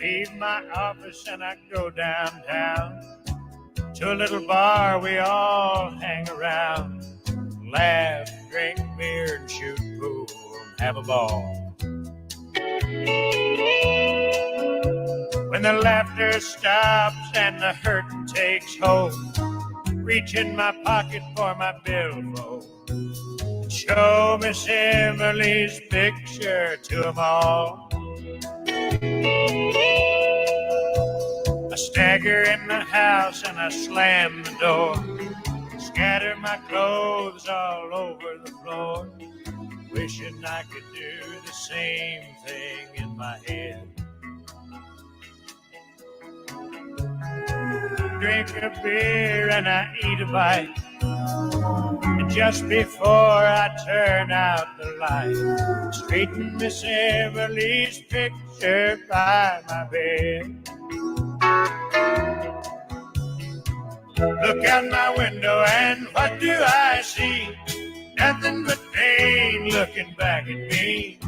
leave my office and I go downtown to a little bar we all hang around, laugh, drink beer, and shoot pool, and have a ball. When the laughter stops and the hurting takes hold, reach in my pocket for my billfold, show Miss Emily's picture to them all. I stagger in the house and I slam the door, scatter my clothes all over the floor, wishing I could do the same thing in my head. Drink a beer and I eat a bite, and just before I turn out the light, straighten Miss Emily's picture by my bed. Look out my window and what do I see? Nothing but pain looking back at me.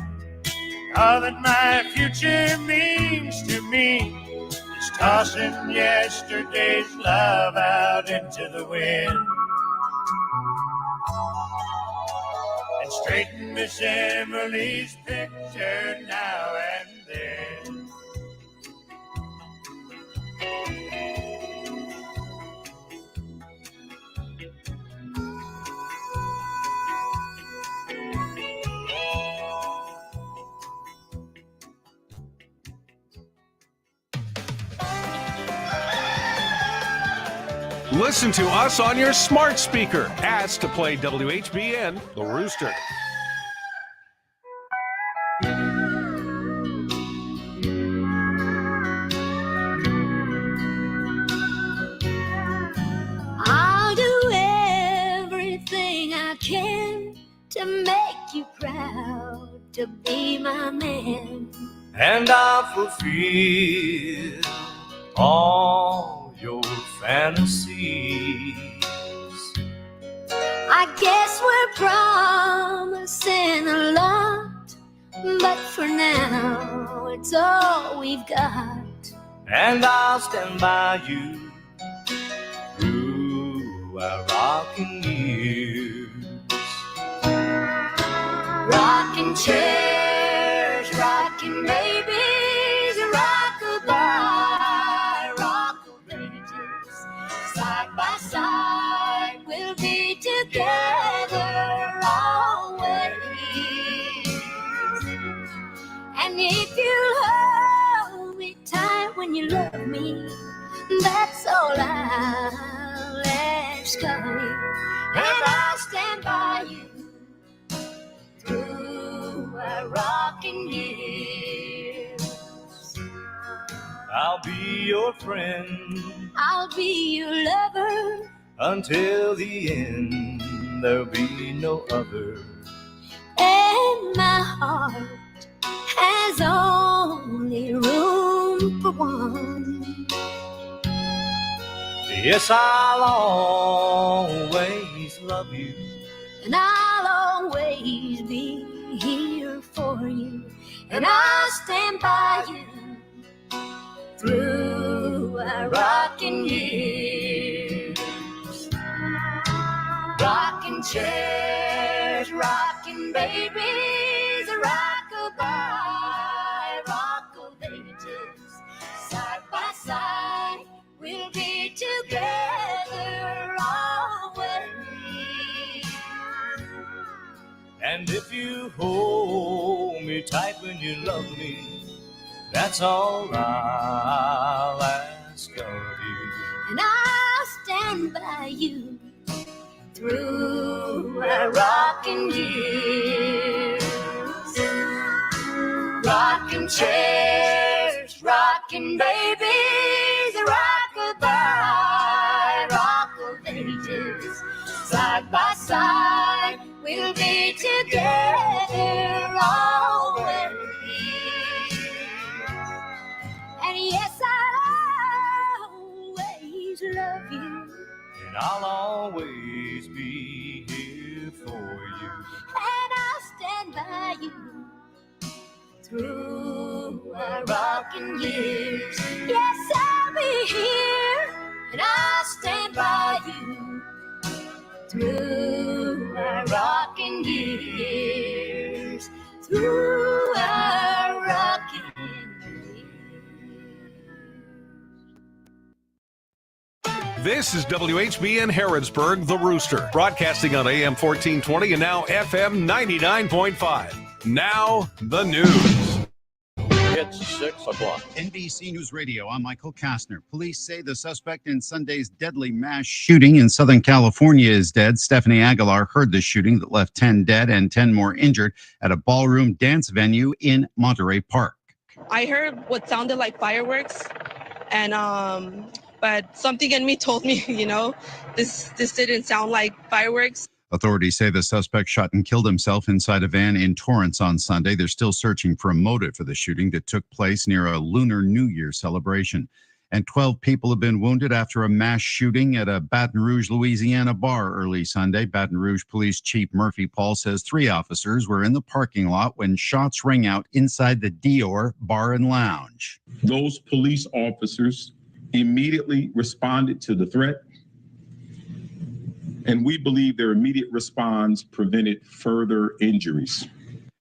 All that my future means to me is tossing yesterday's love out into the wind. And straighten Miss Emily's picture now and then. Listen to us on your smart speaker. Ask to play WHBN, The Rooster. I'll do everything I can to make you proud, to be my man. And I'll fulfill all your fantasies. I guess we're promising a lot, but for now it's all we've got. And I'll stand by you through our rocking years. Rocking chairs, rocking babies, rock-a-bye, rock-a-babies. Side by side, we'll be together always. And if you hold me tight when you love me, that's all I'll ask of you. And I'll stand by you through our rocking years. I'll be your friend, I'll be your lover until the end. There'll be no other. and my heart has only room for one. Yes, I'll always love you, And I'll always be here for you. And I'll stand by you through our rocking years. Rocking chairs, rocking babies, rock-a-bye, rock-a-babies. Side by side, we'll be together always. and if you hold me tight when you love me, that's all I'll ask of you. And I'll stand by you through our rocking years. Rocking chairs, rocking babies, rock-a-bye, rock-a-babies. Side by side, we'll be together always. And yes, I'll always love you, And I'll always be here for you. and I'll stand by you through through our rocking years. Yes, I'll be here and I'll stand by you through our rocking years. Through our rocking years. This is WHBN Harrodsburg, The Rooster, broadcasting on AM 1420 and now FM 99.5. Now, the news. It's 6 o'clock. NBC News Radio, I'm Michael Kastner. Police say the suspect in Sunday's deadly mass shooting in Southern California is dead. Stephanie Aguilar heard the shooting that left 10 dead and 10 more injured at a ballroom dance venue in Monterey Park. I heard what sounded like fireworks, and but something in me told me, this didn't sound like fireworks. Authorities say the suspect shot and killed himself inside a van in Torrance on Sunday. They're still searching for a motive for the shooting that took place near a Lunar New Year celebration. And 12 people have been wounded after a mass shooting at a Baton Rouge, Louisiana bar early Sunday. Baton Rouge Police Chief Murphy Paul says 3 officers were in the parking lot when shots rang out inside the Dior Bar and Lounge. Those police officers immediately responded to the threat, and we believe their immediate response prevented further injuries.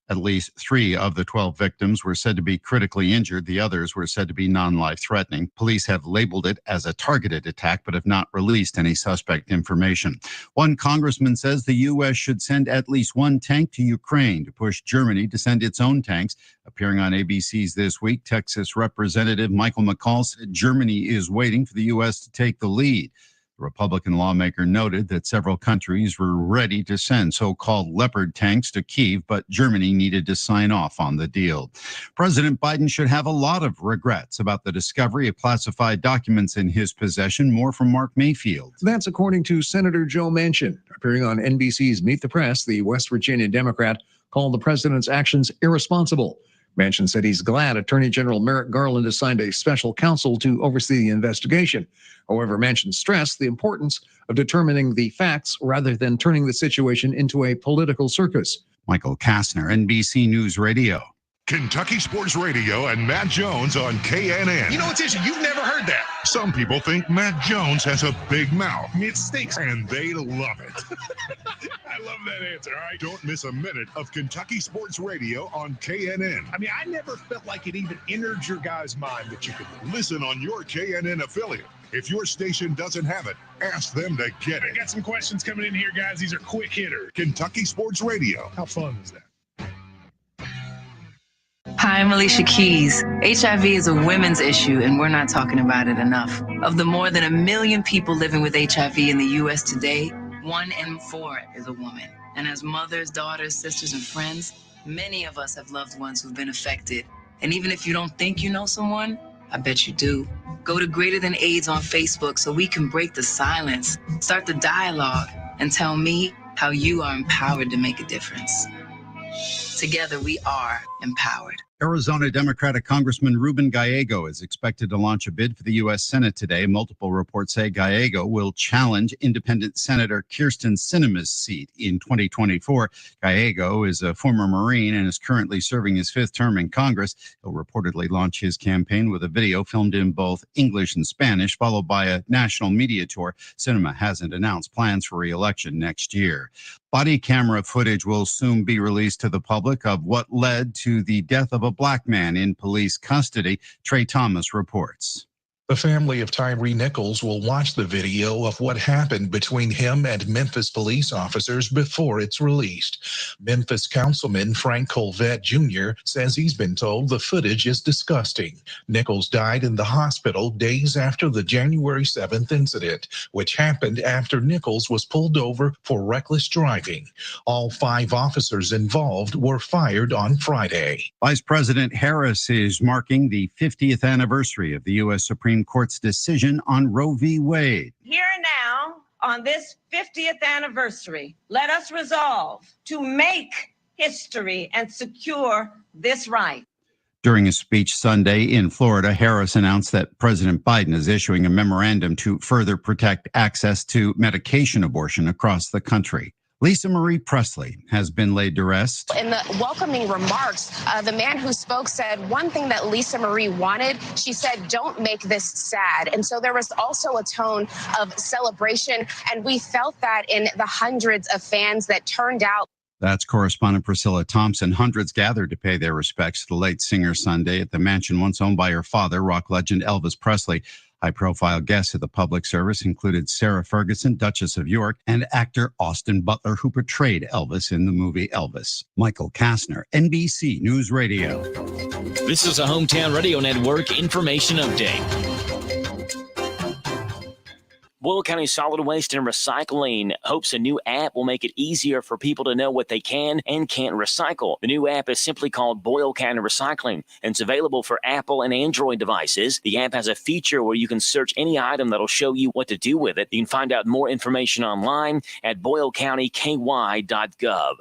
At least 3 of the 12 victims were said to be critically injured. The others were said to be non-life-threatening. Police have labeled it as a targeted attack, but have not released any suspect information. One congressman says the U.S. should send at least 1 tank to Ukraine to push Germany to send its own tanks. Appearing on ABC's This Week, Texas Representative Michael McCall said Germany is waiting for the U.S. to take the lead. The Republican lawmaker noted that several countries were ready to send so-called Leopard tanks to Kyiv, but Germany needed to sign off on the deal. President Biden should have a lot of regrets about the discovery of classified documents in his possession. More from Mark Mayfield. That's according to Senator Joe Manchin. Appearing on NBC's Meet the Press, the West Virginia Democrat called the president's actions irresponsible. Manchin said he's glad Attorney General Merrick Garland assigned a special counsel to oversee the investigation. However, Manchin stressed the importance of determining the facts rather than turning the situation into a political circus. Michael Kastner, NBC News Radio. Kentucky Sports Radio and Matt Jones on KNN. You know what's interesting? You've never heard that. Some people think Matt Jones has a big mouth. It stinks. And they love it. I love that answer, all right? Don't miss a minute of Kentucky Sports Radio on KNN. I mean, I never felt like it even entered your guy's mind that you could listen on your KNN affiliate. If your station doesn't have it, ask them to get it. I got some questions coming in here, guys. These are quick hitters. Kentucky Sports Radio. How fun is that? Hi, I'm Alicia Keys. HIV is a women's issue, and we're not talking about it enough. Of the more than 1 million people living with HIV in the U.S. today, 1 in 4 is a woman. And as mothers, daughters, sisters, and friends, many of us have loved ones who've been affected. And even if you don't think you know someone, I bet you do. Go to Greater Than AIDS on Facebook so we can break the silence, start the dialogue, and tell me how you are empowered to make a difference. Together, we are empowered. Arizona Democratic Congressman Ruben Gallego is expected to launch a bid for the U.S. Senate today. Multiple reports say Gallego will challenge independent Senator Kyrsten Sinema's seat in 2024. Gallego is a former Marine and is currently serving his 5th term in Congress. He'll reportedly launch his campaign with a video filmed in both English and Spanish, followed by a national media tour. Sinema hasn't announced plans for re-election next year. Body camera footage will soon be released to the public of what led to the death of a black man in police custody. Trey Thomas reports. The family of Tyree Nichols will watch the video of what happened between him and Memphis police officers before it's released. Memphis Councilman Frank Colvette Jr. says he's been told the footage is disgusting. Nichols died in the hospital days after the January 7th incident, which happened after Nichols was pulled over for reckless driving. All 5 officers involved were fired on Friday. Vice President Harris is marking the 50th anniversary of the U.S. Supreme Court's decision on Roe v. Wade. Here now, on this 50th anniversary, let us resolve to make history and secure this right. During a speech Sunday in Florida, Harris announced that President Biden is issuing a memorandum to further protect access to medication abortion across the country. Lisa Marie Presley has been laid to rest. In the welcoming remarks, the man who spoke said one thing that Lisa Marie wanted. She said, "Don't make this sad." And so there was also a tone of celebration, and we felt that in the hundreds of fans that turned out. That's correspondent Priscilla Thompson. Hundreds gathered to pay their respects to the late singer Sunday at the mansion once owned by her father, rock legend Elvis Presley. High-profile guests at the public service included Sarah Ferguson, Duchess of York, and actor Austin Butler, who portrayed Elvis in the movie Elvis. Michael Kastner, NBC News Radio. This is a Hometown Radio Network information update. Boyle County Solid Waste and Recycling hopes a new app will make it easier for people to know what they can and can't recycle. The new app is simply called Boyle County Recycling, and it's available for Apple and Android devices. The app has a feature where you can search any item that'll show you what to do with it. You can find out more information online at boylecountyky.gov.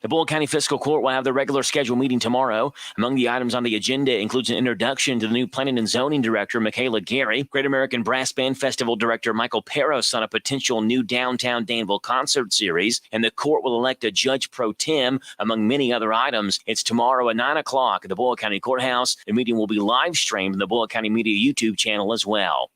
The Boyle County Fiscal Court will have their regular scheduled meeting tomorrow. Among the items on the agenda includes an introduction to the new Planning and Zoning Director, Michaela Gary, Great American Brass Band Festival Director Michael Peros on a potential new Downtown Danville concert series, and the court will elect a judge pro tem, among many other items. It's tomorrow at 9 o'clock at the Boyle County Courthouse. The meeting will be live streamed on the Boyle County Media YouTube channel as well.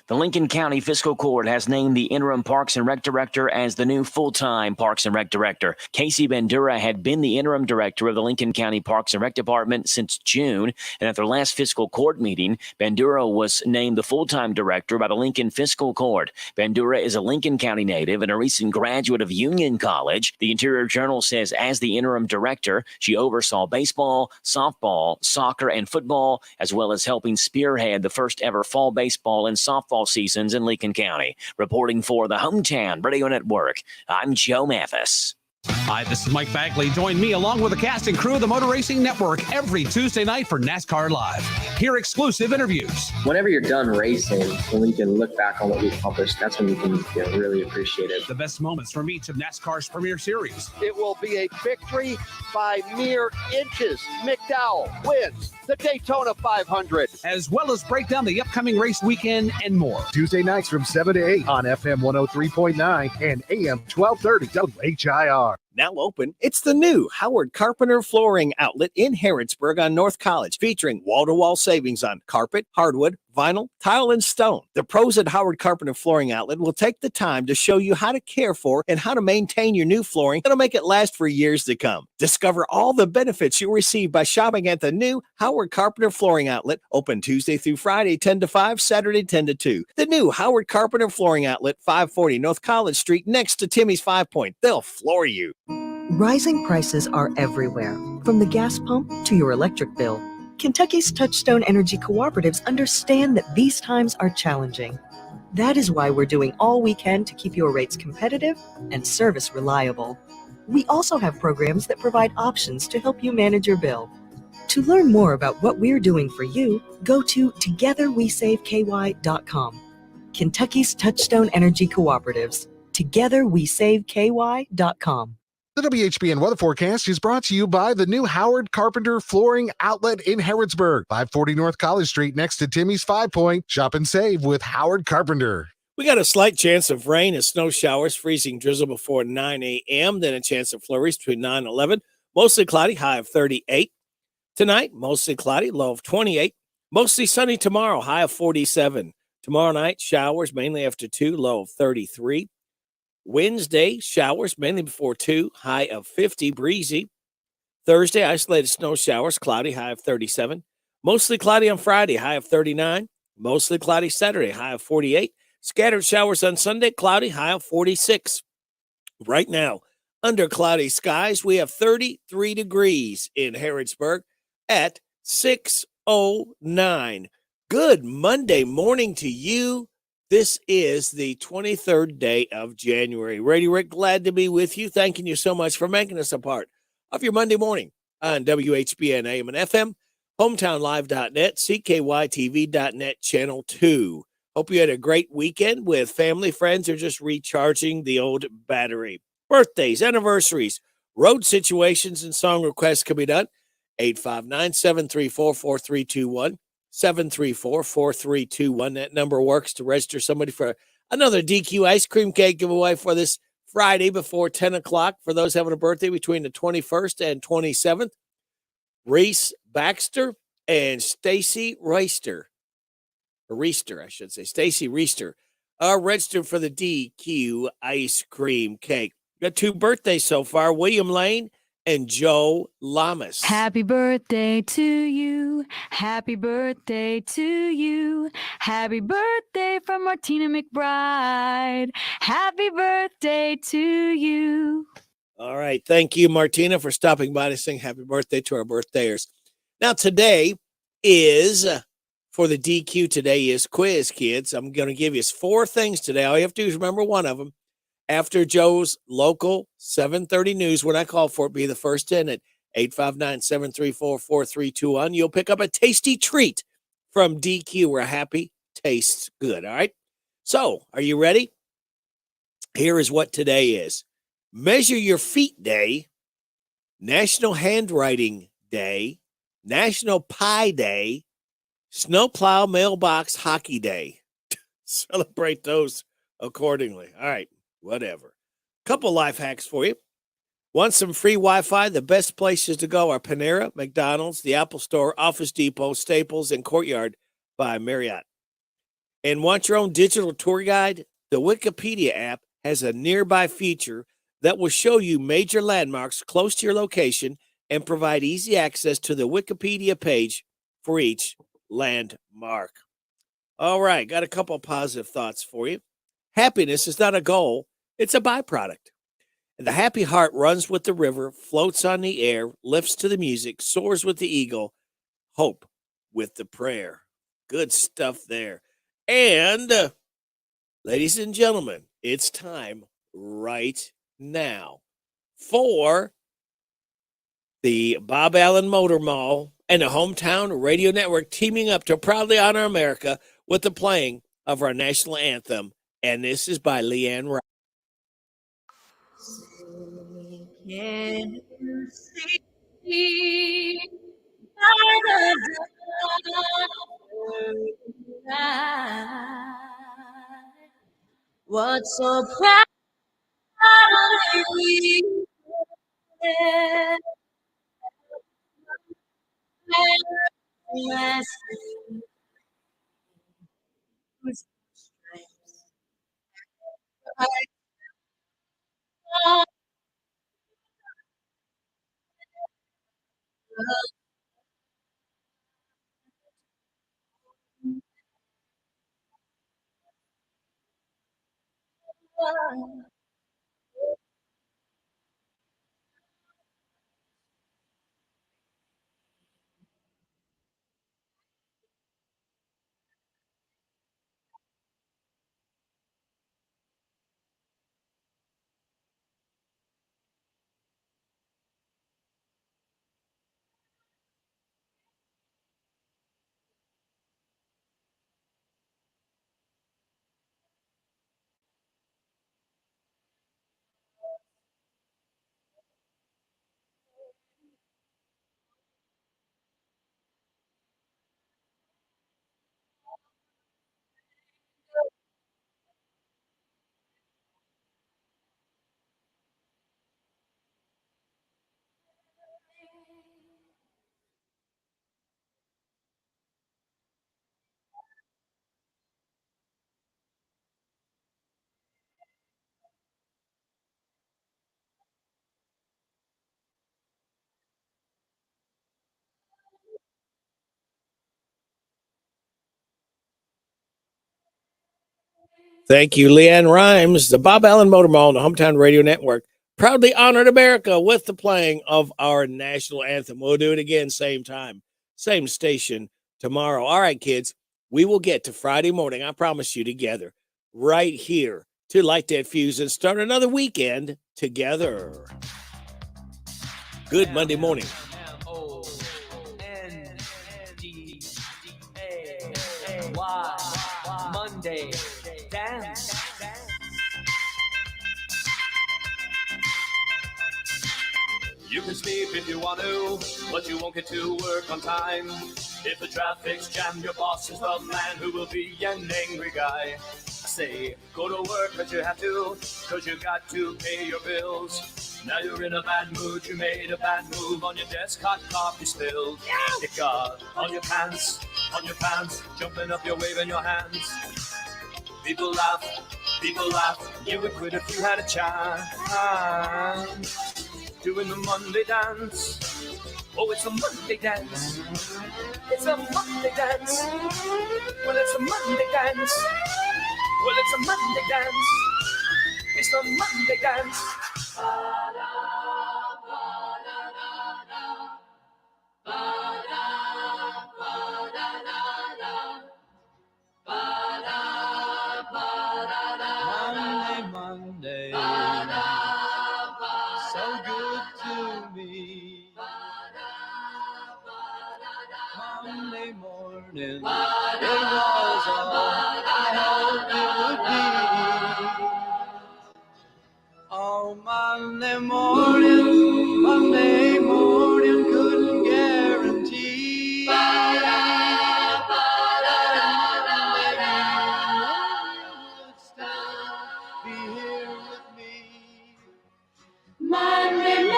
The Lincoln County Fiscal Court has named the interim Parks and Rec Director as the new full-time Parks and Rec Director. Casey Bandura had been the interim director of the Lincoln County Parks and Rec Department since June, and at their last fiscal court meeting, Bandura was named the full-time director by the Lincoln Fiscal Court. Bandura is a Lincoln County native and a recent graduate of Union College. The Interior Journal says as the interim director, she oversaw baseball, softball, soccer, and football, as well as helping spearhead the first ever fall baseball and softball seasons in Lincoln County. Reporting for the Hometown Radio Network, I'm Joe Mathis. Hi, this is Mike Bagley. Join me along with the cast and crew of the Motor Racing Network every Tuesday night for NASCAR Live. Hear exclusive interviews. Whenever you're done racing, when you can look back on what we've accomplished, that's when you can really appreciate it. The best moments from each of NASCAR's premier series. It will be a victory by mere inches. McDowell wins the Daytona 500. As well as break down the upcoming race weekend and more. Tuesday nights from 7 to 8 on FM 103.9 and AM 1230 WHIR. Now open, it's the new Howard Carpenter Flooring Outlet in Harrodsburg on North College, featuring wall-to-wall savings on carpet, hardwood, vinyl, tile, and stone. The pros at Howard Carpenter Flooring Outlet will take the time to show you how to care for and how to maintain your new flooring that'll make it last for years to come. Discover all the benefits you'll receive by shopping at the new Howard Carpenter Flooring Outlet, open Tuesday through Friday, 10 to 5, Saturday, 10 to 2. The new Howard Carpenter Flooring Outlet, 540 North College Street, next to Timmy's 5 Point. They'll floor you. Rising prices are everywhere, from the gas pump to your electric bill. Kentucky's Touchstone Energy Cooperatives understand that these times are challenging. That is why we're doing all we can to keep your rates competitive and service reliable. We also have programs that provide options to help you manage your bill. To learn more about what we're doing for you, go to togetherwesaveky.com. Kentucky's Touchstone Energy Cooperatives. togetherwesaveky.com. The WHBN weather forecast is brought to you by the new Howard Carpenter Flooring Outlet in Harrodsburg, 540 North College Street, next to Timmy's 5 Point. Shop and save with Howard Carpenter. We got a slight chance of rain and snow showers, freezing drizzle before 9 a.m., then a chance of flurries between 9 and 11. Mostly cloudy, high of 38. Tonight, mostly cloudy, low of 28. Mostly sunny tomorrow, high of 47. Tomorrow night, showers mainly after 2, low of 33. Wednesday, showers mainly before 2, high of 50, breezy. Thursday, isolated snow showers, cloudy, high of 37. Mostly cloudy on Friday, high of 39. Mostly cloudy Saturday, high of 48. Scattered showers on Sunday, cloudy, high of 46. Right now, under cloudy skies, we have 33 degrees in Harrodsburg at 6:09. Good Monday morning to you. This is the 23rd day of January. Radio Rick, glad to be with you. Thanking you so much for making us a part of your Monday morning on WHBN AM and FM, hometownlive.net, CKYTV.net, Channel 2. Hope you had a great weekend with family, friends, or just recharging the old battery. Birthdays, anniversaries, road situations, and song requests can be done. 859-734-4321. 734-4321. That number works to register somebody for another DQ ice cream cake giveaway for this Friday before 10 o'clock for those having a birthday between the 21st and 27th. Reese Baxter and Stacy Reister, I should say, Stacy Reister, are registered for the DQ ice cream cake. Got 2 birthdays so far, William Lane and Joe Lamas. Happy birthday to you. Happy birthday to you. Happy birthday from Martina McBride. Happy birthday to you. All right. Thank you, Martina, for stopping by to sing happy birthday to our birthday-ers. Now, today is, for the DQ, today is quiz, kids. I'm going to give you 4 things today. All you have to do is remember one of them. After Joe's local 7:30 news, when I call for it, be the first in at 859-734-4321. You'll pick up a tasty treat from DQ where happy tastes good. All right. So, are you ready? Here is what today is. Measure Your Feet Day, National Handwriting Day, National Pie Day, Snowplow Mailbox Hockey Day. Celebrate those accordingly. All right, whatever. Couple life hacks for you. Want some free Wi-Fi? The best places to go are Panera, McDonald's, the Apple Store, Office Depot, Staples, and Courtyard by Marriott. And want your own digital tour guide? The Wikipedia app has a nearby feature that will show you major landmarks close to your location and provide easy access to the Wikipedia page for each landmark. All right, got a couple positive thoughts for you. Happiness is not a goal, it's a byproduct. And the happy heart runs with the river, floats on the air, lifts to the music, soars with the eagle, hope with the prayer. Good stuff there. And, ladies and gentlemen, it's time right now for the Bob Allen Motor Mall and the Hometown Radio Network teaming up to proudly honor America with the playing of our national anthem. And this is by Leanne Wright. Can you see by the dawn's light what so proudly Thank you, Leanne Rhymes. The Bob Allen Motor Mall and the Hometown Radio Network proudly honored America with the playing of our national anthem. We'll do it again, same time, same station tomorrow. All right, kids, we will get to Friday morning, I promise you, together right here to light that fuse and start another weekend together. Good Monday morning. Monday. Dance. You can sleep if you want to, but you won't get to work on time. If the traffic's jammed, your boss is the man who will be an angry guy. say, go to work cause you have to, cause you got to pay your bills. Now you're in a bad mood, you made a bad move, on your desk hot coffee spilled. It got on your pants, jumping up, you're waving your hands. People laugh, you would quit if you had a chance. Doing the Monday dance, oh it's a Monday dance. It's a Monday dance, well it's a Monday dance. Well it's a Monday dance, it's the Monday dance. Monday, so good to me. Monday morning, it was all I hoped it would be. Oh, Monday morning, couldn't guarantee. Monday,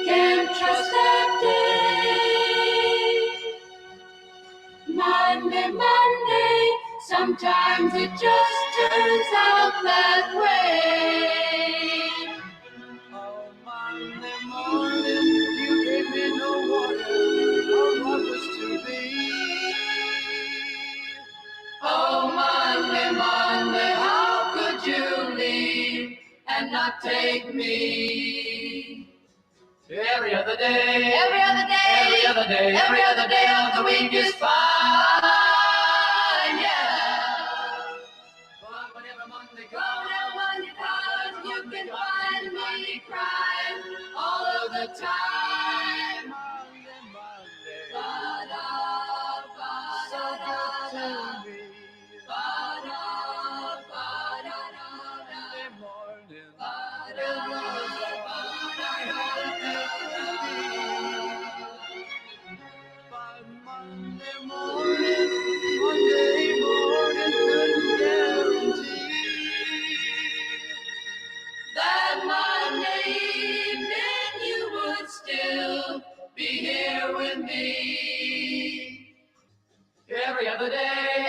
can't trust that day. Monday, sometimes it just turns out that way. Oh, Monday morning, you gave me no warning of what was to be. Oh, Monday, how could you leave and not take me? Every other day, Every other day of the week is fine, yeah. But whenever Monday comes, you can find me crying all of the time. Monday, Ba-da, so good to me. ba-da, ba-da-da-da. Monday morning, Ba-da, it was all I hoped it would be. But Monday morning, couldn't guarantee that Monday evening you would still be here with me. every other day.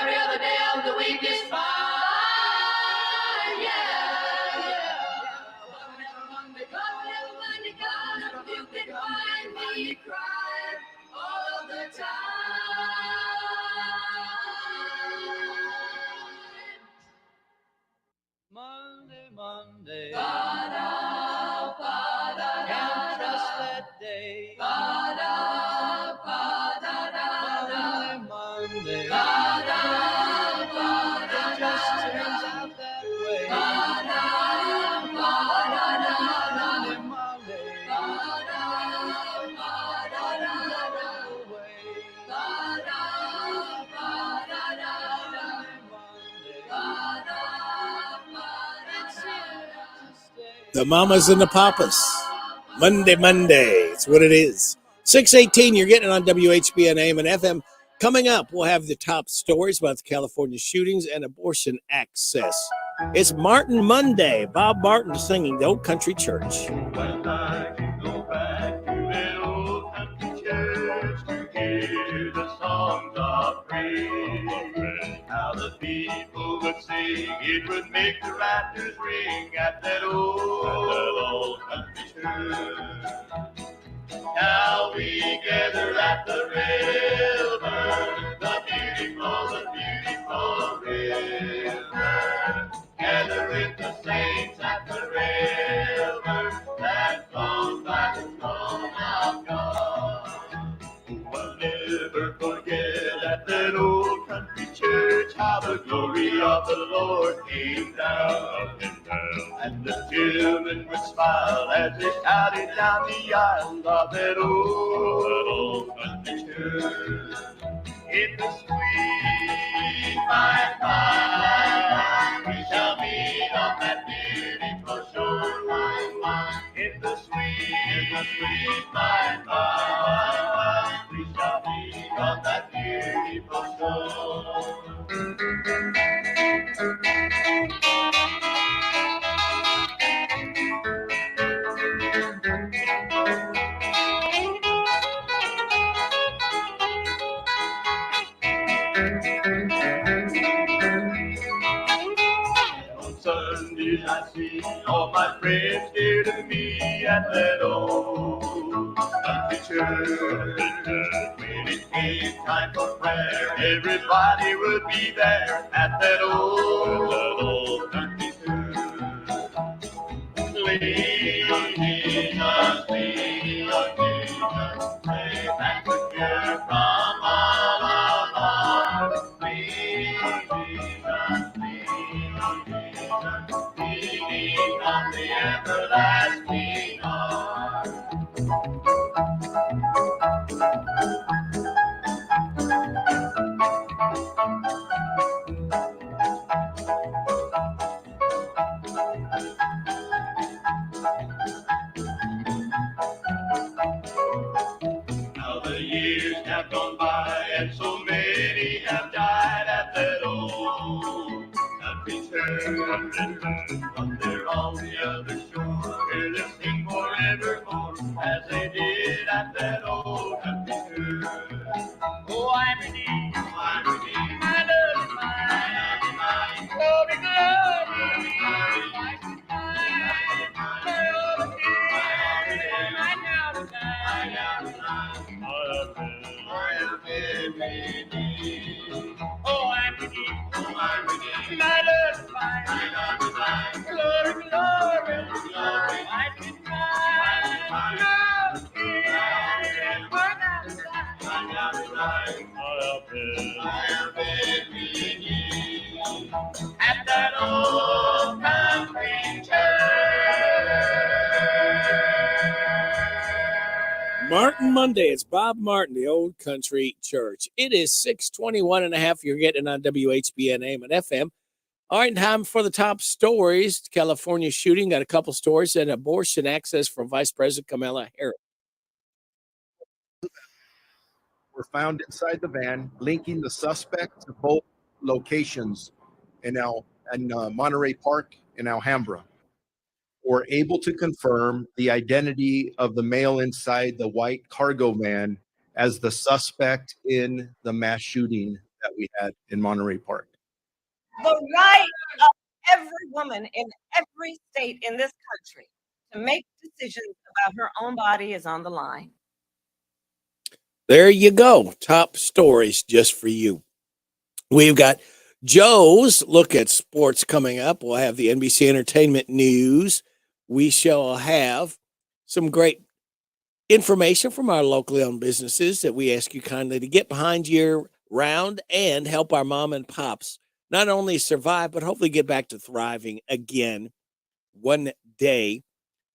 Every other day of the week is fine, yeah. But whenever Monday comes, you can find me crying all of the time. Monday, Ba-da, ba-da, can't trust that day. ba-da, ba-da-da-da. Monday, Ba-da, it ba-da, just turns out that way. ba-da, ba-da-da-da. Monday, Ba-da, ba-da-da-da. away. Ba-da, ba-da-da-da. Ba-da, ba-da-da-da. The Mamas and the Papas. Monday. It's what it is. 6:18, you're getting it on WHBN AM and FM. Coming up, we'll have the top stories about the California shootings and abortion access. It's Martin Monday. Bob Martin singing the Old Country Church. When I can go back to that old country church to hear the songs of praise, how the people would sing, it would make the rafters ring at that old country church. Now we gather at the river, the beautiful river. Gather with the saints at the river that flows by the throne of God. We'll never forget at that old country church how the glory of the Lord came down. And the children would smile as they shouted down the aisle of that old country church. In the sweet by and by, we shall meet on that beautiful shore. In the sweet by and by, we shall meet on that beautiful all my friends dear to me at that old country church. When it came time for prayer, everybody would be there at that old country church. Leaning on Jesus, way back to hear from above. Leaning on the everlasting arm. Now the years have gone by and so many have died at that old country church. But they're on the other shore where they sing forevermore as they did at that old country church. Oh, I'm redeemed, my love is mine, glory, glory, my now is mine. I have been redeemed. Oh, I'm redeemed, my love is mine, glory, glory, my is mine. Love is my now is mine. I have been redeemed at that old country church. Martin Monday. It's Bob Martin, the Old Country Church. It is 6:21.5. You're getting on WHBN AM and FM. All right, time for the top stories. California shooting. Got a couple stories and abortion access from Vice President Kamala Harris. Were found inside the van, linking the suspect to both locations in Monterey Park in Alhambra. Were able to confirm the identity of the male inside the white cargo van as the suspect in the mass shooting that we had in Monterey Park. The right of every woman in every state in this country to make decisions about her own body is on the line. There you go. Top stories just for you. We've got Joe's look at sports coming up. We'll have the NBC Entertainment News. We shall have some great information from our locally owned businesses that we ask you kindly to get behind year round and help our mom and pops not only survive, but hopefully get back to thriving again one day.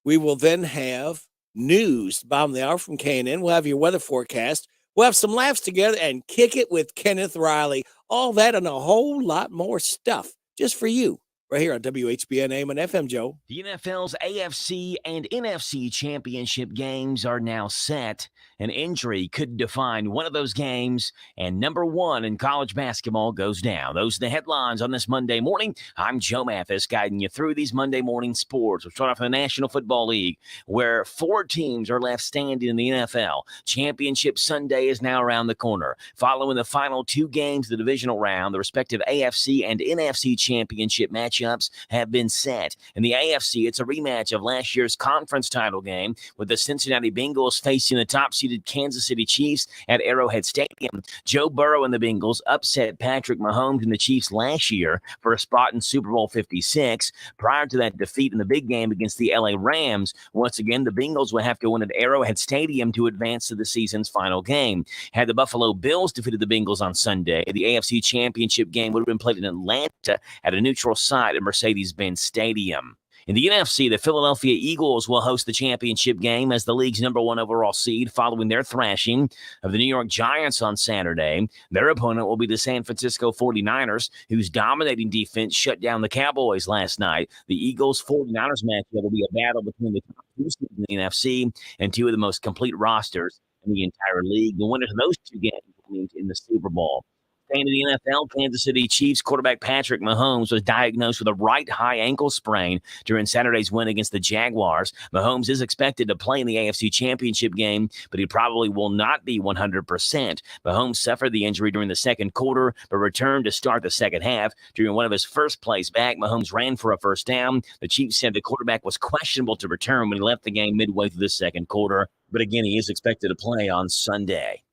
We will then have news, bottom of the hour from K&N. We'll have your weather forecast. We'll have some laughs together and kick it with Kenneth Riley. All that and a whole lot more stuff just for you right here on WHBN AM and FM, Joe. The NFL's AFC and NFC championship games are now set. An injury could define one of those games, and number one in college basketball goes down. Those are the headlines on this Monday morning. I'm Joe Mathis, guiding you through these Monday morning sports. We'll start off in the National Football League, where 4 teams are left standing in the NFL. Championship Sunday is now around the corner. Following the final 2 games of the divisional round, the respective AFC and NFC championship matchups have been set. In the AFC, it's a rematch of last year's conference title game, with the Cincinnati Bengals facing the top-seeded Kansas City Chiefs at Arrowhead Stadium. Joe Burrow and the Bengals upset Patrick Mahomes and the Chiefs last year for a spot in Super Bowl 56. Prior to that defeat in the big game against the LA Rams, once again, the Bengals will have to win at Arrowhead Stadium to advance to the season's final game. Had the Buffalo Bills defeated the Bengals on Sunday, the AFC Championship game would have been played in Atlanta at a neutral site at Mercedes-Benz Stadium. In the NFC, the Philadelphia Eagles will host the championship game as the league's number 1 overall seed following their thrashing of the New York Giants on Saturday. Their opponent will be the San Francisco 49ers, whose dominating defense shut down the Cowboys last night. The Eagles-49ers matchup will be a battle between the top 2 seeds in the NFC and 2 of the most complete rosters in the entire league. The winners of those 2 games will meet in the Super Bowl. Staying in the NFL, Kansas City Chiefs quarterback Patrick Mahomes was diagnosed with a right high ankle sprain during Saturday's win against the Jaguars. Mahomes is expected to play in the AFC Championship game, but he probably will not be 100%. Mahomes suffered the injury during the second quarter, but returned to start the second half. During one of his first plays back, Mahomes ran for a first down. The Chiefs said the quarterback was questionable to return when he left the game midway through the second quarter, but again, he is expected to play on Sunday.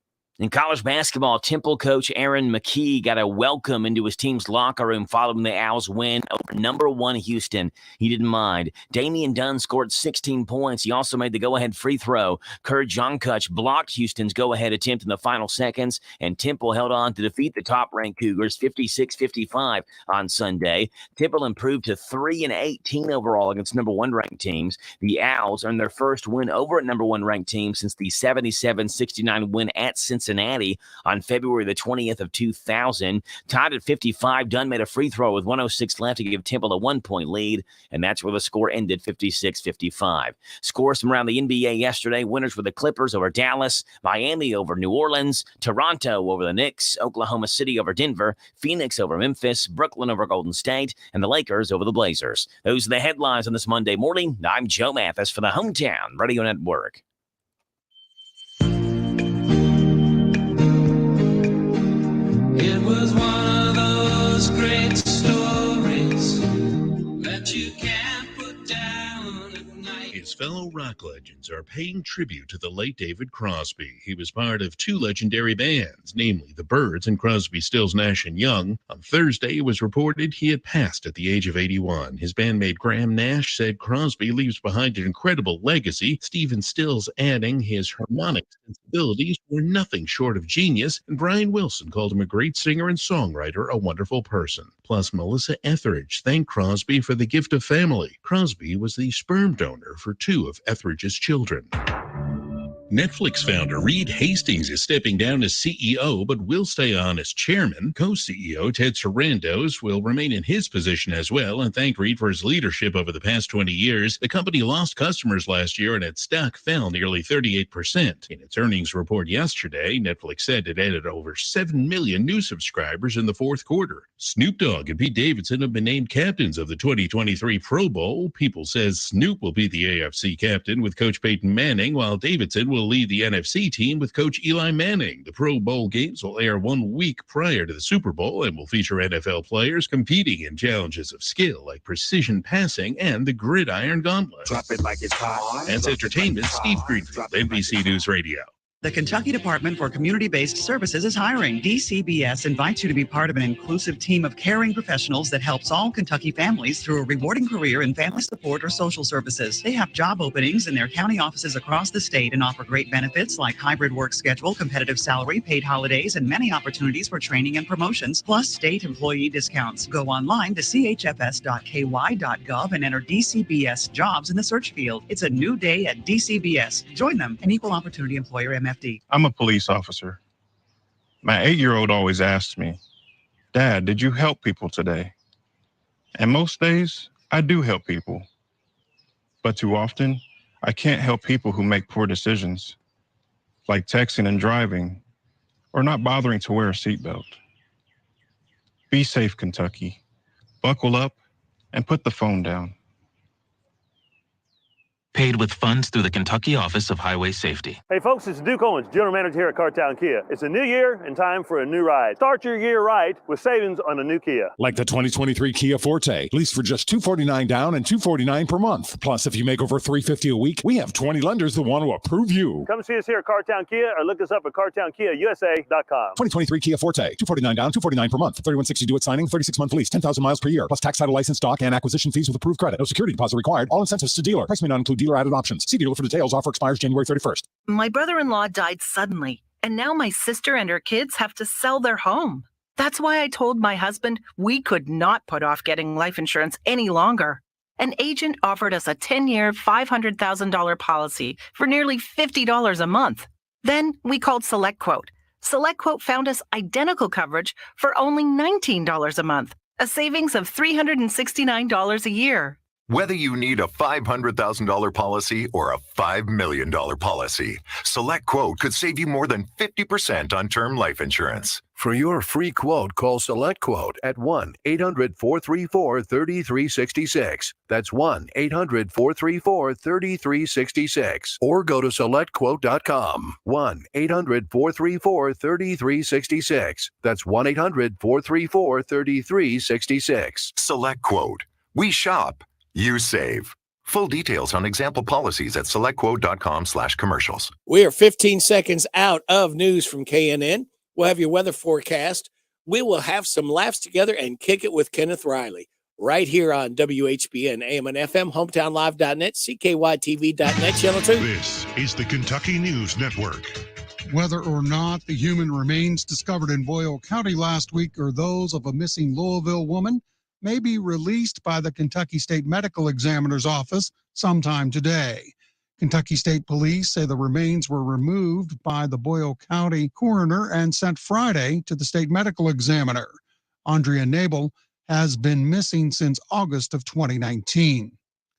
In college basketball, Temple coach Aaron McKee got a welcome into his team's locker room following the Owls' win over number 1 Houston. He didn't mind. Damian Dunn scored 16 points. He also made the go-ahead free throw. Kerr Jonkuch blocked Houston's go-ahead attempt in the final seconds, and Temple held on to defeat the top-ranked Cougars 56-55 on Sunday. Temple improved to 3-18 overall against number 1 ranked teams. The Owls earned their first win over a number 1 ranked team since the 77-69 win at Cincinnati on February the 20th of 2000. Tied at 55, Dunn made a free throw with 1:06 left to give Temple a 1-point lead, and that's where the score ended, 56-55. Scores from around the NBA yesterday. Winners were the Clippers over Dallas, Miami over New Orleans, Toronto over the Knicks, Oklahoma City over Denver, Phoenix over Memphis, Brooklyn over Golden State, and the Lakers over the Blazers. Those are the headlines on this Monday morning. I'm Joe Mathis for the Hometown Radio Network. It was one of those great stories that you can't put down at night. His fellow rock legends are paying tribute to the late David Crosby. He was part of 2 legendary bands, namely the Byrds and Crosby, Stills, Nash & Young. On Thursday, it was reported he had passed at the age of 81. His bandmate Graham Nash said Crosby leaves behind an incredible legacy, Stephen Stills adding his harmonic sensibilities were nothing short of genius, and Brian Wilson called him a great singer and songwriter, a wonderful person. Plus, Melissa Etheridge thanked Crosby for the gift of family. Crosby was the sperm donor for 2 of Etheridge's children. Netflix founder Reed Hastings is stepping down as CEO, but will stay on as chairman. Co-CEO Ted Sarandos will remain in his position as well and thanked Reed for his leadership over the past 20 years. The company lost customers last year and its stock fell nearly 38%. In its earnings report yesterday, Netflix said it added over 7 million new subscribers in the fourth quarter. Snoop Dogg and Pete Davidson have been named captains of the 2023 Pro Bowl. People says Snoop will be the AFC captain with Coach Peyton Manning, while Davidson will lead the NFC team with Coach Eli Manning. The Pro Bowl games will air 1 week prior to the Super Bowl and will feature NFL players competing in challenges of skill like precision passing and the gridiron gauntlet. Drop it like it's hot. That's entertainment. Steve Greenfield, NBC News Radio. The Kentucky Department for Community-Based Services is hiring. DCBS invites you to be part of an inclusive team of caring professionals that helps all Kentucky families through a rewarding career in family support or social services. They have job openings in their county offices across the state and offer great benefits like hybrid work schedule, competitive salary, paid holidays, and many opportunities for training and promotions, plus state employee discounts. Go online to chfs.ky.gov and enter DCBS jobs in the search field. It's a new day at DCBS. Join them, an equal opportunity employer MFD. I'm a police officer. My 8-year-old always asks me, "Dad, did you help people today?" And most days, I do help people. But too often, I can't help people who make poor decisions, like texting and driving, or not bothering to wear a seatbelt. Be safe, Kentucky. Buckle up and put the phone down. Paid with funds through the Kentucky Office of Highway Safety. Hey folks, it's Duke Owens, General Manager here at Cartown Kia. It's a new year and time for a new ride. Start your year right with savings on a new Kia. Like the 2023 Kia Forte, leased for just $249 down and $249 per month. Plus, if you make over $350 a week, we have 20 lenders that want to approve you. Come see us here at Cartown Kia or look us up at cartownkiausa.com. 2023 Kia Forte, $249 down, $249 per month. $31.60 due at signing, 36-month lease, 10,000 miles per year, plus tax, title, license, stock, and acquisition fees with approved credit. No security deposit required. All incentives to dealer. Price may not include dealer added options. See dealer for details. Offer expires January 31st. My brother-in-law died suddenly, and now my sister and her kids have to sell their home. That's why I told my husband we could not put off getting life insurance any longer. An agent offered us a 10-year, $500,000 policy for nearly $50 a month. Then we called SelectQuote. SelectQuote found us identical coverage for only $19 a month, a savings of $369 a year. Whether you need a $500,000 policy or a $5 million policy, SelectQuote could save you more than 50% on term life insurance. For your free quote, call SelectQuote at 1-800-434-3366. That's 1-800-434-3366. Or go to SelectQuote.com. 1-800-434-3366. That's 1-800-434-3366. SelectQuote. We shop. You save. Full details on example policies at selectquote.com/commercials. We are 15 seconds out of news from KNN. We'll have your weather forecast. We will have some laughs together and kick it with Kenneth Riley right here on WHBN, AM and FM, hometownlive.net, CKYTV.net, Channel 2. This is the Kentucky News Network. Whether or not the human remains discovered in Boyle County last week are those of a missing Louisville woman may be released by the Kentucky State Medical Examiner's Office sometime today. Kentucky State Police say the remains were removed by the Boyle County coroner and sent Friday to the State Medical Examiner. Andrea Nabel has been missing since August of 2019.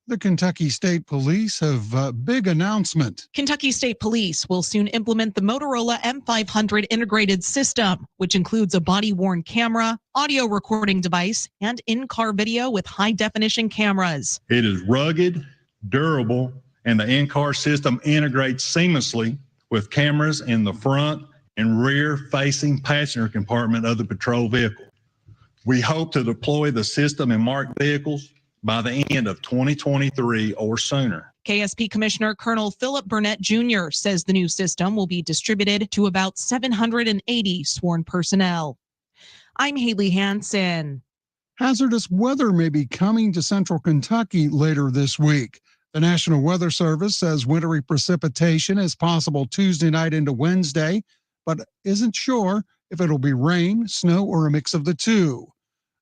The Kentucky State Police have a big announcement. Kentucky State Police will soon implement the Motorola M500 integrated system, which includes a body-worn camera, audio recording device, and in-car video with high-definition cameras. It is rugged, durable, and the in-car system integrates seamlessly with cameras in the front and rear-facing passenger compartment of the patrol vehicle. We hope to deploy the system in marked vehicles by the end of 2023 or sooner. KSP Commissioner Colonel Philip Burnett Jr. says the new system will be distributed to about 780 sworn personnel. I'm Haley Hansen. Hazardous weather may be coming to central Kentucky later this week. The National Weather Service says wintry precipitation is possible Tuesday night into Wednesday, but isn't sure if it'll be rain, snow, or a mix of the two.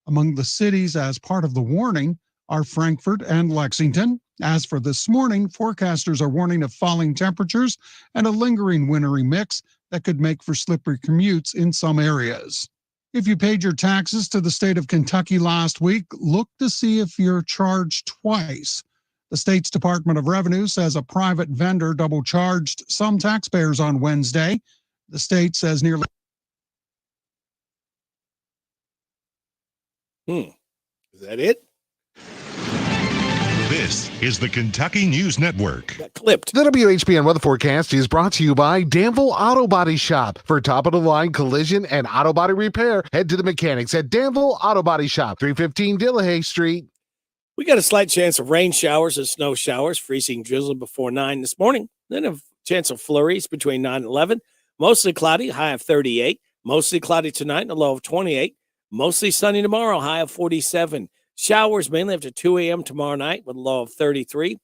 Among the cities as part of the warning are Frankfort and Lexington. As for this morning, forecasters are warning of falling temperatures and a lingering wintry mix that could make for slippery commutes in some areas. If you paid your taxes to the state of Kentucky last week, look to see if you're charged twice. The state's Department of Revenue says a private vendor double charged some taxpayers on Wednesday. The state says nearly. Is that it? This is the Kentucky News Network. Clipped. The WHBN weather forecast is brought to you by Danville Auto Body Shop. For top-of-the-line collision and auto body repair, head to the mechanics at Danville Auto Body Shop, 315 Dillahay Street. We got a slight chance of rain showers and snow showers, freezing drizzle before 9 this morning. Then a chance of flurries between 9 and 11. Mostly cloudy, high of 38. Mostly cloudy tonight, and a low of 28. Mostly sunny tomorrow, high of 47. Showers mainly after 2 a.m. tomorrow night with a low of 33.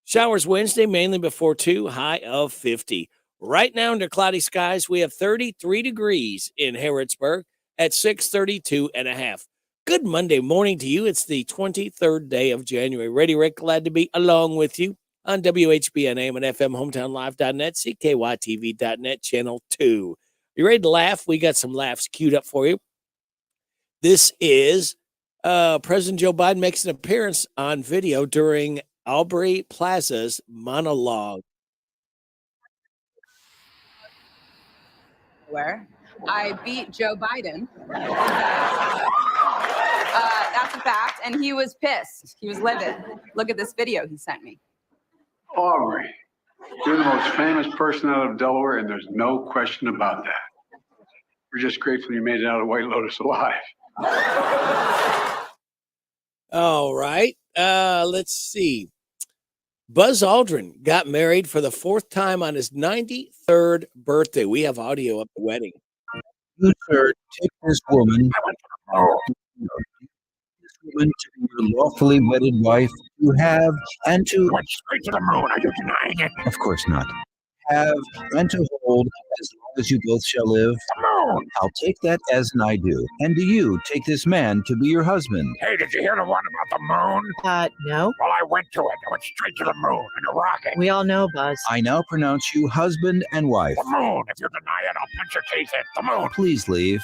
Showers Wednesday, mainly before 2, high of 50. Right now under cloudy skies, we have 33 degrees in Harrodsburg at 632.5. Good Monday morning to you. It's the 23rd day of January. Ready, Rick, glad to be along with you on WHBN, AM and FM, hometownlive.net, CKYTV.net, Channel 2. You ready to laugh? We got some laughs queued up for you. This is President Joe Biden makes an appearance on video during Aubrey Plaza's monologue. Where I beat Joe Biden. That's a fact. And he was pissed. He was livid. Look at this video he sent me. Aubrey, you're the most famous person out of Delaware, and there's no question about that. We're just grateful you made it out of White Lotus alive. All right. Let's see. Buzz Aldrin got married for the 4th time on his 93rd birthday. We have audio of the wedding. You, sir, take this woman. This woman to be your lawfully wedded wife to have and to. Went straight to the moon. Are you denying it? Of course not. Have and to hold as long as you both shall live. I'll take that as an I do. And do you take this man to be your husband? Hey, did you hear the one about the moon? No. Well, I went to it. I went straight to the moon in a rocket. We all know, Buzz. I now pronounce you husband and wife. The moon. If you deny it, I'll punch your teeth in. The moon. Please leave.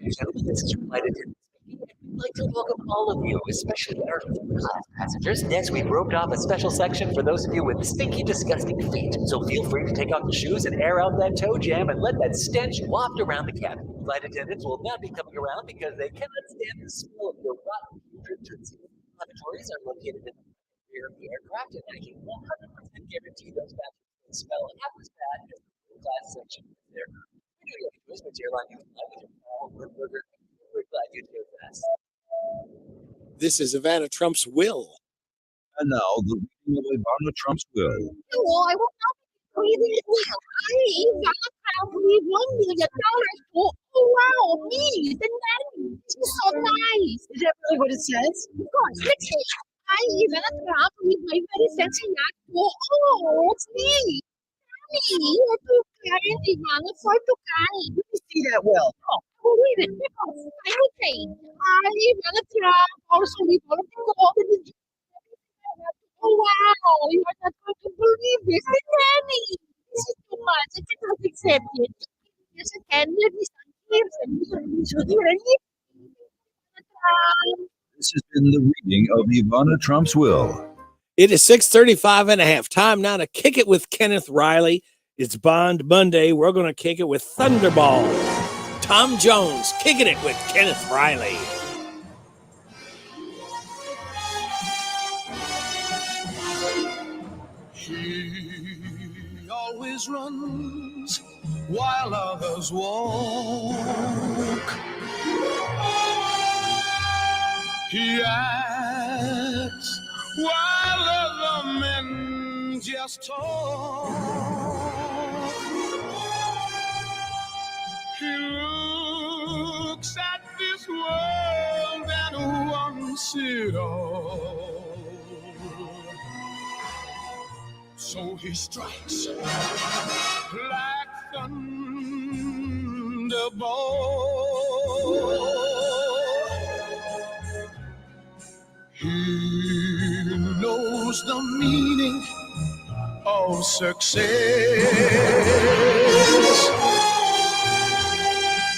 Gentlemen, this is Flight Attendant speaking, and we'd like to welcome all of you, especially our class passengers. Next, we roped off a special section for those of you with stinky, disgusting feet. So feel free to take off your shoes and air out that toe jam and let that stench waft around the cabin. Flight attendants will not be coming around because they cannot stand the smell of your rotten putrid tootsie. Lavatories are located in the rear of the aircraft, and I can 100% guarantee those bathrooms will smell half as bad as the class section of the aircraft. We know you have a choice, but airline you fly with your Wood Burger. We're glad you chose us. This is Ivana Trump's will. And now, the reading of Ivana Trump's will. Hello, I will now be reading it will. I, Ivana Trump, leave $1 million to, oh wow, me, the nanny. This is so nice. Is that really what it says? Of course, let's see. I, Ivana Trump, leave my very fancy yacht to, oh, it's me. Nanny, you're too kind, Ivana, far too kind. Let me see that will. Oh, I will read it because I'm okay. I, Ivana Trump, also leave all of the gold in the oh wow, you are not going to believe this. The nanny. This is too much. I cannot accept it. Yes, I can. Let me start here. This has been the reading of Ivana Trump's will. It is 6:35 and a half. Time now to kick it with Kenneth Riley. It's Bond Monday. We're going to kick it with Thunderball. Tom Jones kicking it with Kenneth Riley. He always runs while others walk. He acts while other men just talk. He looks at this world and wants it all. So he strikes like thunderbolt. He knows the meaning of success.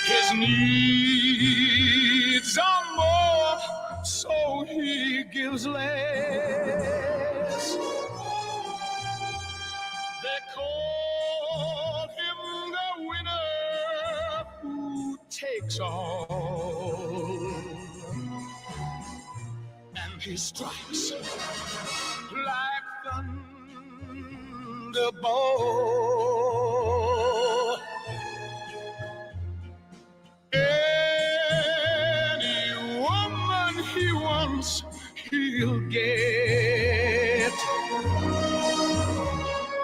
His needs are more, so he gives less. They call him the winner who takes all. And he strikes like thunderbolt. Any woman he wants, he'll get.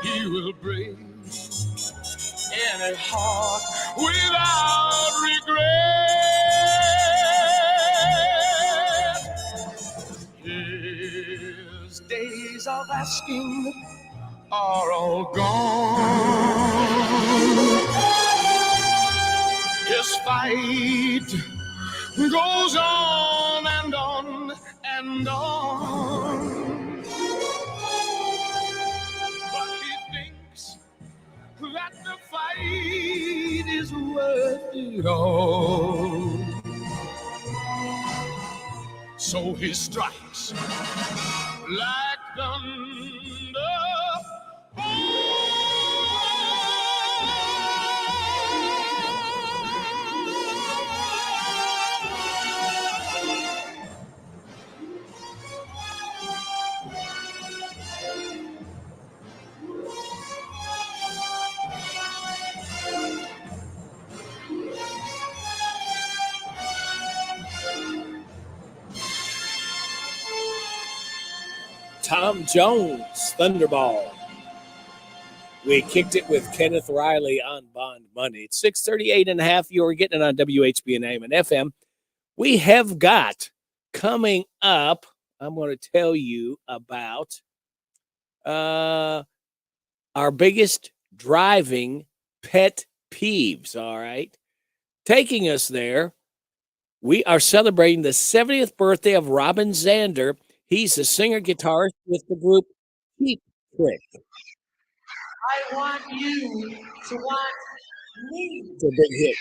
He will break any heart without regret. His days of asking are all gone. His fight goes on and on and on. But he thinks that the fight is worth it all. So he strikes like thunder. Tom Jones, Thunderball. We kicked it with Kenneth Riley on Bond Monday. It's 6:38 and a half. You're getting it on WHBN AM and FM. We have got coming up, I'm going to tell you about our biggest driving pet peeves, all right? Taking us there, we are celebrating the 70th birthday of Robin Zander. He's a singer-guitarist with the group Cheap Trick. I want you to want me. It's a big hit.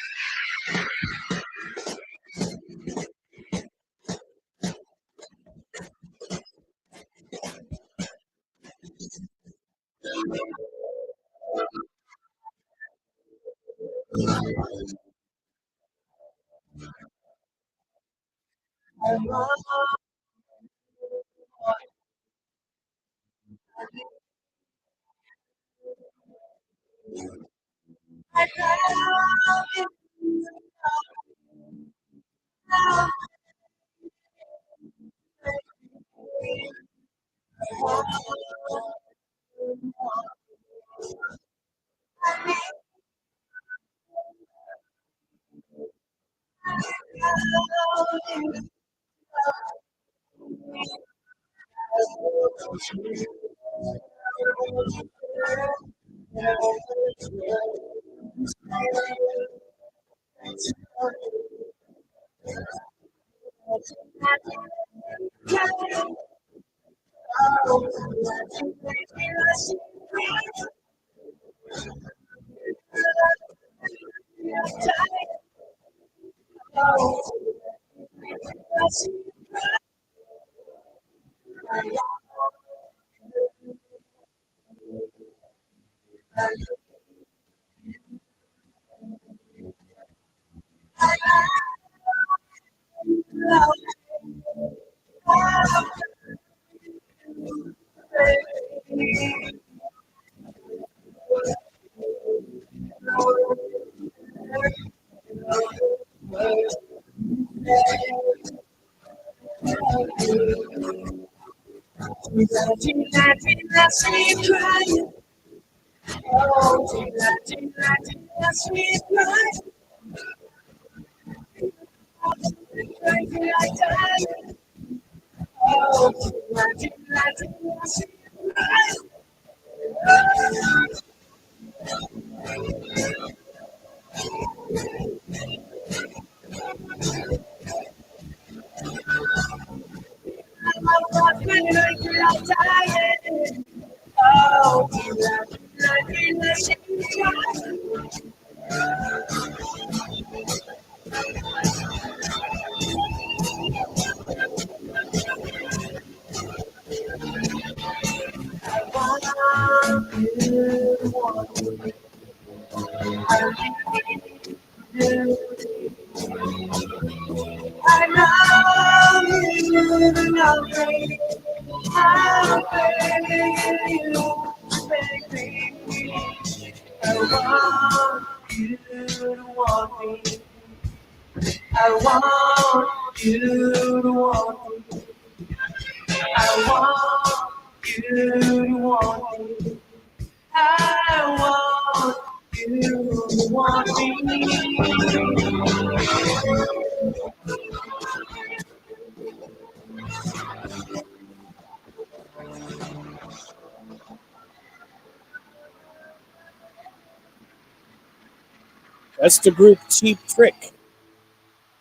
That's the group Cheap Trick.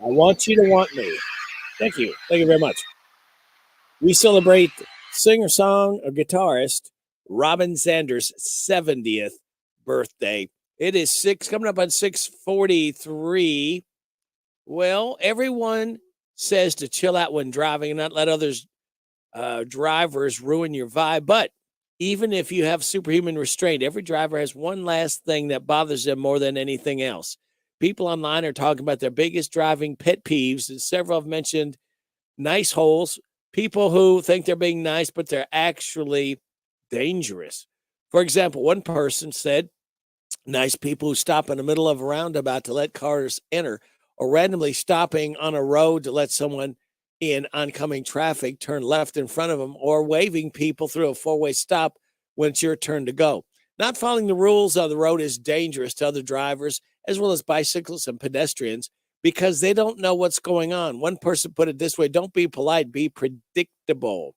I want you to want me. Thank you. Thank you very much. We celebrate singer, song, or guitarist Robin Sanders' 70th birthday. It is coming up on 6:43. Well, everyone says to chill out when driving and not let others drivers ruin your vibe. But even if you have superhuman restraint, every driver has one last thing that bothers them more than anything else. People online are talking about their biggest driving pet peeves, and several have mentioned nice holes, people who think they're being nice, but they're actually dangerous. For example, one person said, nice people who stop in the middle of a roundabout to let cars enter, or randomly stopping on a road to let someone in oncoming traffic turn left in front of them, or waving people through a four-way stop when it's your turn to go. Not following the rules of the road is dangerous to other drivers, as well as bicyclists and pedestrians, because they don't know what's going on. One person put it this way: don't be polite, be predictable.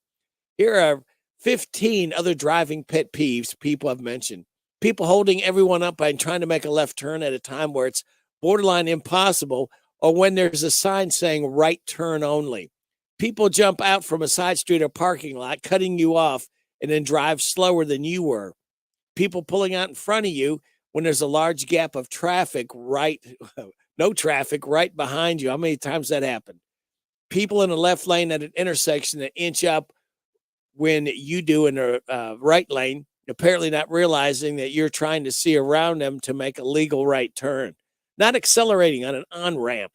Here are 15 other driving pet peeves people have mentioned. People holding everyone up by trying to make a left turn at a time where it's borderline impossible, or when there's a sign saying right turn only. People jump out from a side street or parking lot, cutting you off, and then drive slower than you were. People pulling out in front of you when there's a large gap of traffic right no traffic right behind you. How many times that happened? People in the left lane at an intersection that inch up when you do in the right lane, apparently not realizing that you're trying to see around them to make a legal right turn, not accelerating on an on-ramp.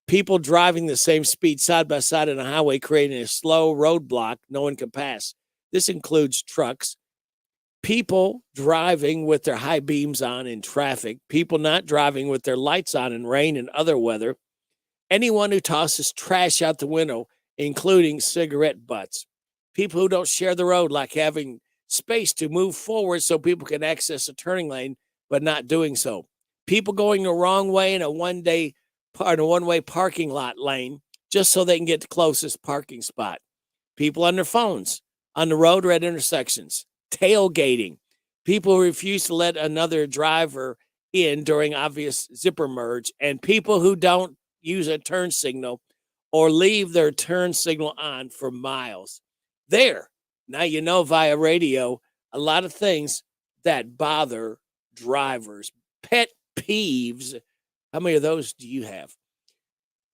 People driving the same speed side by side on a highway, creating a slow roadblock no one can pass. This includes trucks, people driving with their high beams on in traffic, people not driving with their lights on in rain and other weather, anyone who tosses trash out the window, including cigarette butts, people who don't share the road, like having space to move forward so people can access a turning lane, but not doing so, people going the wrong way in a one-way parking lot lane just so they can get the closest parking spot, people on their phones, on the road or at intersections, tailgating, people who refuse to let another driver in during obvious zipper merge, and people who don't use a turn signal or leave their turn signal on for miles. There, now you know via radio, a lot of things that bother drivers. Pet peeves. How many of those do you have?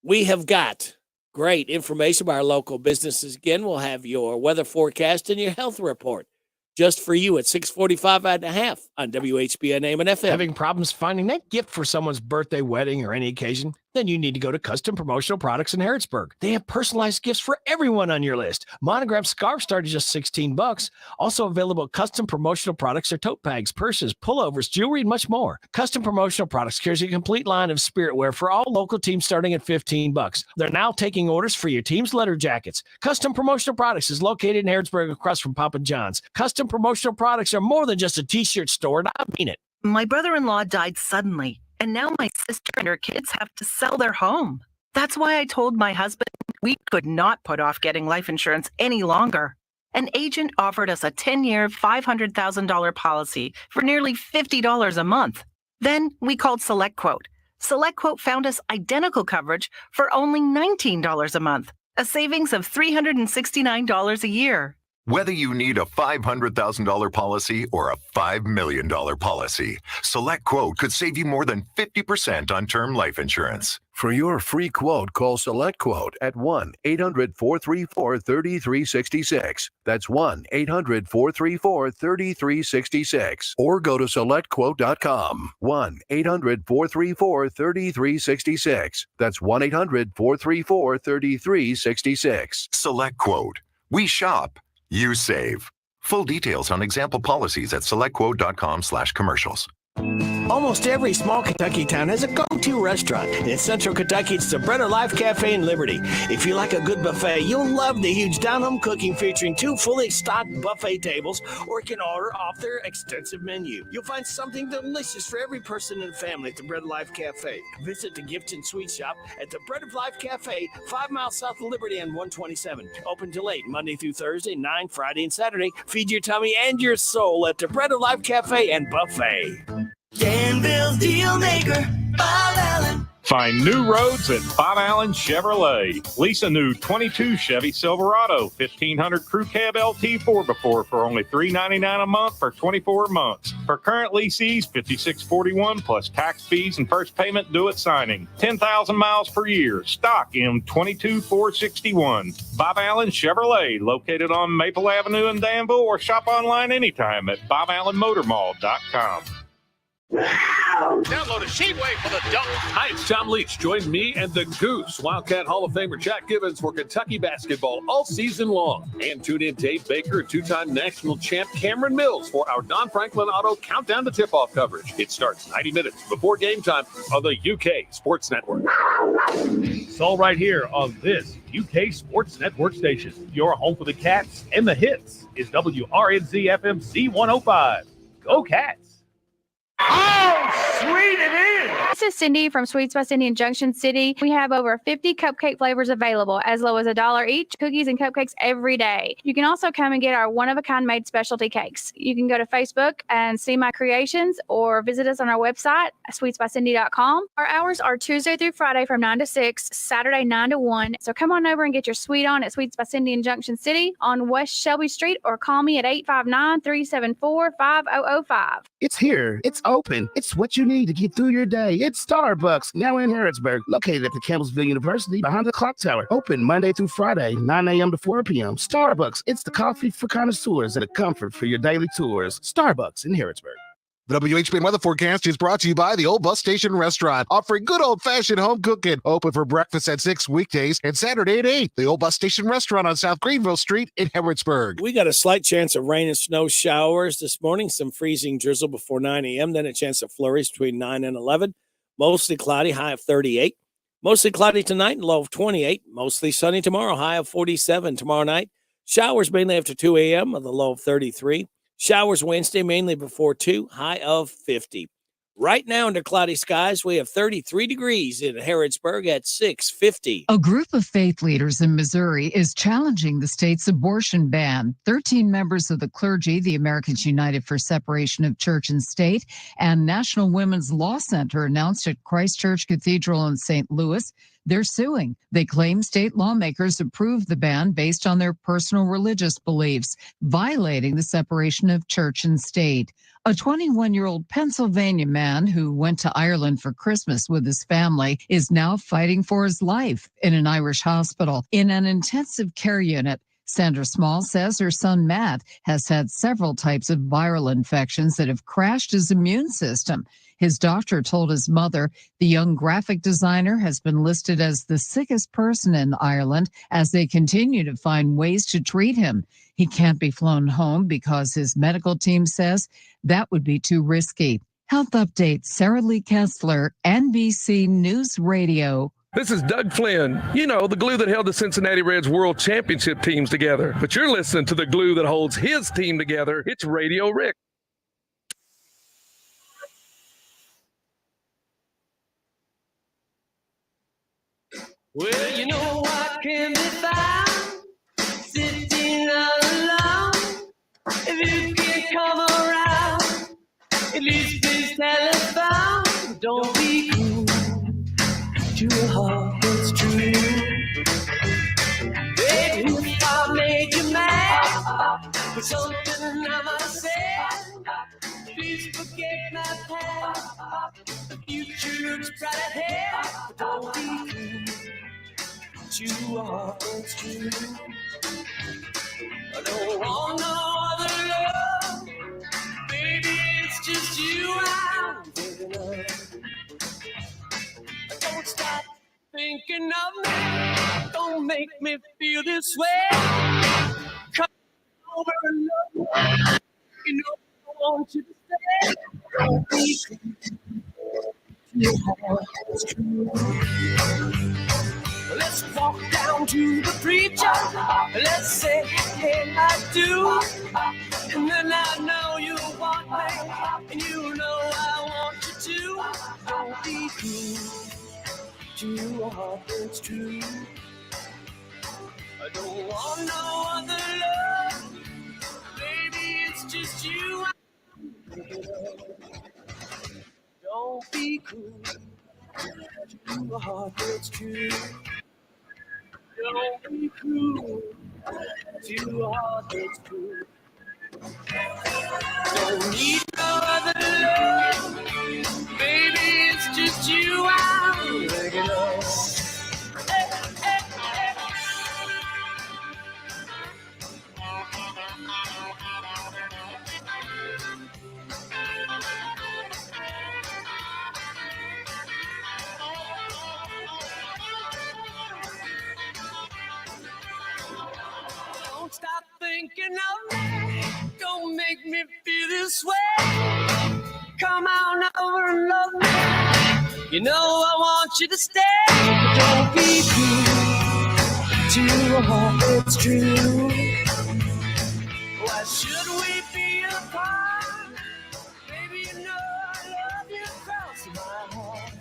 We have got great information by our local businesses. Again, we'll have your weather forecast and your health report just for you at 6:45 and a half on WHBN AM and FM. Having problems finding that gift for someone's birthday, wedding, or any occasion? Then you need to go to Custom Promotional Products in Harrodsburg. They have personalized gifts for everyone on your list. Monogrammed scarves start at just $16. Also available custom promotional products are tote bags, purses, pullovers, jewelry, and much more. Custom Promotional Products carries a complete line of spirit wear for all local teams starting at $15. They're now taking orders for your team's letter jackets. Custom Promotional Products is located in Harrodsburg across from Papa John's. Custom Promotional Products are more than just a t-shirt store, and I mean it. My brother-in-law died suddenly, and now my sister and her kids have to sell their home. That's why I told my husband we could not put off getting life insurance any longer. An agent offered us a 10-year, $500,000 policy for nearly $50 a month. Then we called SelectQuote. SelectQuote found us identical coverage for only $19 a month, a savings of $369 a year. Whether you need a $500,000 policy or a $5 million policy, SelectQuote could save you more than 50% on term life insurance. For your free quote, call SelectQuote at 1-800-434-3366. That's 1-800-434-3366. Or go to SelectQuote.com. 1-800-434-3366. That's 1-800-434-3366. SelectQuote. We shop. You save. Full details on example policies at selectquote.com/commercials. Almost every small Kentucky town has a go-to restaurant. In Central Kentucky, it's the Bread of Life Cafe in Liberty. If you like a good buffet, you'll love the huge down-home cooking featuring 2 fully stocked buffet tables, or you can order off their extensive menu. You'll find something delicious for every person in the family at the Bread of Life Cafe. Visit the gift and sweet shop at the Bread of Life Cafe, 5 miles south of Liberty on 127. Open till 8, Monday through Thursday, 9 Friday and Saturday. Feed your tummy and your soul at the Bread of Life Cafe and Buffet. Danville's deal maker, Bob Allen. Find new roads at Bob Allen Chevrolet. Lease a new 22 Chevy Silverado, 1500 Crew Cab LT 4x4 for only $399 a month for 24 months. For current leasees, $56.41 plus tax fees and first payment due at signing. 10,000 miles per year. Stock M22 461. Bob Allen Chevrolet, located on Maple Avenue in Danville, or shop online anytime at BobAllenMotorMall.com. Download a Sheetwave for the dunk. Hi, it's Tom Leach. Join me and the Goose, Wildcat Hall of Famer Jack Gibbons, for Kentucky basketball all season long. And tune in Dave Baker and 2-time national champ Cameron Mills for our Don Franklin Auto Countdown to Tip-Off coverage. It starts 90 minutes before game time on the UK Sports Network. It's all right here on this UK Sports Network station. Your home for the Cats and the hits is WRNZ FM C105. Go Cats! Oh, sweet it is! This is Cindy from Sweets by Cindy in Junction City. We have over 50 cupcake flavors available, as low as $1 each, cookies and cupcakes every day. You can also come and get our one-of-a-kind made specialty cakes. You can go to Facebook and see my creations, or visit us on our website, sweetsbycindy.com. Our hours are Tuesday through Friday from 9 to 6, Saturday 9 to 1. So come on over and get your sweet on at Sweets by Cindy in Junction City on West Shelby Street, or call me at 859-374-5005. It's here. It's open. It's what you need to get through your day. It's Starbucks, now in Harrodsburg, located at the Campbellsville University behind the clock tower. Open Monday through Friday, 9 a.m. to 4 p.m. Starbucks, it's the coffee for connoisseurs and a comfort for your daily tours. Starbucks in Harrodsburg. The WHBN weather forecast is brought to you by the Old Bus Station Restaurant, offering good old-fashioned home cooking. Open for breakfast at 6 weekdays and Saturday at 8. The Old Bus Station Restaurant on South Greenville Street in Harrodsburg. We got a slight chance of rain and snow showers this morning, some freezing drizzle before 9 a.m., then a chance of flurries between 9 and 11. Mostly cloudy, high of 38. Mostly cloudy tonight, low of 28. Mostly sunny tomorrow, high of 47. Tomorrow night, showers mainly after 2 a.m. with a low of 33. Showers Wednesday, mainly before 2, high of 50. Right now under cloudy skies, we have 33 degrees in Harrodsburg at 6:50. A group of faith leaders in Missouri is challenging the state's abortion ban. 13 members of the clergy, the Americans United for Separation of Church and State, and National Women's Law Center announced at Christ Church Cathedral in St. Louis they're suing. They claim state lawmakers approved the ban based on their personal religious beliefs, violating the separation of church and state. A 21-year-old Pennsylvania man who went to Ireland for Christmas with his family is now fighting for his life in an Irish hospital in an intensive care unit. Sandra Small says her son Matt has had several types of viral infections that have crashed his immune system. His doctor told his mother the young graphic designer has been listed as the sickest person in Ireland as they continue to find ways to treat him. He can't be flown home because his medical team says that would be too risky. Health update, Sarah Lee Kessler, NBC News Radio. This is Doug Flynn, you know, the glue that held the Cincinnati Reds World Championship teams together. But you're listening to the glue that holds his team together. It's Radio Rick. Well, you know what can be found sitting alone. If you can come around, at least please telephone. Don't be cool to a heart that's true. Baby, if I made you mad for something I might have said, please forget my past. The future looks bright ahead. Don't be cool to a heart that's true. I don't want no other love. Baby, it's just you I'm thinking of. Don't stop thinking of me. Don't make me feel this way. Come over and love me. You know I want you to stay. Don't be true. Let's walk down to the preacher. Let's say, hey, I do. And then I know you want me. And you know I want you to. Don't be cool to a heart that's true. I don't want no other love. Baby, it's just you. Don't be cool to a heart that's true. Don't be cool to a heart that's true. Don't need no other love. Baby, it's just you I'm begging of. Hey, hey, hey. Don't stop thinking of me. Don't make me feel this way. Come on over and love me. You know I want you to stay. But don't be cool to a heart that's true. Why should we be apart? Baby, you know I love you across my heart.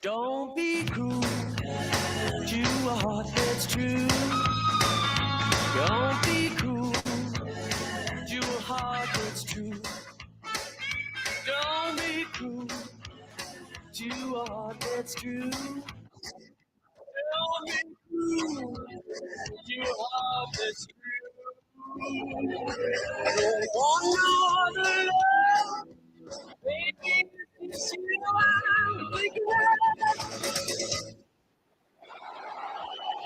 Don't be cruel to a heart that's true. Don't be cruel to a heart that's true. Don't be cruel to a heart that's true. Don't You are this true. I don't want no other love. Baby, it's you I'm thinking of.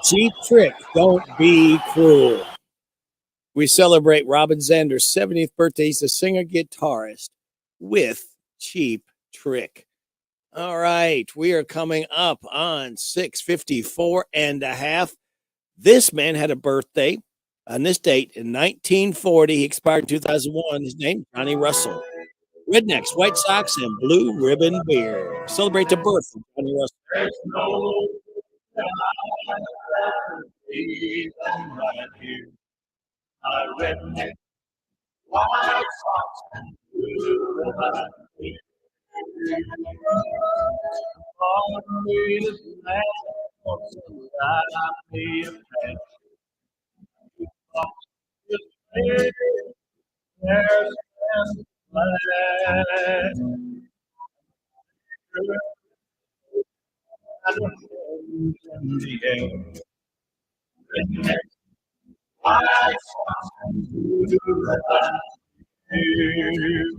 Cheap Trick, Don't Be Cruel. We celebrate Robin Zander's 70th birthday. He's a singer-guitarist with Cheap Trick. All right, we are coming up on 6:54 and a half. This man had a birthday on this date in 1940. He expired in 2001. His name, Johnny Russell. Rednecks, White Sox, and Blue Ribbon Beer. Celebrate the birth of Johnny Russell. There's no even right here. I redneck, white socks, and blue ribbon beer. On the way to the land, on the side I pay a pass. Just maybe there's an flag. I don't know in the air. Redneck, white socks, and blue ribbon beer.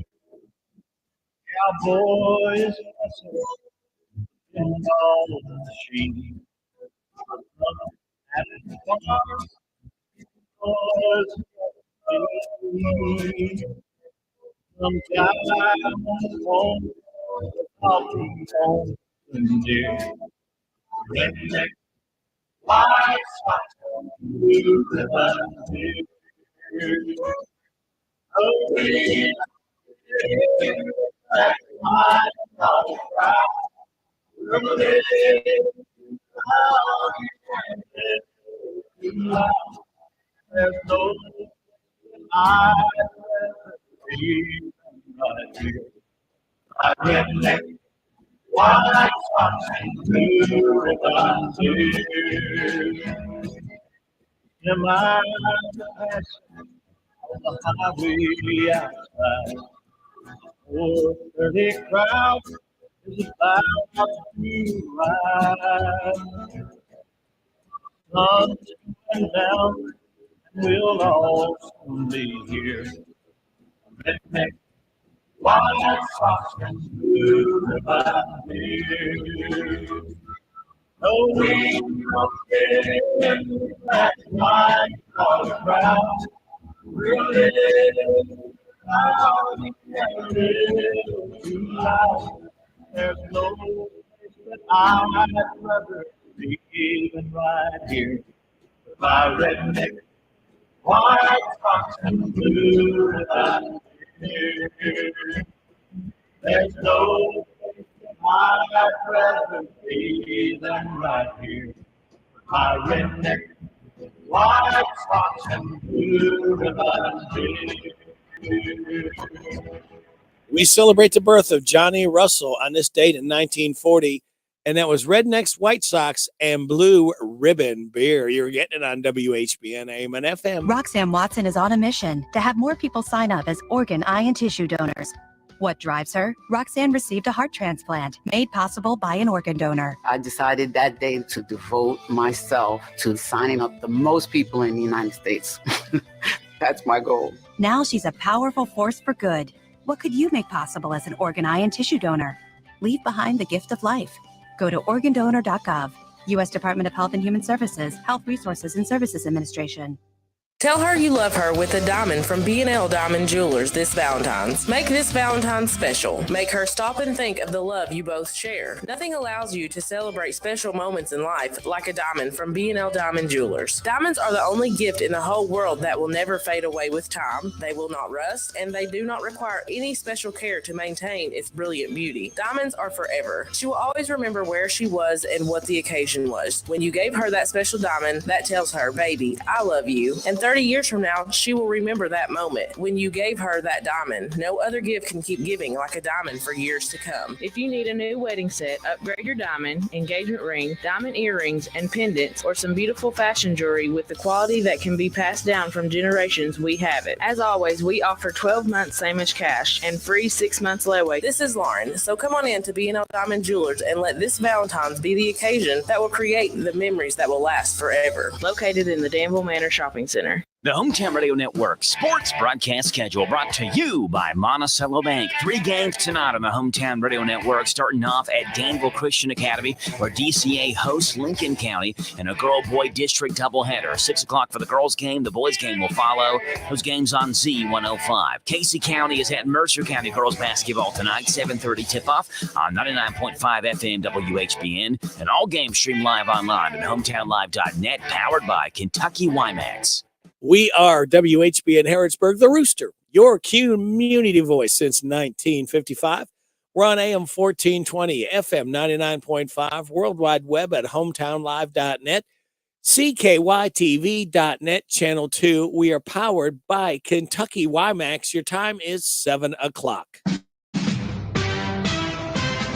Cowboys in all the machine. At the farm, boys some guy on the phone, talking on the deer. Redneck, white socks, blue ribbon beer. Oh, we black, white, all proud. We're living how you can live. There's no I'd rather be right here. I redneck, white socks, and blue ribbon beer. Am I the passion on the highway outside? 4:30 crowd is about to ride. Sun's going down, and we'll all soon be here. Redneck, white socks, and blue ribbon beer. No, we don't care black, white, or brown. We're living how we can live too loud. There's no place that I'd rather be than right here. My redneck, white socks, and blue ribbon beer. There's no place that I'd rather be than right here. My redneck, white socks, and blue ribbon beer. We celebrate the birth of Johnny Russell on this date in 1940, and that was Rednecks, White Sox, and Blue Ribbon Beer. You're getting it on WHBN AM and FM. Roxanne Watson is on a mission to have more people sign up as organ, eye, and tissue donors. What drives her? Roxanne received a heart transplant made possible by an organ donor. I decided that day to devote myself to signing up the most people in the United States. That's my goal. Now she's a powerful force for good. What could you make possible as an organ, eye, and tissue donor? Leave behind the gift of life. Go to organdonor.gov. U.S. Department of Health and Human Services, Health Resources and Services Administration. Tell her you love her with a diamond from B&L Diamond Jewelers this Valentine's. Make this Valentine's special. Make her stop and think of the love you both share. Nothing allows you to celebrate special moments in life like a diamond from B&L Diamond Jewelers. Diamonds are the only gift in the whole world that will never fade away with time. They will not rust, and they do not require any special care to maintain its brilliant beauty. Diamonds are forever. She will always remember where she was and what the occasion was. When you gave her that special diamond, that tells her, baby, I love you. And 30 years from now, she will remember that moment when you gave her that diamond. No other gift can keep giving like a diamond for years to come. If you need a new wedding set, upgrade your diamond, engagement ring, diamond earrings, and pendants, or some beautiful fashion jewelry with the quality that can be passed down from generations, we have it. As always, we offer 12 months same as cash and free 6 months layaway. This is Lauren, so come on in to B&L Diamond Jewelers and let this Valentine's be the occasion that will create the memories that will last forever. Located in the Danville Manor Shopping Center. The Hometown Radio Network sports broadcast schedule brought to you by Monticello Bank. 3 games tonight on the Hometown Radio Network, starting off at Danville Christian Academy, where DCA hosts Lincoln County in a girl-boy district doubleheader. 6 o'clock for the girls' game. The boys' game will follow. Those games on Z105. Casey County is at Mercer County girls basketball tonight. 7:30 tip-off on 99.5 FM WHBN. And all games streamed live online at hometownlive.net, powered by Kentucky WiMAX. We are WHBN Harrodsburg, the Rooster, your community voice since 1955. We're on AM 1420, FM 99.5, World Wide Web at hometownlive.net, CKYTV.net, Channel 2. We are powered by Kentucky WiMAX. Your time is 7 o'clock.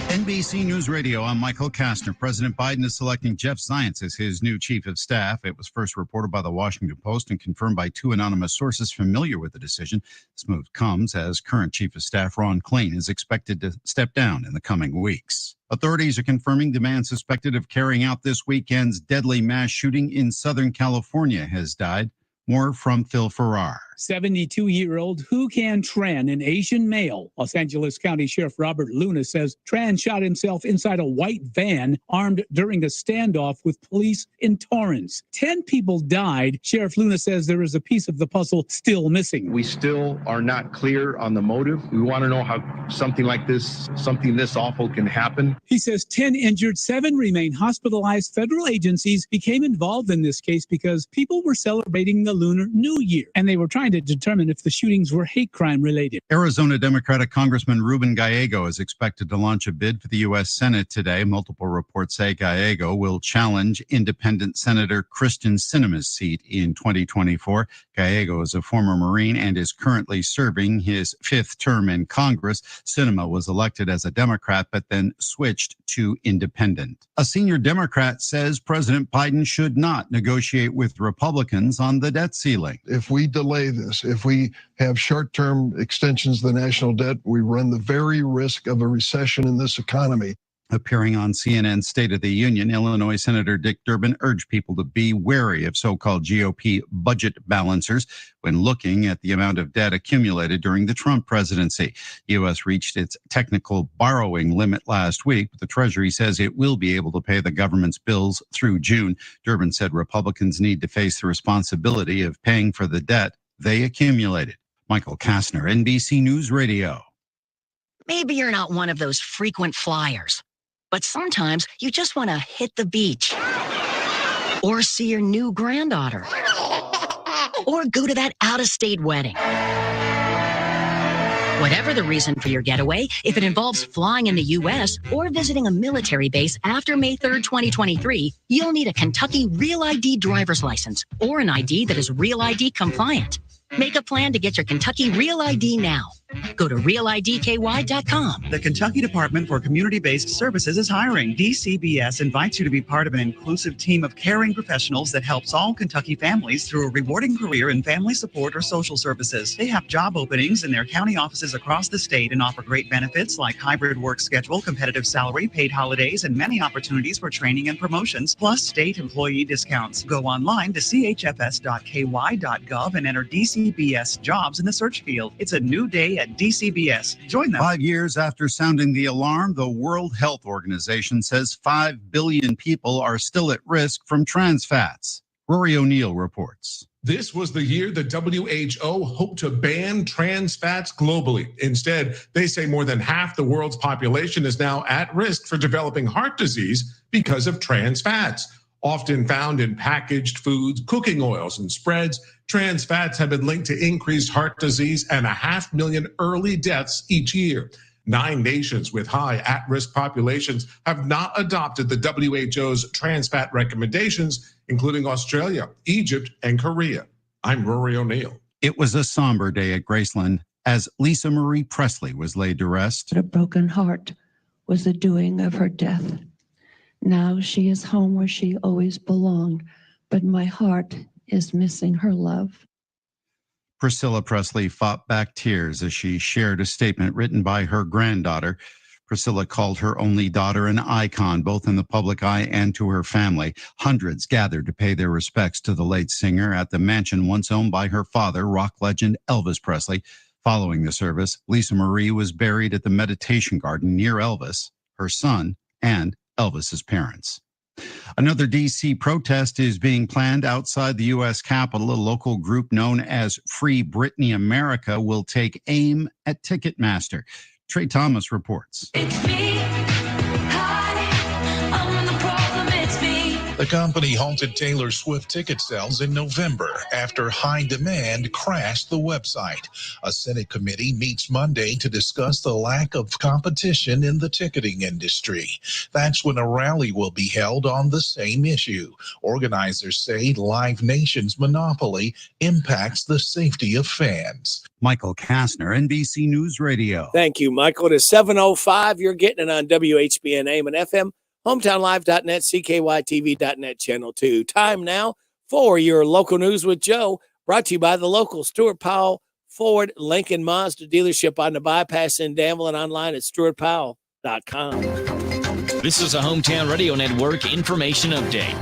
NBC News Radio, I'm Michael Kastner. President Biden is selecting Jeff Zients as his new chief of staff. It was first reported by the Washington Post and confirmed by 2 anonymous sources familiar with the decision. This move comes as current chief of staff Ron Klain is expected to step down in the coming weeks. Authorities are confirming the man suspected of carrying out this weekend's deadly mass shooting in Southern California has died. More from Phil Farrar. 72-year-old Hu Can Tran, an Asian male. Los Angeles County Sheriff Robert Luna says Tran shot himself inside a white van armed during a standoff with police in Torrance. 10 people died. Sheriff Luna says there is a piece of the puzzle still missing. We still are not clear on the motive. We want to know how something like this, something this awful can happen. He says 10 injured, 7 remain hospitalized. Federal agencies became involved in this case because people were celebrating the Lunar New Year, and they were trying to determine if the shootings were hate crime related. Arizona Democratic Congressman Ruben Gallego is expected to launch a bid for the U.S. Senate today. Multiple reports say Gallego will challenge independent Senator Kristen Sinema's seat in 2024. Gallego is a former Marine and is currently serving his 5th term in Congress. Sinema was elected as a Democrat, but then switched to independent. A senior Democrat says President Biden should not negotiate with Republicans on the debt ceiling. If we delay this, if we have short-term extensions of the national debt, we run the very risk of a recession in this economy. Appearing on CNN's State of the Union, Illinois Senator Dick Durbin urged people to be wary of so-called GOP budget balancers when looking at the amount of debt accumulated during the Trump presidency. The U.S. reached its technical borrowing limit last week, but the Treasury says it will be able to pay the government's bills through June. Durbin said Republicans need to face the responsibility of paying for the debt they accumulated. Michael Kastner, NBC News Radio. Maybe you're not one of those frequent flyers, but sometimes you just want to hit the beach or see your new granddaughter or go to that out-of-state wedding. Whatever the reason for your getaway, if it involves flying in the U.S. or visiting a military base after May 3rd, 2023, you'll need a Kentucky Real ID driver's license or an ID that is Real ID compliant. Make a plan to get your Kentucky Real ID now. Go to realidky.com. The Kentucky Department for Community-Based Services is hiring. DCBS invites you to be part of an inclusive team of caring professionals that helps all Kentucky families through a rewarding career in family support or social services. They have job openings in their county offices across the state and offer great benefits like hybrid work schedule, competitive salary, paid holidays, and many opportunities for training and promotions, plus state employee discounts. Go online to chfs.ky.gov and enter DCBS jobs in the search field. It's a new day at DCBS. Join them. 5 years after sounding the alarm, the World Health Organization says 5 billion people are still at risk from trans fats. Rory O'Neill reports. This was the year the WHO hoped to ban trans fats globally. Instead, they say more than half the world's population is now at risk for developing heart disease because of trans fats. Often found in packaged foods, cooking oils, and spreads, trans fats have been linked to increased heart disease and 500,000 early deaths each year. 9 nations with high at-risk populations have not adopted the WHO's trans fat recommendations, including Australia, Egypt, and Korea. I'm Rory O'Neill. It was a somber day at Graceland as Lisa Marie Presley was laid to rest. A broken heart was the doing of her death. Now she is home where she always belonged, but my heart is missing her love. Priscilla Presley fought back tears as she shared a statement written by her granddaughter. Priscilla called her only daughter an icon, both in the public eye and to her family. Hundreds gathered to pay their respects to the late singer at the mansion once owned by her father, rock legend Elvis Presley. Following the service, Lisa Marie was buried at the Meditation Garden near Elvis, her son, and Elvis's parents. Another D.C. protest is being planned outside the U.S. Capitol. A local group known as Free Britney America will take aim at Ticketmaster. Trey Thomas reports. The company halted Taylor Swift ticket sales in November after high demand crashed the website. A Senate committee meets Monday to discuss the lack of competition in the ticketing industry. That's when a rally will be held on the same issue. Organizers say Live Nation's monopoly impacts the safety of fans. Michael Kastner, NBC News Radio. Thank you, Michael. It is 7:05. You're getting it on WHBN AM and FM. HometownLive.net, CKYTV.net, Channel 2. Time now for your local news with Joe, brought to you by the local Stuart Powell Ford Lincoln Mazda dealership on the bypass in Danville and online at stuartpowell.com. This is a Hometown Radio Network information update.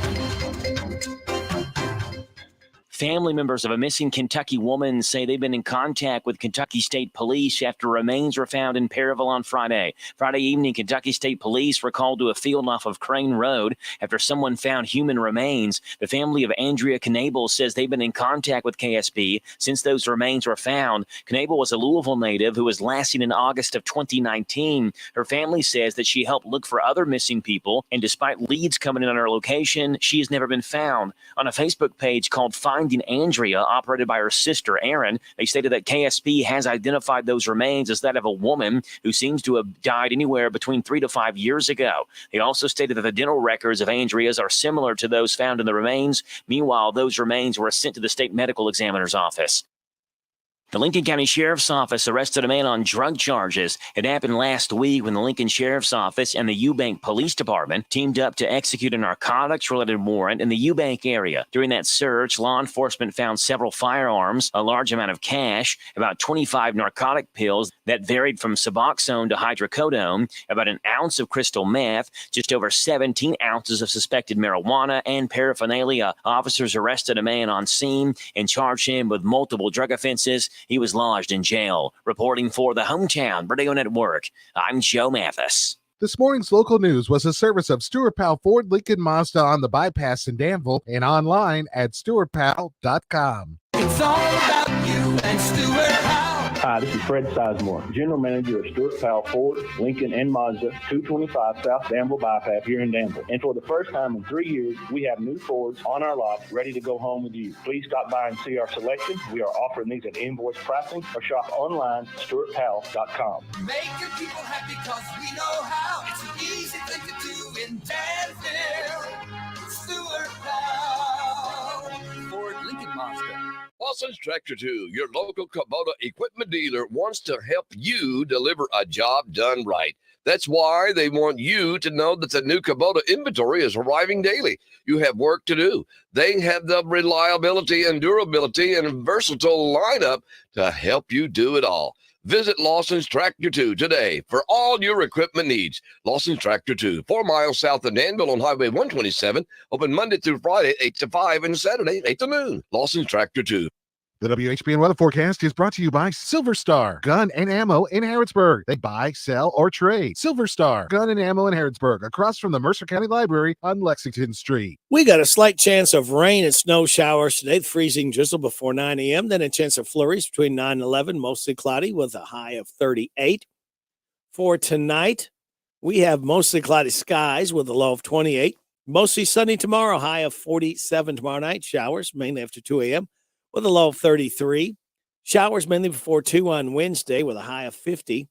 Family members of a missing Kentucky woman say they've been in contact with Kentucky State Police after remains were found in Perryville on Friday. Friday evening, Kentucky State Police were called to a field off of Crane Road after someone found human remains. The family of Andrea Knable says they've been in contact with KSP since those remains were found. Knable was a Louisville native who was last seen in August of 2019. Her family says that she helped look for other missing people, and despite leads coming in on her location, she has never been found. On a Facebook page called Finding Andrea, operated by her sister Erin, they stated that KSP has identified those remains as that of a woman who seems to have died anywhere between 3 to 5 years ago. They also stated that the dental records of Andrea's are similar to those found in the remains. Meanwhile, those remains were sent to the state medical examiner's office. The Lincoln County Sheriff's Office arrested a man on drug charges. It happened last week when the Lincoln Sheriff's Office and the Eubank Police Department teamed up to execute a narcotics-related warrant in the Eubank area. During that search, law enforcement found several firearms, a large amount of cash, about 25 narcotic pills that varied from Suboxone to hydrocodone, about an ounce of crystal meth, just over 17 ounces of suspected marijuana, and paraphernalia. Officers arrested a man on scene and charged him with multiple drug offenses. He was lodged in jail. Reporting for the Hometown Radio Network, I'm Joe Mathis. This morning's local news was a service of Stuart Powell Ford Lincoln Mazda on the bypass in Danville and online at stuartpowell.com. It's all about you and Stuart Powell. Hi, this is Fred Sizemore, General Manager of Stuart Powell Ford, Lincoln, and Mazda, 225 South Danville Bypass here in Danville. And for the first time in 3 years, we have new Fords on our lot ready to go home with you. Please stop by and see our selection. We are offering these at invoice pricing or shop online at stuartpowell.com. Making people happy because we know how. It's an easy thing to do in Danville. Stuart Powell. Ford, Lincoln, Mazda. Lawson's Tractor 2, your local Kubota equipment dealer, wants to help you deliver a job done right. That's why they want you to know that the new Kubota inventory is arriving daily. You have work to do. They have the reliability and durability and versatile lineup to help you do it all. Visit Lawson's Tractor 2 today for all your equipment needs. Lawson's Tractor 2, 4 miles south of Danville on Highway 127, open Monday through Friday, 8 to 5, and Saturday, 8 to noon. Lawson's Tractor 2. The WHBN weather forecast is brought to you by Silver Star Gun and Ammo in Harrodsburg. They buy, sell, or trade. Silver Star Gun and Ammo in Harrodsburg, across from the Mercer County Library on Lexington Street. We got a slight chance of rain and snow showers today. The freezing drizzle before 9 a.m. Then a chance of flurries between 9 and 11, mostly cloudy with a high of 38. For tonight, we have mostly cloudy skies with a low of 28. Mostly sunny tomorrow, high of 47 tomorrow night. Showers mainly after 2 a.m. with a low of 33. Showers mainly before 2 on Wednesday with a high of 50.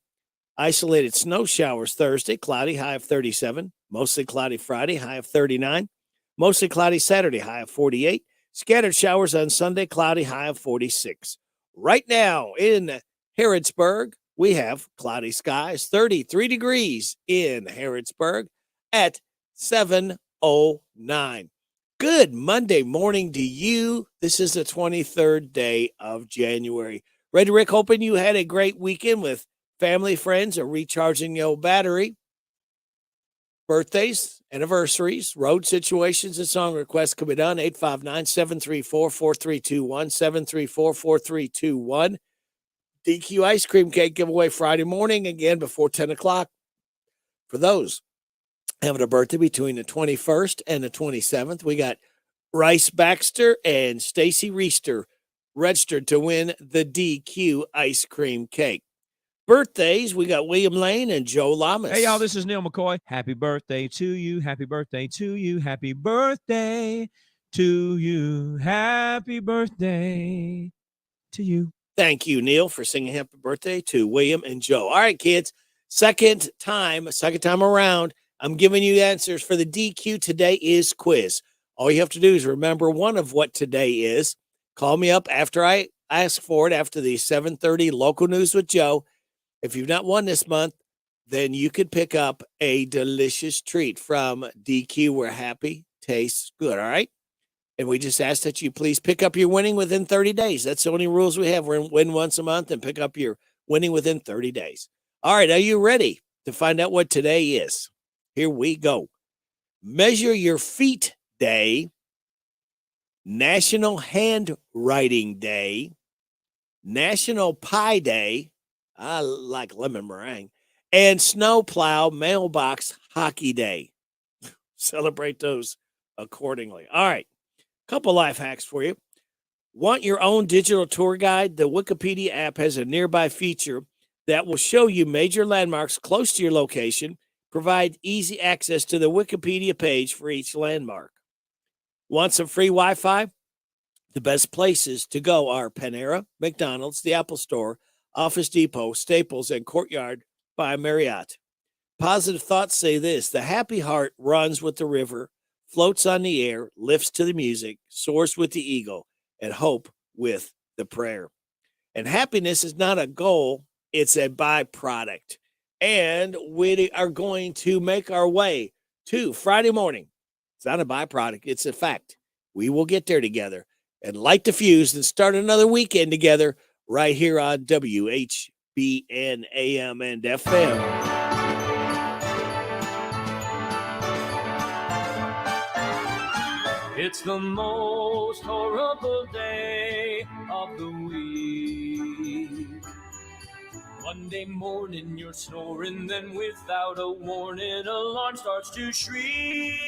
Isolated snow showers Thursday, cloudy, high of 37. Mostly cloudy Friday, high of 39. Mostly cloudy Saturday, high of 48. Scattered showers on Sunday, cloudy, high of 46. Right now in Harrodsburg, we have cloudy skies, 33 degrees in Harrodsburg at 7:09. Good Monday morning to you. This is the 23rd day of January. Ready, Rick? Hoping you had a great weekend with family, friends, or recharging your battery. Birthdays, anniversaries, road situations, and song requests can be done. 859-734-4321, 734-4321. DQ Ice Cream Cake giveaway Friday morning, again before 10 o'clock. For those having a birthday between the 21st and the 27th, we got Rice Baxter and Stacy Reister registered to win the DQ Ice Cream Cake. Birthdays, we got William Lane and Joe Lamas. Hey, y'all, this is Neil McCoy. Happy birthday to you. Happy birthday to you. Happy birthday to you. Happy birthday to you. Thank you, Neil, for singing happy birthday to William and Joe. All right, kids, second time around, I'm giving you answers for the DQ Today Is quiz. All you have to do is remember one of what today is. Call me up after I ask for it after the 7:30 local news with Joe. If you've not won this month, then you could pick up a delicious treat from DQ where happy tastes good, all right? And we just ask that you please pick up your winning within 30 days. That's the only rules we have. We're win once a month and pick up your winning within 30 days. All right, are you ready to find out what today is? Here we go. Measure Your Feet Day, National Handwriting Day, National Pie Day, I like lemon meringue, and Snowplow Mailbox Hockey Day. Celebrate those accordingly. All right, couple life hacks for you. Want your own digital tour guide? The Wikipedia app has a nearby feature that will show you major landmarks close to your location, provide easy access to the Wikipedia page for each landmark. Want some free Wi-Fi? The best places to go are Panera, McDonald's, the Apple Store, Office Depot, Staples, and Courtyard by Marriott. Positive thoughts say this: the happy heart runs with the river, floats on the air, lifts to the music, soars with the eagle, and hope with the prayer. And happiness is not a goal, it's a byproduct. And we are going to make our way to Friday morning. It's not a byproduct, it's a fact. We will get there together and light the fuse and start another weekend together right here on WHBN AM and FM. It's the most horrible day of the week. Monday morning you're snoring, then without a warning, alarm starts to shriek.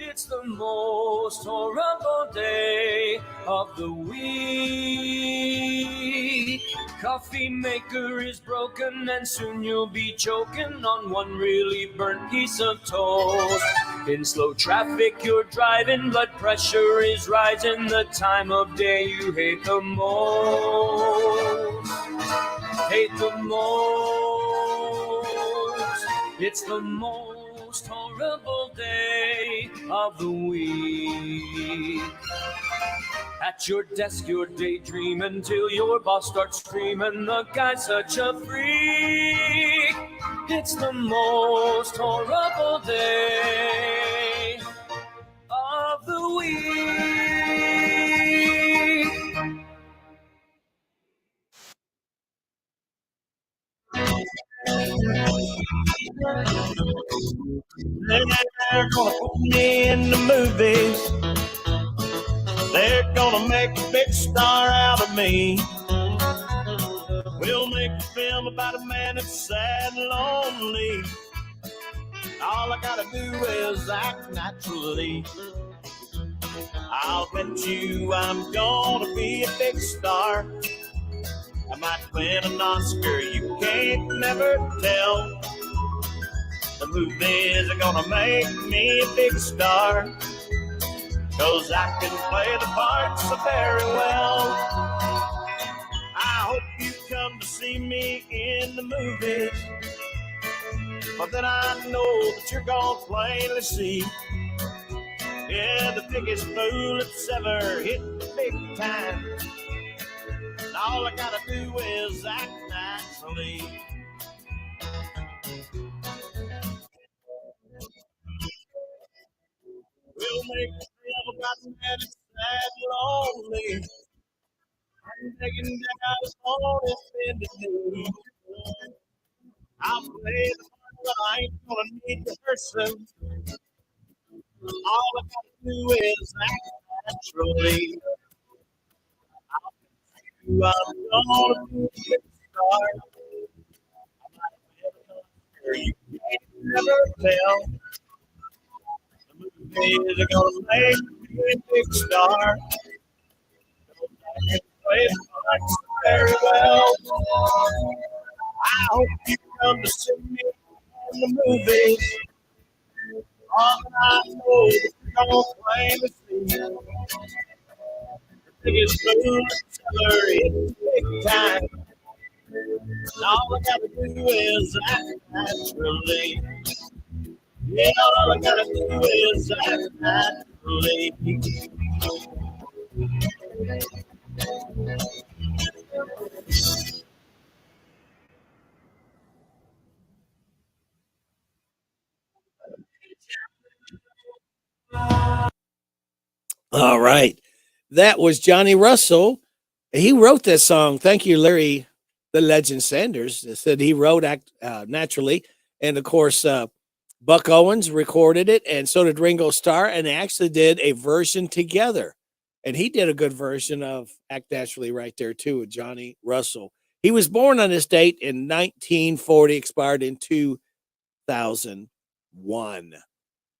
It's the most horrible day of the week. Coffee maker is broken and soon you'll be choking on one really burnt piece of toast. In slow traffic you're driving, blood pressure is rising, the time of day you hate the most. Hate the most. It's the most horrible day of the week. At your desk you're daydreaming till your boss starts screaming, the guy's such a freak. It's the most horrible day of the week. They're gonna put me in the movies. They're gonna make a big star out of me. We'll make a film about a man that's sad and lonely. All I gotta do is act naturally. I'll bet you I'm gonna be a big star. I might win an Oscar, you can't never tell. The movies are gonna make me a big star, 'cause I can play the parts so very well. I hope you come to see me in the movies, but then I know that you're gonna plainly see Yeah, the biggest fool that's ever hit the big time. And all I gotta do is act naturally. We'll make love about mad and sad and lonely. I'm taking down his phone and spending me. I'll play the part, but I ain't gonna need to person. All I gotta do is act naturally. I'm gonna be a star. You can't never tell. The movies are gonna make me a big star. I can play the very well. I hope you come to see me in the movies. All I know is you're gonna play the scene. The biggest food seller in big time. And all I gotta do is act naturally. Yeah, all I gotta do is act naturally. All right. That was Johnny Russell. He wrote that song. Thank you, Larry, the Legend Sanders. It said he wrote Act Naturally. And of course, Buck Owens recorded it, and so did Ringo Starr, and they actually did a version together. And he did a good version of Act Naturally right there, too, with Johnny Russell. He was born on this date in 1940, expired in 2001.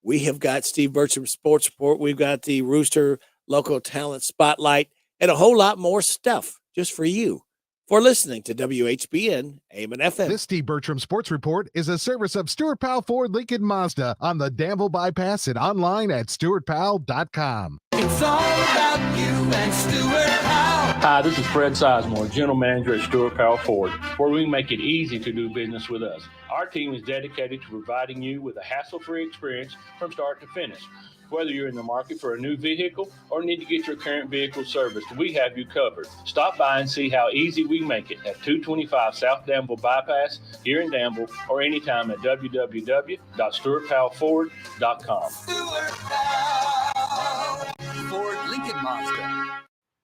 We have got Steve Bertram Sports Report. We've got the Rooster Local Talent Spotlight and a whole lot more stuff just for you for listening to WHBN AM and FM. This Steve Bertram Sports Report is a service of Stuart Powell Ford Lincoln Mazda on the Danville Bypass and online at stuartpowell.com. It's all about you and Stuart Powell. Hi, this is Fred Sizemore, General Manager at Stuart Powell Ford, where we make it easy to do business with us. Our team is dedicated to providing you with a hassle-free experience from start to finish. Whether you're in the market for a new vehicle or need to get your current vehicle serviced, we have you covered. Stop by and see how easy we make it at 225 South Danville Bypass here in Danville or anytime at www.stuartpowellford.com. Stuart Powell, Ford Lincoln Mazda.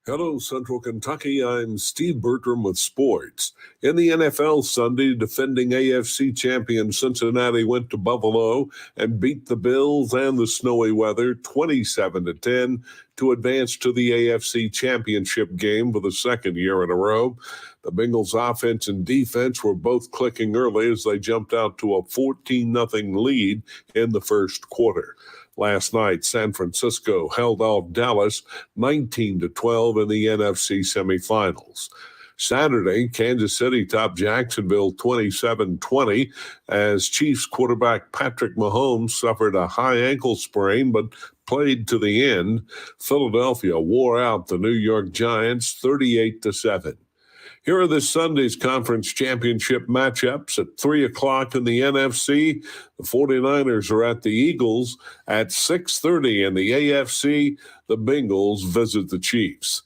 Hello, Central Kentucky. I'm Steve Bertram with sports. In the NFL Sunday, defending AFC champion Cincinnati went to Buffalo and beat the Bills and the snowy weather 27-10 to advance to the AFC championship game for the second year in a row. The Bengals offense and defense were both clicking early as they jumped out to a 14-0 lead in the first quarter. Last night, San Francisco held off Dallas 19-12 in the NFC semifinals. Saturday, Kansas City topped Jacksonville 27-20 as Chiefs quarterback Patrick Mahomes suffered a high ankle sprain but played to the end. Philadelphia wore out the New York Giants 38-7. Here are this Sunday's conference championship matchups at 3 o'clock in the NFC. The 49ers are at the Eagles. At 6:30 in the AFC, the Bengals visit the Chiefs.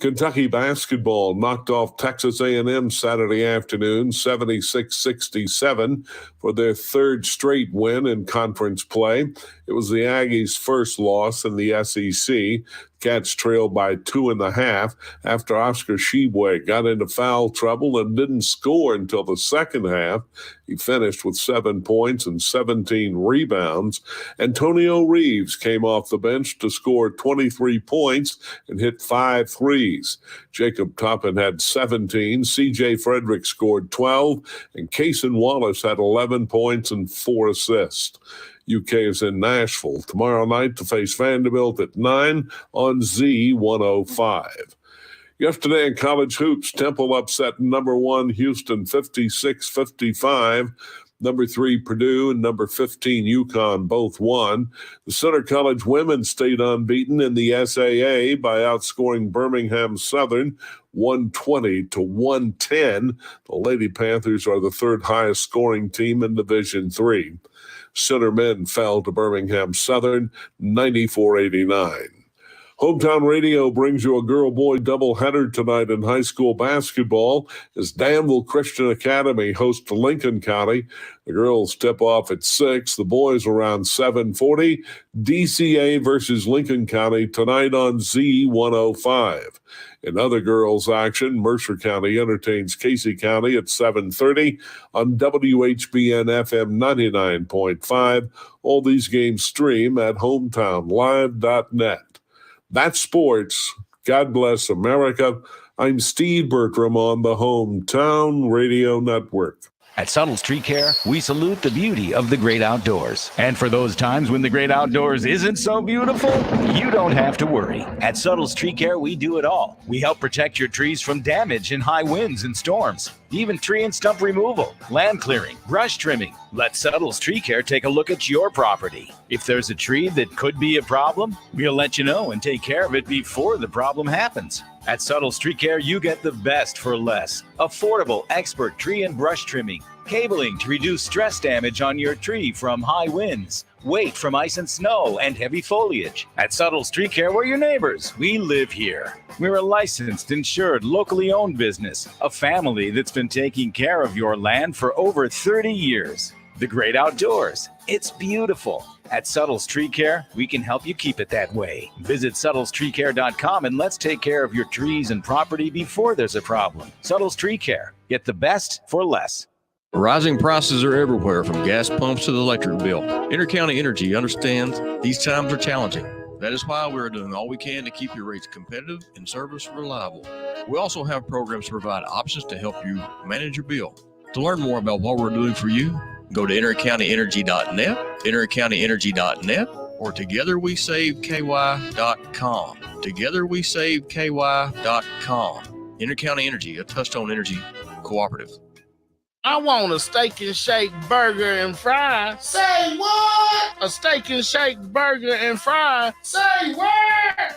Kentucky basketball knocked off Texas A&M Saturday afternoon, 76-67 for their third straight win in conference play. It was the Aggies' first loss in the SEC. Cats trailed by 2.5 after Oscar Tshiebwe got into foul trouble and didn't score until the second half. He finished with 7 points and 17 rebounds. Antonio Reeves came off the bench to score 23 points and hit 5 threes. Jacob Toppin had 17. C.J. Frederick scored 12, and Cason Wallace had 11 points and 4 assists. UK is in Nashville tomorrow night to face Vanderbilt at 9 on Z105. Yesterday in college hoops, Temple upset number 1 Houston 56-55. Number 3, Purdue, and number 15, UConn, both won. The Centre College women stayed unbeaten in the SAA by outscoring Birmingham Southern 120-110. The Lady Panthers are the third highest scoring team in Division III. Centre men fell to Birmingham Southern 94-89. Hometown Radio brings you a girl-boy doubleheader tonight in high school basketball as Danville Christian Academy hosts Lincoln County. The girls tip off at 6. The boys around 7:40. DCA versus Lincoln County tonight on Z105. In other girls' action, Mercer County entertains Casey County at 7:30 on WHBN FM 99.5. All these games stream at hometownlive.net. That's sports. God bless America. I'm Steve Bertram on the Hometown Radio Network. At Subtle Street Care, we salute the beauty of the great outdoors. And for those times when the great outdoors isn't so beautiful, you don't have to worry. At Subtle Street Care, we do it all. We help protect your trees from damage in high winds and storms, even tree and stump removal, land clearing, brush trimming. Let Subtle Tree Care take a look at your property. If there's a tree that could be a problem, we'll let you know and take care of it before the problem happens. At Subtle Tree Care, you get the best for less. Affordable, expert tree and brush trimming, cabling to reduce stress damage on your tree from high winds, weight from ice and snow, and heavy foliage. At Subtle Tree Care, we're your neighbors. We live here. We're a licensed, insured, locally owned business, a family that's been taking care of your land for over 30 years. The great outdoors. It's beautiful. At Subtle's Tree Care, we can help you keep it that way. Visit subtle'streecare.com and let's take care of your trees and property before there's a problem. Subtle's Tree Care. Get the best for less. Rising prices are everywhere, from gas pumps to the electric bill. Intercounty Energy understands these times are challenging. That is why we're doing all we can to keep your rates competitive and service reliable. We also have programs to provide options to help you manage your bill. To learn more about what we're doing for you, go to intercountyenergy.net, intercountyenergy.net, or togetherwesaveky.com. Togetherwesaveky.com. Intercounty Energy, a Touchstone Energy cooperative. I want a steak and shake burger and fries. Say what? A steak and shake burger and fries. Say what?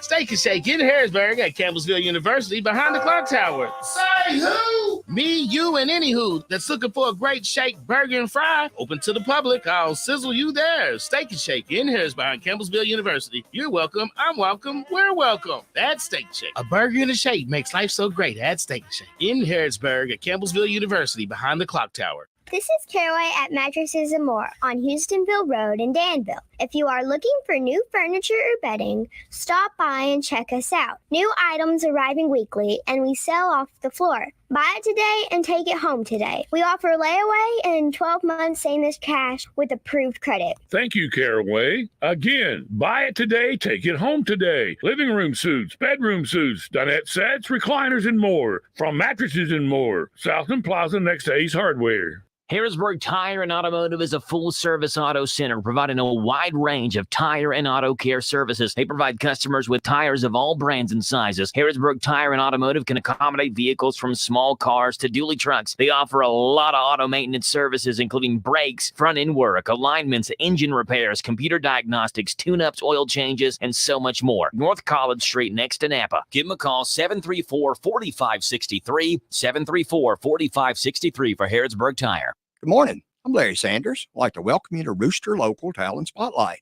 Steak and Shake in Harrodsburg at Campbellsville University behind the clock tower. Say who? Me, you, and any who that's looking for a great shake burger and fry. Open to the public. I'll sizzle you there. Steak and Shake in Harrodsburg behind Campbellsville University. You're welcome. I'm welcome. We're welcome. That's Steak and Shake. A burger and a shake makes life so great at Steak and Shake in Harrodsburg at Campbellsville University behind the clock tower. This is Caraway at Mattresses and More on Houstonville Road in Danville. If you are looking for new furniture or bedding, stop by and check us out. New items arriving weekly, and we sell off the floor. Buy it today and take it home today. We offer layaway and 12 months same-as cash with approved credit. Thank you, Caraway. Again, buy it today, take it home today. Living room suits, bedroom suits, dinette sets, recliners, and more. From Mattresses and More, Southland Plaza next to Ace Hardware. Harrodsburg Tire and Automotive is a full-service auto center providing a wide range of tire and auto care services. They provide customers with tires of all brands and sizes. Harrodsburg Tire and Automotive can accommodate vehicles from small cars to dually trucks. They offer a lot of auto maintenance services, including brakes, front-end work, alignments, engine repairs, computer diagnostics, tune-ups, oil changes, and so much more. North College Street next to Napa. Give them a call, 734-4563, 734-4563 for Harrodsburg Tire. Good morning. I'm Larry Sanders. I'd like to welcome you to Rooster Local Talent Spotlight.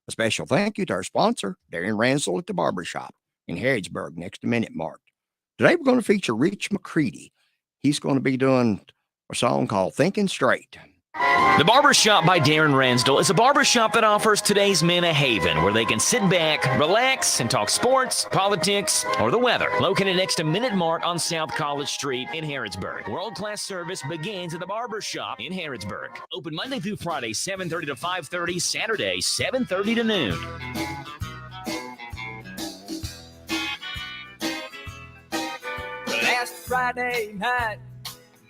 A special thank you to our sponsor, Darren Ransel at the Barbershop in Harrodsburg next to Minute Mark. Today we're going to feature Rich McCready. He's going to be doing a song called Thinking Straight. The Barbershop by Darren Ransdell is a barbershop that offers today's men a haven where they can sit back, relax, and talk sports, politics, or the weather. Located next to Minute Mart on South College Street in Harrodsburg. World-class service begins at the Barbershop in Harrodsburg. Open Monday through Friday, 7:30 to 5:30, Saturday, 7:30 to noon. Last Friday night,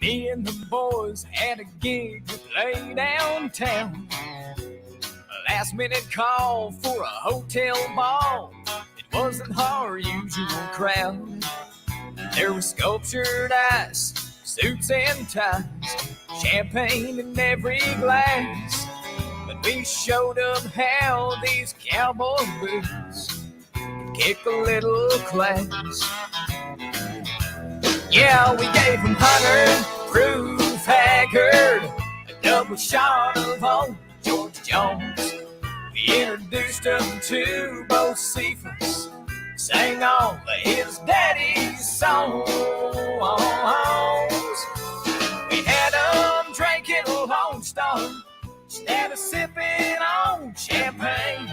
me and the boys had a gig to play downtown. A last minute call for a hotel ball. It wasn't our usual crowd. There was sculptured ice, suits and ties, champagne in every glass. But we showed them how these cowboy boots can kick a little class. Yeah, we gave them Hunter, Proof, Haggard, a double shot of old George Jones. We introduced them to both Cephas, sang all of his daddy's songs. We had them drinking Lone Star instead of sipping on champagne.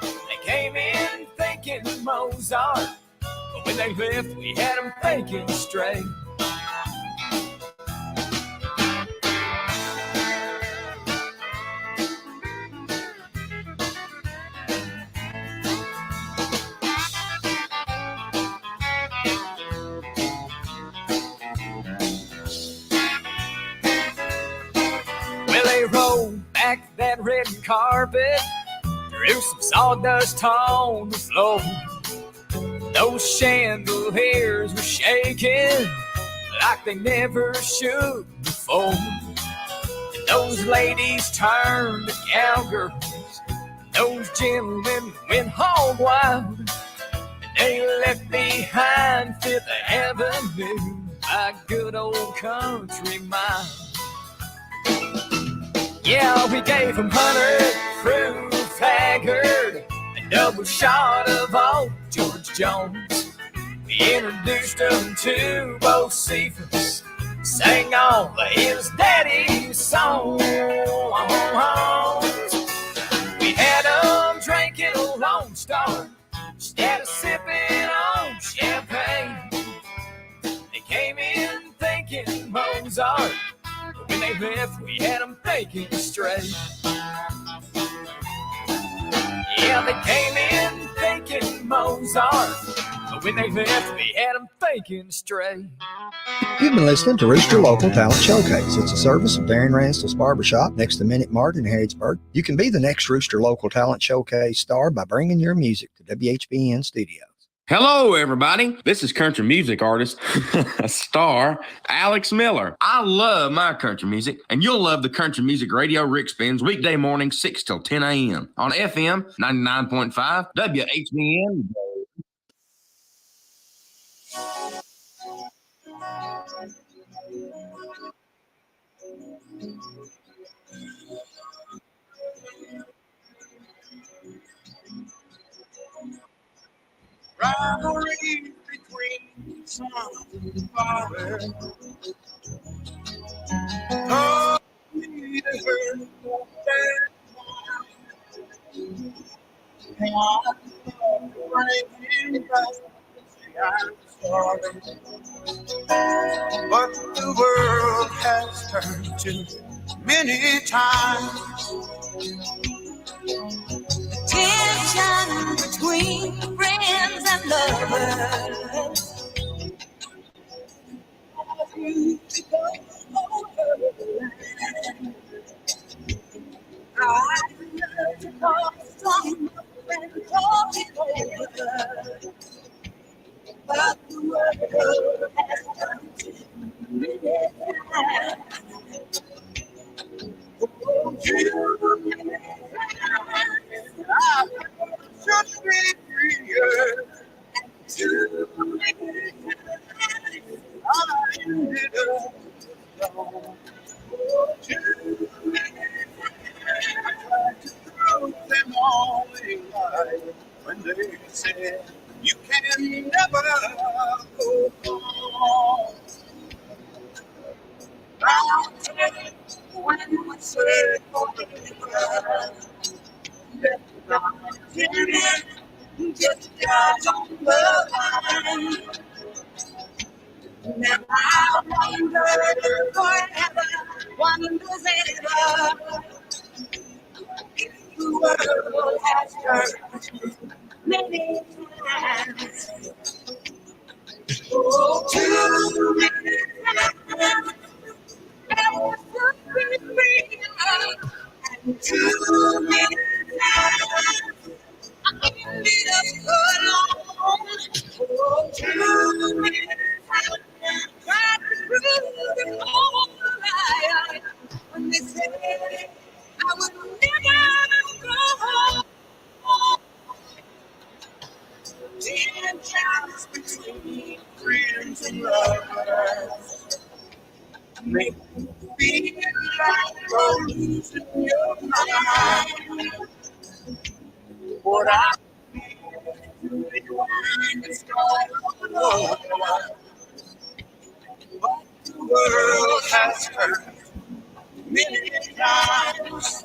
They came in thinking Mozart, but when they left, we had them thinking straight. Well, they rolled back that red carpet, threw some sawdust on the floor. Those chandeliers were shaking like they never shook before. And those ladies turned to cowgirls, those gentlemen went hog wild. And they left behind Fifth Avenue, my good old country mile. Yeah, we gave them Hunter, Proof, Haggard, a double shot of old George Jones. We introduced them to both Cephas, sang all of his daddy's songs. We had them drinking Lone Star instead of sipping on champagne. They came in thinking Mozart, but when they left, we had them thinking straight. Yeah, they came in thinking Mozart, but when they left, we had them thinking straight. You've been listening to Rooster Local Talent Showcase. It's a service of Darren Ransel's Barbershop next to Minute Mart in Harrodsburg. You can be the next Rooster Local Talent Showcase star by bringing your music to WHBN Studios. Hello, everybody. This is country music artist, star Alex Miller. I love my country music, and you'll love the country music radio Rick spins weekday mornings 6 till 10 a.m. on FM 99.5 WHBN. Rivalry between son and father. Oh, we heard no bad wine. I'm breaking back. I'm sorry. But the world has turned too many times. Tension between friends and lovers. I love to call some and talk it over, but the world has come to me. Should be freer. Too many times I ended up alone. Too many times I tried to prove them all in life when they said you can never go wrong. I'll tell you when we say forever. Just God's on the line. Now I wonder forever, wonders ever, if the world has turned many times. Oh, too many times. I was so free, and too many times. I ended up alone. Oh, too many times. Tried to prove it all right. Feeling like you're losing your mind. What I rewind and start all over. But the world has hurt many times.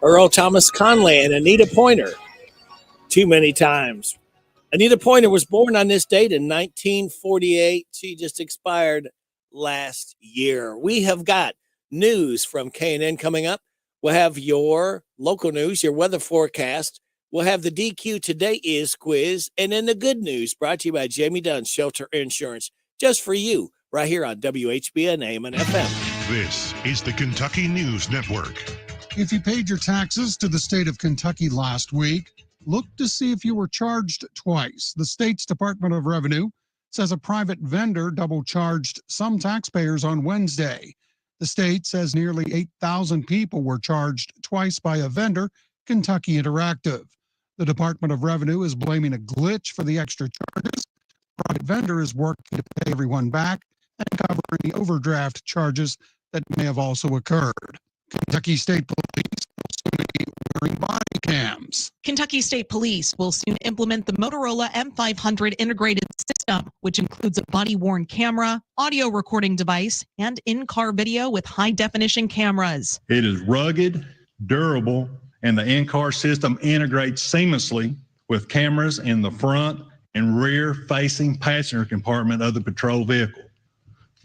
Earl Thomas Conley and Anita Pointer. Too many times. Anita Pointer was born on this date in 1948. She just expired last year. We have got news from K&N coming up. We'll have your local news, your weather forecast. We'll have the DQ Today Is quiz. And then the good news brought to you by Jamie Dunn Shelter Insurance. Just for you, right here on WHBN AM and FM. This is the Kentucky News Network. If you paid your taxes to the state of Kentucky last week, look to see if you were charged twice. The state's Department of Revenue says a private vendor double charged some taxpayers on Wednesday. The state says nearly 8,000 people were charged twice by a vendor, Kentucky Interactive. The Department of Revenue is blaming a glitch for the extra charges. The private vendor is working to pay everyone back and cover any overdraft charges that may have also occurred. Kentucky State Police will soon be wearing body cams. Kentucky State Police will soon implement the Motorola M500 integrated system, which includes a body-worn camera, audio recording device, and in-car video with high-definition cameras. It is rugged, durable, and the in-car system integrates seamlessly with cameras in the front and rear-facing passenger compartment of the patrol vehicle.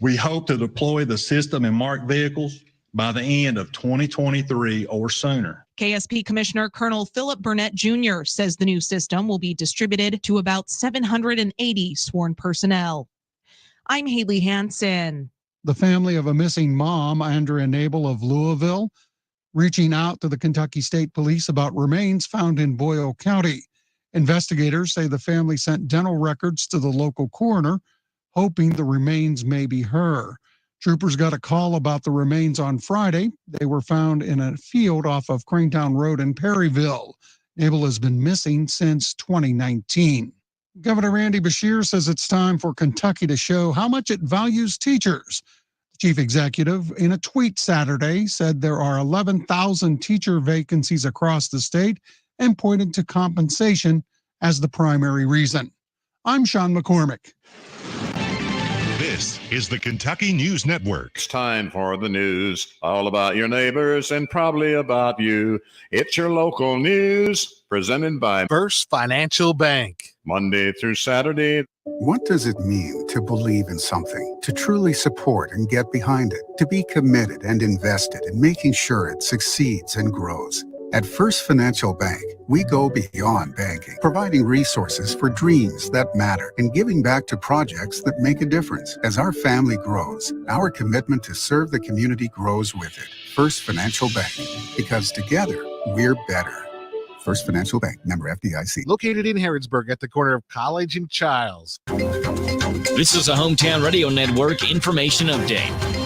We hope to deploy the system in marked vehicles by the end of 2023 or sooner. KSP Commissioner Colonel Philip Burnett Jr. says the new system will be distributed to about 780 sworn personnel. I'm Haley Hansen. The family of a missing mom, Andrea Nabel of Louisville, reaching out to the Kentucky State Police about remains found in Boyle County. Investigators say the family sent dental records to the local coroner, hoping the remains may be her. Troopers got a call about the remains on Friday. They were found in a field off of Cranetown Road in Perryville. Nabel has been missing since 2019. Governor Randy Beshear says it's time for Kentucky to show how much it values teachers. The chief executive, in a tweet Saturday, said there are 11,000 teacher vacancies across the state and pointed to compensation as the primary reason. I'm Sean McCormick. This is the Kentucky News Network. It's time for the news, all about your neighbors and probably about you. It's your local news presented by First Financial Bank. Monday through Saturday. What does it mean to believe in something, to truly support and get behind it, to be committed and invested in making sure it succeeds and grows? At First Financial Bank, we go beyond banking, providing resources for dreams that matter and giving back to projects that make a difference. As our family grows, our commitment to serve the community grows with it. First Financial Bank, because together, we're better. First Financial Bank, member FDIC. Located in Harrodsburg at the corner of College and Childs. This is a Hometown Radio Network information update.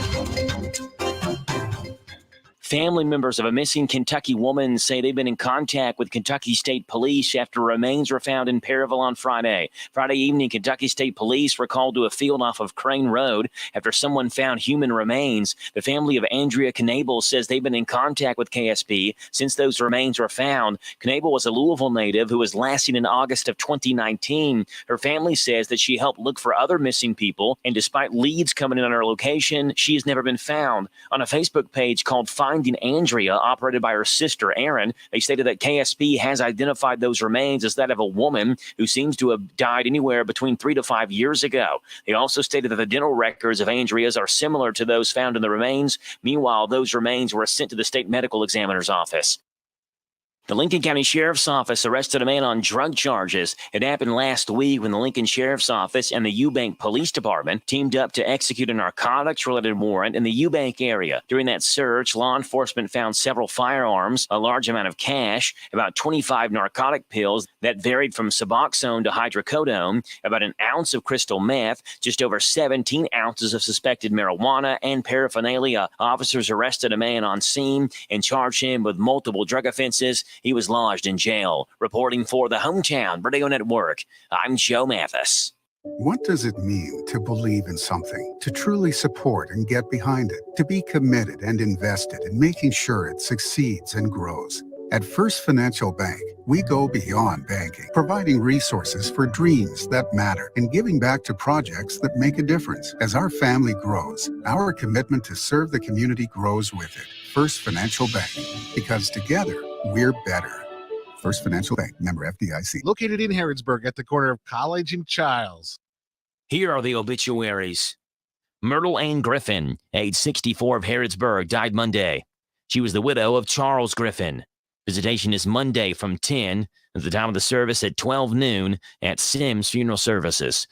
Family members of a missing Kentucky woman say they've been in contact with Kentucky State Police after remains were found in Perryville on Friday. Friday evening, Kentucky State Police were called to a field off of Crane Road after someone found human remains. The family of Andrea Knable says they've been in contact with KSP since those remains were found. Knable was a Louisville native who was last seen in August of 2019. Her family says that she helped look for other missing people, and despite leads coming in on her location, she has never been found. On a Facebook page called Find Finding Andrea, operated by her sister, Erin. They stated that KSP has identified those remains as that of a woman who seems to have died anywhere between 3 to 5 years ago. They also stated that the dental records of Andrea's are similar to those found in the remains. Meanwhile, those remains were sent to the state medical examiner's office. The Lincoln County Sheriff's Office arrested a man on drug charges. It happened last week when the Lincoln Sheriff's Office and the Eubank Police Department teamed up to execute a narcotics-related warrant in the Eubank area. During that search, law enforcement found several firearms, a large amount of cash, about 25 narcotic pills that varied from Suboxone to hydrocodone, about an ounce of crystal meth, just over 17 ounces of suspected marijuana, and paraphernalia. Officers arrested a man on scene and charged him with multiple drug offenses. He was lodged in jail. Reporting for the Hometown Radio Network, I'm Joe Mathis. What does it mean to believe in something, to truly support and get behind it, to be committed and invested in making sure it succeeds and grows? At First Financial Bank, we go beyond banking, providing resources for dreams that matter and giving back to projects that make a difference. As our family grows, our commitment to serve the community grows with it. First Financial Bank, because together, we're better. First Financial Bank, member FDIC. Located in Harrodsburg at the corner of College and Childs. Here are the obituaries. Myrtle Ann Griffin, age 64 of Harrodsburg, died Monday. She was the widow of Charles Griffin. Visitation is Monday from 10 at the time of the service at 12 noon at Sims Funeral Services.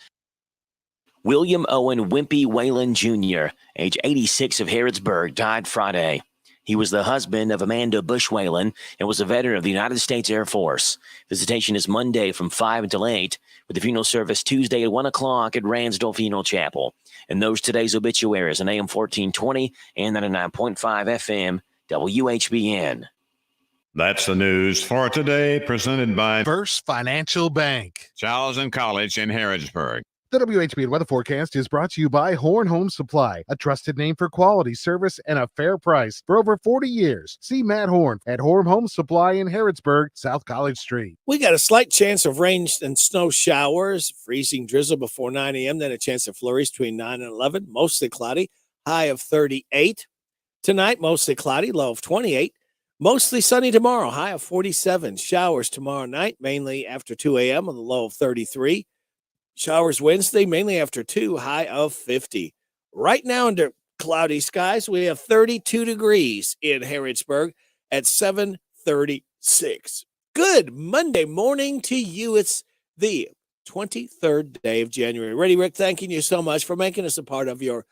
William Owen Wimpy Whalen Jr., age 86 of Harrodsburg, died Friday. He was the husband of Amanda Bush Whalen and was a veteran of the United States Air Force. Visitation is Monday from 5 until 8, with the funeral service Tuesday at 1 o'clock at Ransdell Funeral Chapel. And those today's obituaries on AM 1420 and 99.5 FM WHBN. That's the news for today, presented by First Financial Bank. Charles and College in Harrodsburg. The WHBN weather forecast is brought to you by Horn Home Supply, a trusted name for quality, service, and a fair price for over 40 years. See Matt Horn at Horn Home Supply in Harrodsburg, South College Street. We got a slight chance of rain and snow showers, freezing drizzle before 9 a.m., then a chance of flurries between 9 and 11, mostly cloudy, high of 38. Tonight, mostly cloudy, low of 28. Mostly sunny tomorrow, high of 47. Showers tomorrow night, mainly after 2 a.m. on the low of 33. Showers Wednesday, mainly after 2, high of 50. Right now under cloudy skies, we have 32 degrees in Harrodsburg at 7:36. Good Monday morning to you. It's the 23rd day of January. Ready, Rick, thanking you so much for making us a part of your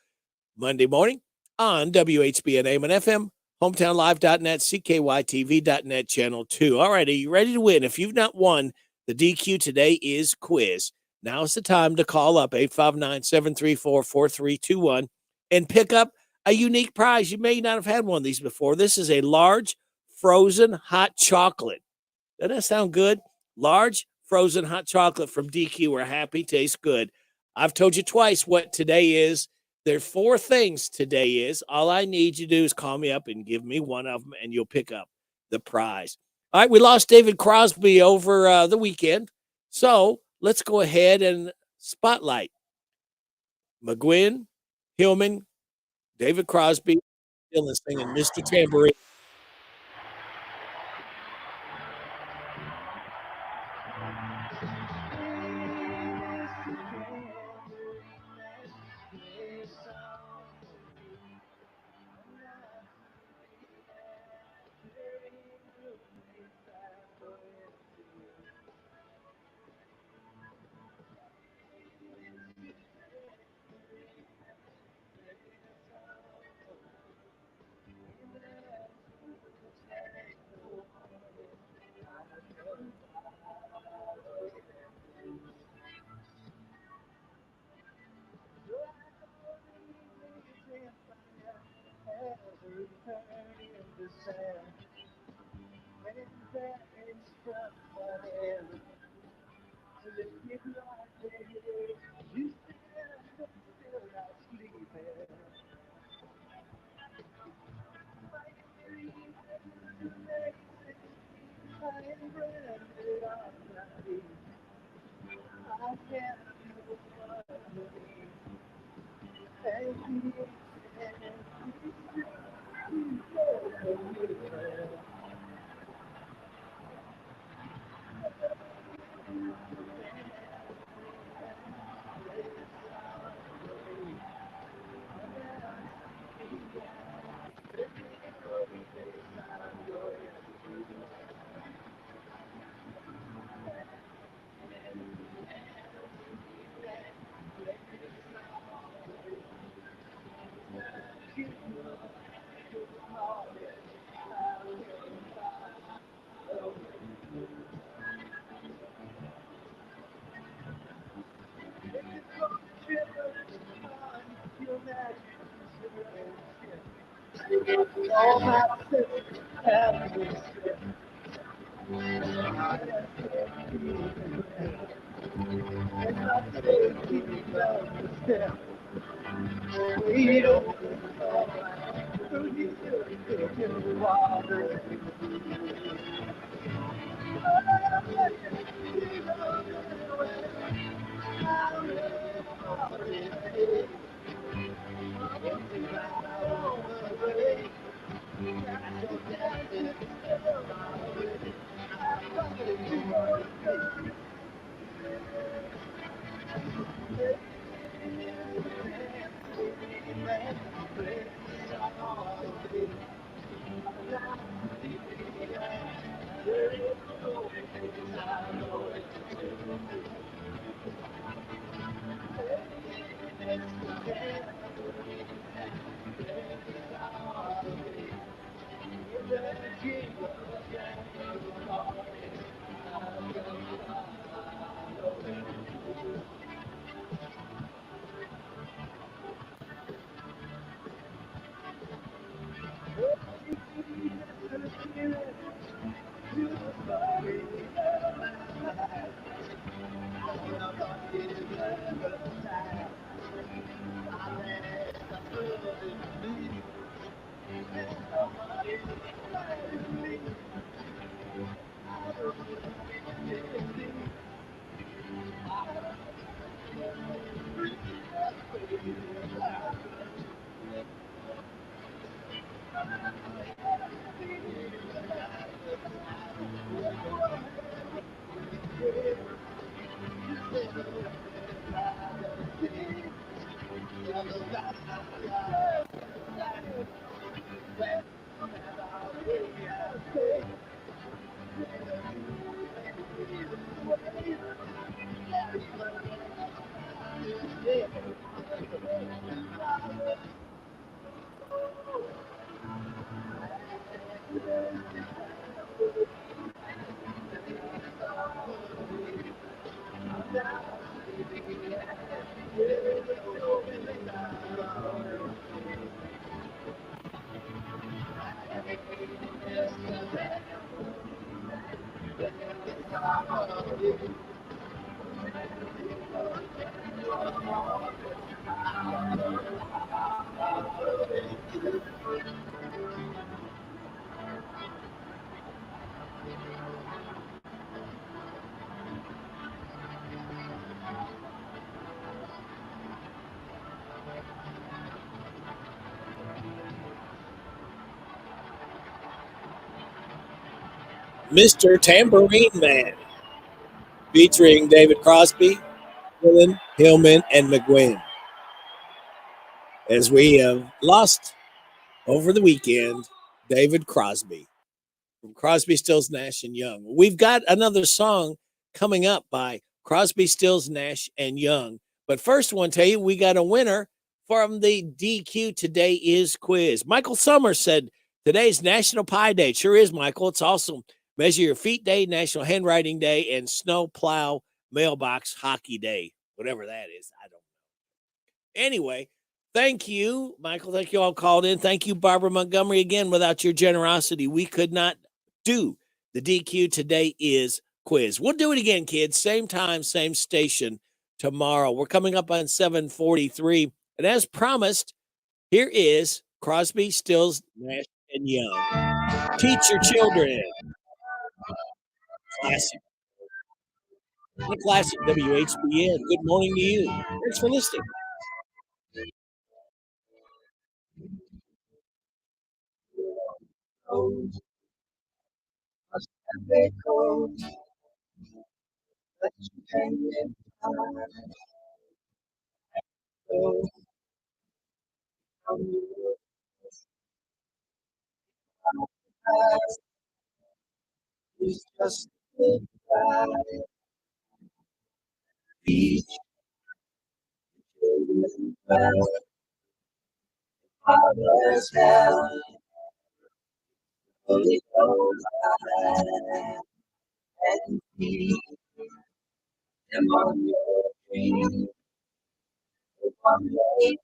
Monday morning on WHBN AM and FM, HometownLive.net, CKYTV.net, Channel 2. All right, are you ready to win? If you've not won, the DQ today is quiz. Now's the time to call up 859-734-4321 and pick up a unique prize. You may not have had one of these before. This is a large frozen hot chocolate. Doesn't that sound good? Large frozen hot chocolate from DQ. We're happy, tastes good. I've told you twice what today is. There are 4 things today is. All I need you to do is call me up and give me one of them, and you'll pick up the prize. All right, we lost David Crosby over the weekend, so let's go ahead and spotlight McGuinn, Hillman, David Crosby, Dylan singing Mr. Tambourine. Mr. Tambourine Man, featuring David Crosby, Dylan, Hillman, and McGuinn. As we have lost over the weekend, David Crosby from Crosby, Stills, Nash, and Young. We've got another song coming up by Crosby, Stills, Nash, and Young. But first, I want to tell you, we got a winner from the DQ Today Is quiz. Michael Summers said, today's National Pie Day. It sure is, Michael. It's also Measure Your Feet Day, National Handwriting Day, and Snow Plow Mailbox Hockey Day. Whatever that is, I don't know. Anyway, thank you, Michael. Thank you all called in. Thank you, Barbara Montgomery. Again, without your generosity, we could not do the DQ Today Is quiz. We'll do it again, kids. Same time, same station tomorrow. We're coming up on 7:43. And as promised, here is Crosby, Stills, Nash, and Young. Teach your children. Classic. The classic WHBN. Good morning to you. Thanks for listening. It's just each Father's help, Holy Ghost, and feed them on your dream. One day,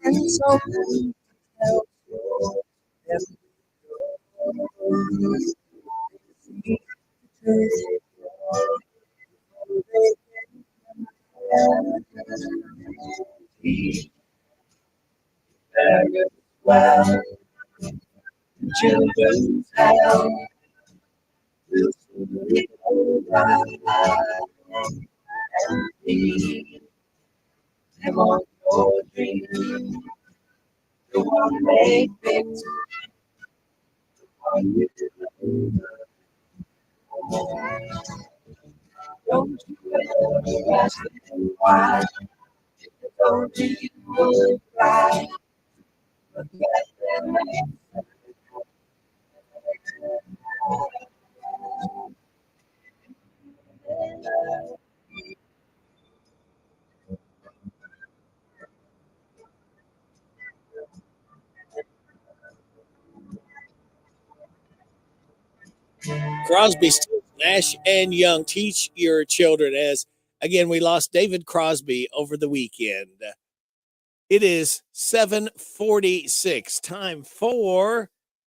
And so well, children's hell will soon be over. Lead them on your dreams. The one they picked, the one you deliver. Don't you ever ask them why. If they told you, you would cry. But let them answer. Crosby, Stills, Nash, and Young. Teach your children. As again, we lost David Crosby over the weekend. It is 7:46. Time for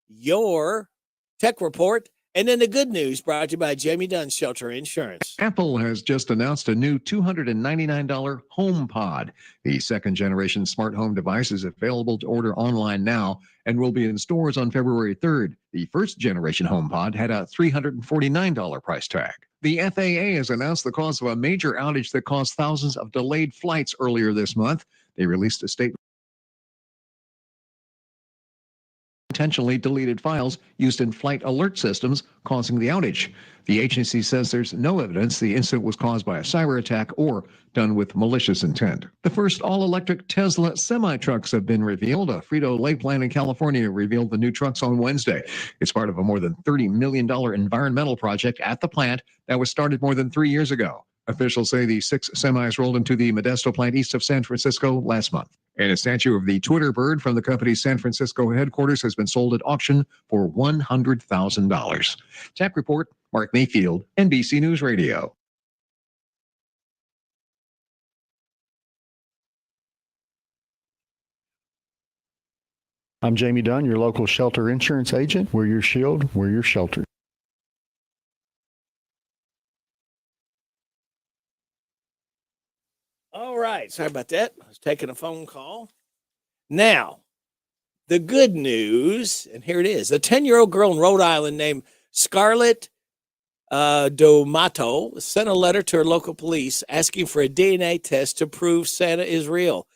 your tech report. And then the good news brought to you by Jamie Dunn Shelter Insurance. Apple has just announced a new $299 HomePod. The second generation smart home device is available to order online now and will be in stores on February 3rd. The first generation HomePod had a $349 price tag. The FAA has announced the cause of a major outage that caused thousands of delayed flights earlier this month. They released a statement. Intentionally deleted files used in flight alert systems, causing the outage. The agency says there's no evidence the incident was caused by a cyber attack or done with malicious intent. The first all-electric Tesla semi-trucks have been revealed. A Frito-Lay plant in California revealed the new trucks on Wednesday. It's part of a more than $30 million environmental project at the plant that was started more than 3 years ago. Officials say the 6 semis rolled into the Modesto plant east of San Francisco last month. And a statue of the Twitter bird from the company's San Francisco headquarters has been sold at auction for $100,000. Tech Report, Mark Mayfield, NBC News Radio. I'm Jamie Dunn, your local shelter insurance agent. We're your shield, we're your shelter. All right. Sorry about that. I was taking a phone call. Now, the good news, and here it is. A 10-year-old girl in Rhode Island named Scarlett D'Amato sent a letter to her local police asking for a DNA test to prove Santa is real.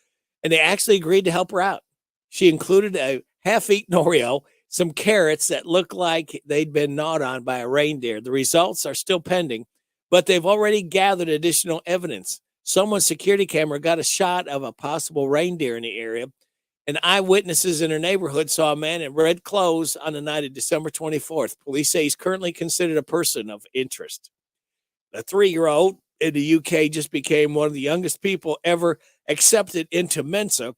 And they actually agreed to help her out. She included a half-eaten Oreo, some carrots that looked like they'd been gnawed on by a reindeer. The results are still pending, but they've already gathered additional evidence. Someone's security camera got a shot of a possible reindeer in the area, and eyewitnesses in her neighborhood saw a man in red clothes on the night of December 24th. Police say he's currently considered a person of interest. The 3-year-old in the UK just became one of the youngest people ever accepted into Mensa,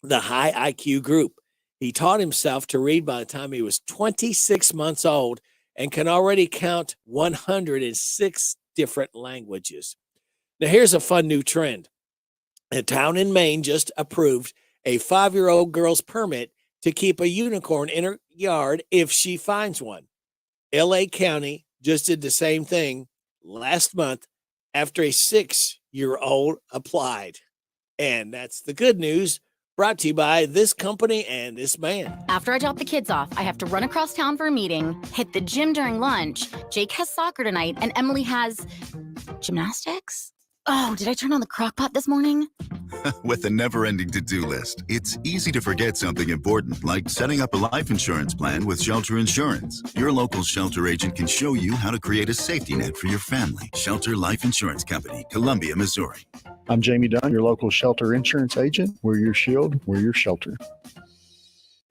the high IQ group. He taught himself to read by the time he was 26 months old and can already count 106 different languages. Now, here's a fun new trend. A town in Maine just approved a 5-year-old girl's permit to keep a unicorn in her yard if she finds one. LA County just did the same thing last month after a 6-year-old applied. And that's the good news, brought to you by this company and this man. After I drop the kids off, I have to run across town for a meeting, hit the gym during lunch. Jake has soccer tonight, and Emily has gymnastics. Oh, did I turn on the crock pot this morning? With a never-ending to-do list, it's easy to forget something important, like setting up a life insurance plan with Shelter Insurance. Your local Shelter agent can show you how to create a safety net for your family. Shelter Life Insurance Company, Columbia, Missouri. I'm Jamie Dunn, your local Shelter Insurance agent. We're your shield, we're your shelter.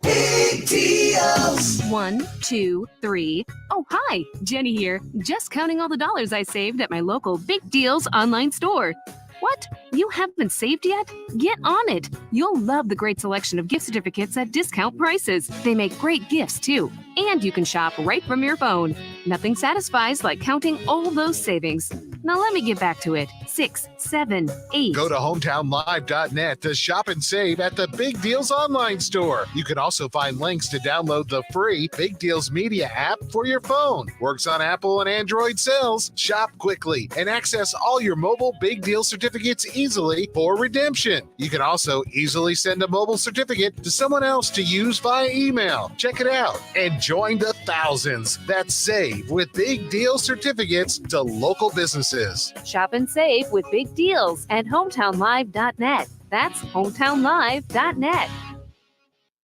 Big deals. 1, 2, 3. Oh, hi, Jenny here. Just counting all the dollars I saved at my local Big Deals online store. What? You haven't saved yet? Get on it. You'll love the great selection of gift certificates at discount prices. They make great gifts, too. And you can shop right from your phone. Nothing satisfies like counting all those savings. Now let me get back to it. 6, 7, 8. Go to hometownlive.net to shop and save at the Big Deals online store. You can also find links to download the free Big Deals Media app for your phone. Works on Apple and Android cells. Shop quickly and access all your mobile Big Deal certificates easily for redemption. You can also easily send a mobile certificate to someone else to use via email. Check it out and join the thousands that save with Big Deal certificates to local businesses. Shop and save with Big Deals at hometownlive.net. That's hometownlive.net.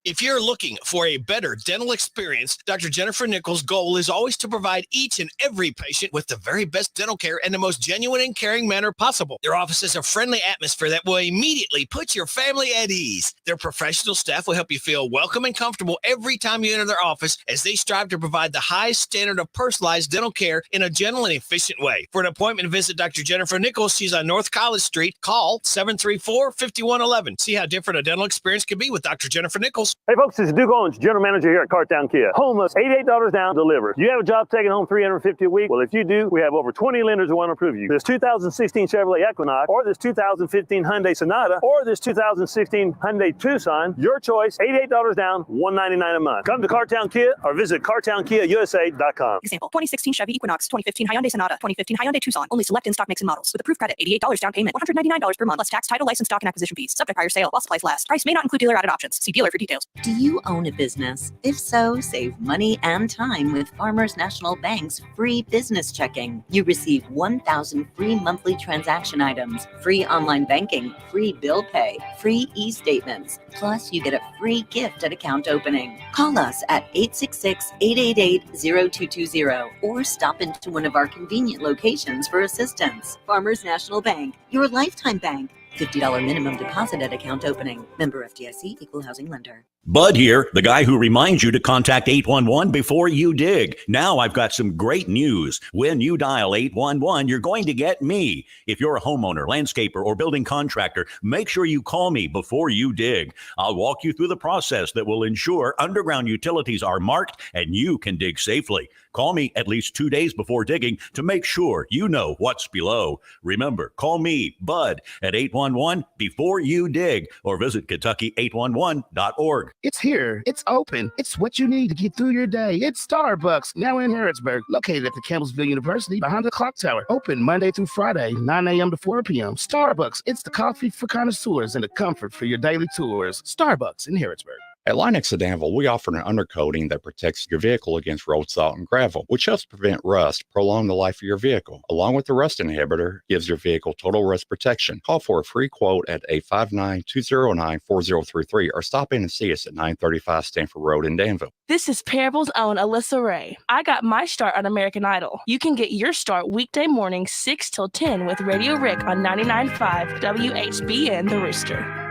If you're looking for a better dental experience, Dr. Jennifer Nichols' goal is always to provide each and every patient with the very best dental care in the most genuine and caring manner possible. Their office is a friendly atmosphere that will immediately put your family at ease. Their professional staff will help you feel welcome and comfortable every time you enter their office as they strive to provide the highest standard of personalized dental care in a gentle and efficient way. For an appointment, visit Dr. Jennifer Nichols. She's on North College Street. Call 734-5111. See how different a dental experience can be with Dr. Jennifer Nichols. Hey folks, this is Duke Owens, General Manager here at Cartown Kia. Home of $88 down delivers. Do you have a job taking home $350 a week? Well, if you do, we have over 20 lenders who want to approve you. This 2016 Chevrolet Equinox, or this 2015 Hyundai Sonata, or this 2016 Hyundai Tucson, your choice, $88 down, $199 a month. Come to Cartown Kia or visit CartownKiaUSA.com. Example, 2016 Chevy Equinox, 2015 Hyundai Sonata, 2015 Hyundai Tucson. Only select in-stock makes and models. With approved credit, $88 down payment, $199 per month, plus tax, title, license, stock, and acquisition fees. Subject prior sale while supplies last. Price may not include dealer added options. See dealer for details. Do you own a business? If so, save money and time with Farmers National Bank's free business checking. You receive 1,000 free monthly transaction items, free online banking, free bill pay, free e-statements. Plus, you get a free gift at account opening. Call us at 866-888-0220 or stop into one of our convenient locations for assistance. Farmers National Bank, your lifetime bank. $50 minimum deposit at account opening. Member FDIC, equal housing lender. Bud here, the guy who reminds you to contact 811 before you dig. Now I've got some great news. When you dial 811, you're going to get me. If you're a homeowner, landscaper, or building contractor, make sure you call me before you dig. I'll walk you through the process that will ensure underground utilities are marked and you can dig safely. Call me at least 2 days before digging to make sure you know what's below. Remember, call me, Bud, at 811 before you dig, or visit Kentucky811.org. It's here. It's open. It's what you need to get through your day. It's Starbucks, now in Harrodsburg, located at the Campbellsville University behind the clock tower. Open Monday through Friday, 9 a.m. to 4 p.m. Starbucks, it's the coffee for connoisseurs and the comfort for your daily tours. Starbucks in Harrodsburg. At Linex of Danville, we offer an undercoating that protects your vehicle against road salt and gravel, which helps prevent rust, prolong the life of your vehicle. Along with the rust inhibitor, gives your vehicle total rust protection. Call for a free quote at 859-209-4033 or stop in and see us at 935 Stanford Road in Danville. This is Parable's own Alyssa Ray. I got my start on American Idol. You can get your start weekday mornings 6 till 10 with Radio Rick on 99.5 WHBN The Rooster.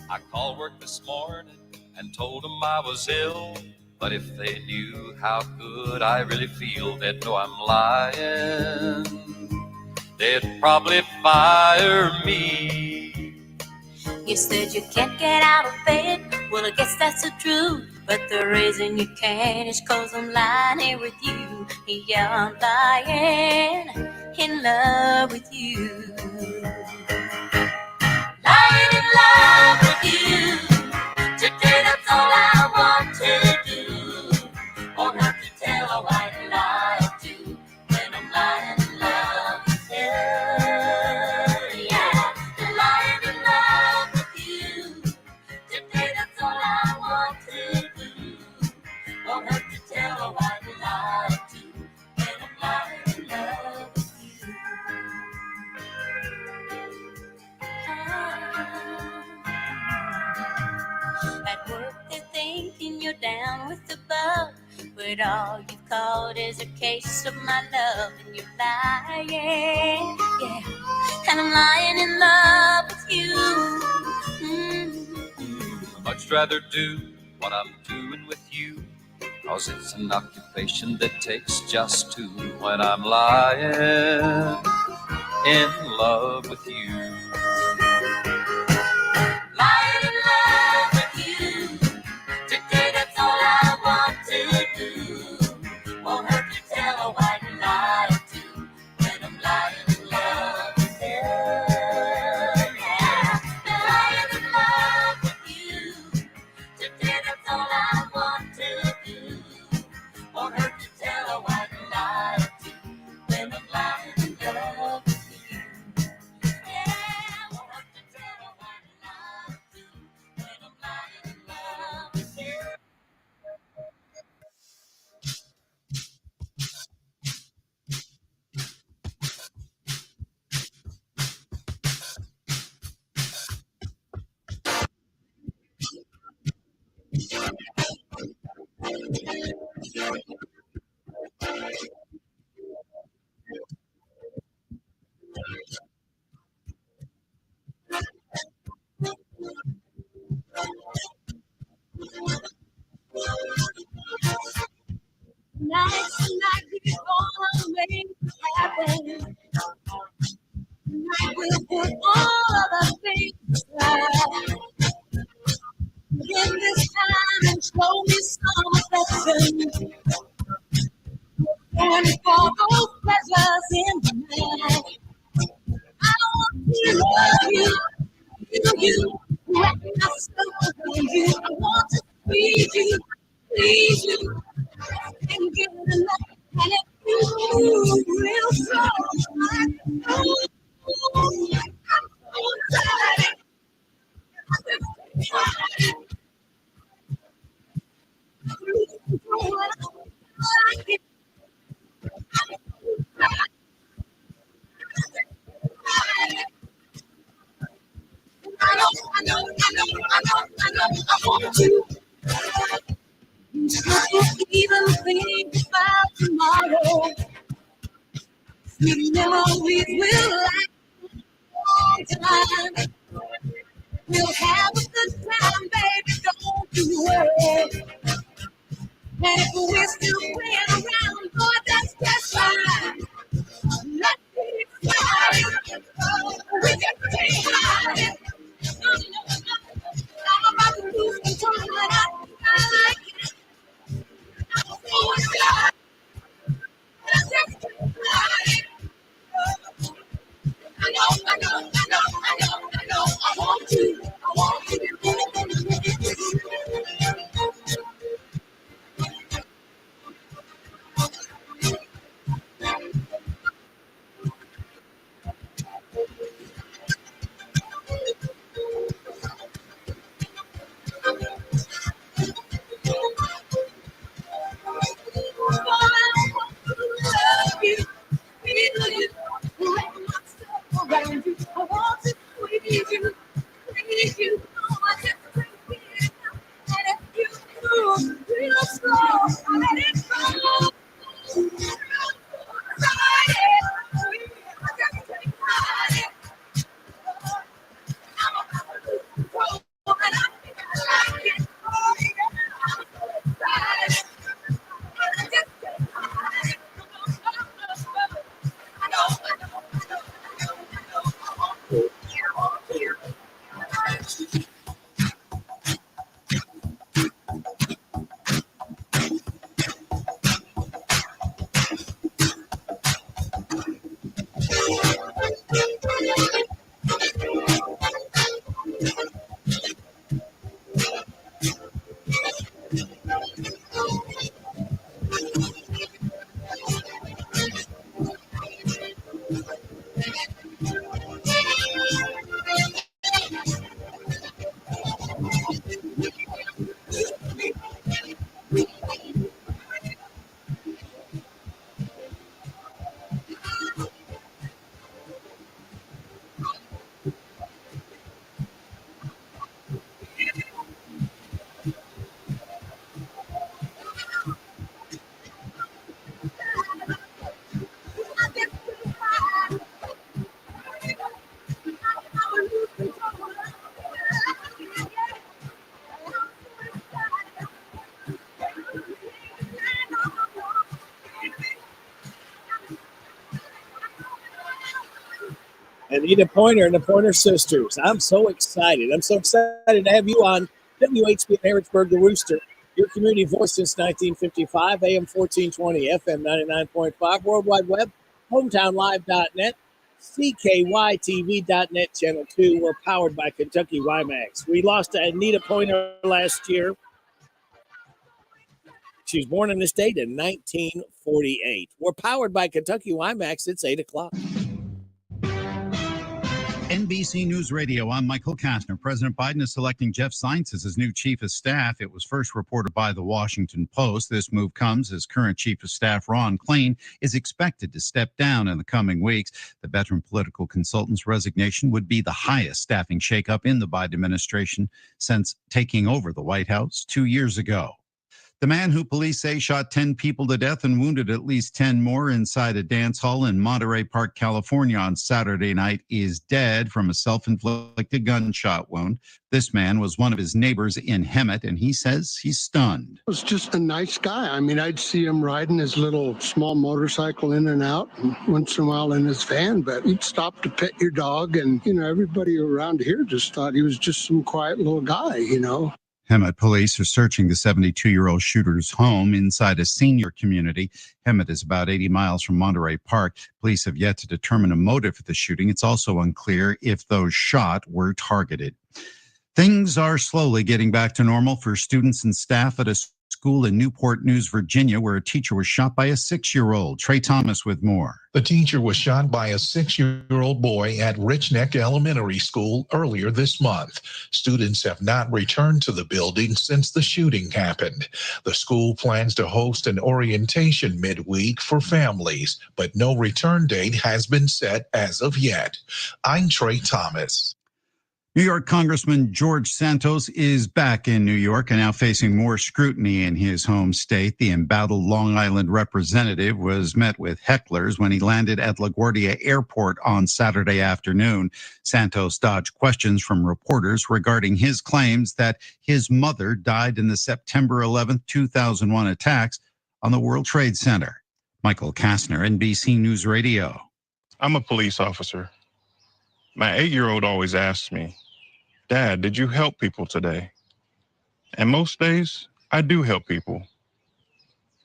I called work this morning and told them I was ill. But if they knew how good I really feel, they'd know I'm lying. They'd probably fire me. You said you can't get out of bed. Well, I guess that's the truth. But the reason you can't is 'cause I'm lying here with you. Yeah, I'm lying in love with you. Lying in love with you. Today that's all I want to do. Won't have to tell a white lie or two when I'm lying in love with you. Yeah, lying in love with you. Today that's all I want. it all you've caught is a case of my love and you're lying. Yeah, and I'm lying in love with you. I'd much rather do what I'm doing with you, 'cause it's an occupation that takes just two when I'm lying in love with you. Lying in love with you. Today that's all I want to do. Won't hurt to tell a white lie to when I'm lying in love with you. Yeah, lying in love with you. Today that's all I want to do. Won't hurt to tell a white lie to when I'm lying in love with you. Yeah, won't hurt to tell a white lie to when I'm lying in love with you. Tonight we're gonna make it happen. Tonight we'll put all of the things aside. Give this time and show me some affection. And for those pleasures in the night, I want to love you, wrap myself around you. I want to please you, and give it enough. And if you real strong, I'm so excited. I want you. Don't even think about tomorrow. Sweet memories will last a long time. We'll have a good time, baby, don't you worry. And if we're still playing around, boy, that's just fine. Let's get excited. We can take it. I'm about to lose control, and I like it. I'm so excited. Let's just get excited. I know. I want you. Anita Pointer and the Pointer Sisters. I'm so excited. I'm so excited to have you on WHBN Harrodsburg, the Rooster. Your community voice since 1955, AM 1420, FM 99.5, World Wide Web, hometownlive.net, CKYTV.net, Channel 2. We're powered by Kentucky WiMAX. We lost to Anita Pointer last year. She was born in this state in 1948. We're powered by Kentucky WiMAX. It's 8 o'clock. NBC News Radio, I'm Michael Kastner. President Biden is selecting Jeff Zients as his new chief of staff. It was first reported by the Washington Post. This move comes as current chief of staff Ron Klain is expected to step down in the coming weeks. The veteran political consultant's resignation would be the highest staffing shakeup in the Biden administration since taking over the White House 2 years ago. The man who police say shot 10 people to death and wounded at least 10 more inside a dance hall in Monterey Park, California on Saturday night is dead from a self-inflicted gunshot wound. This man was one of his neighbors in Hemet, and he says he's stunned. He was just a nice guy. I mean, I'd see him riding his little small motorcycle in and out, and once in a while in his van, but he'd stop to pet your dog, and, everybody around here just thought he was just some quiet little guy, Hemet police are searching the 72-year-old shooter's home inside a senior community. Hemet is about 80 miles from Monterey Park. Police have yet to determine a motive for the shooting. It's also unclear if those shot were targeted. Things are slowly getting back to normal for students and staff at a school in Newport News, Virginia, where a teacher was shot by a 6-year-old. Trey Thomas with more. The teacher was shot by a 6-year-old boy at Rich Neck Elementary School earlier this month. Students have not returned to the building since the shooting happened. The school plans to host an orientation midweek for families, but no return date has been set as of yet. I'm Trey Thomas. New York Congressman George Santos is back in New York and now facing more scrutiny in his home state. The embattled Long Island representative was met with hecklers when he landed at LaGuardia Airport on Saturday afternoon. Santos dodged questions from reporters regarding his claims that his mother died in the September 11, 2001 attacks on the World Trade Center. Michael Kastner, NBC News Radio. I'm a police officer. My 8-year-old always asks me, "Dad, did you help people today?" And most days, I do help people.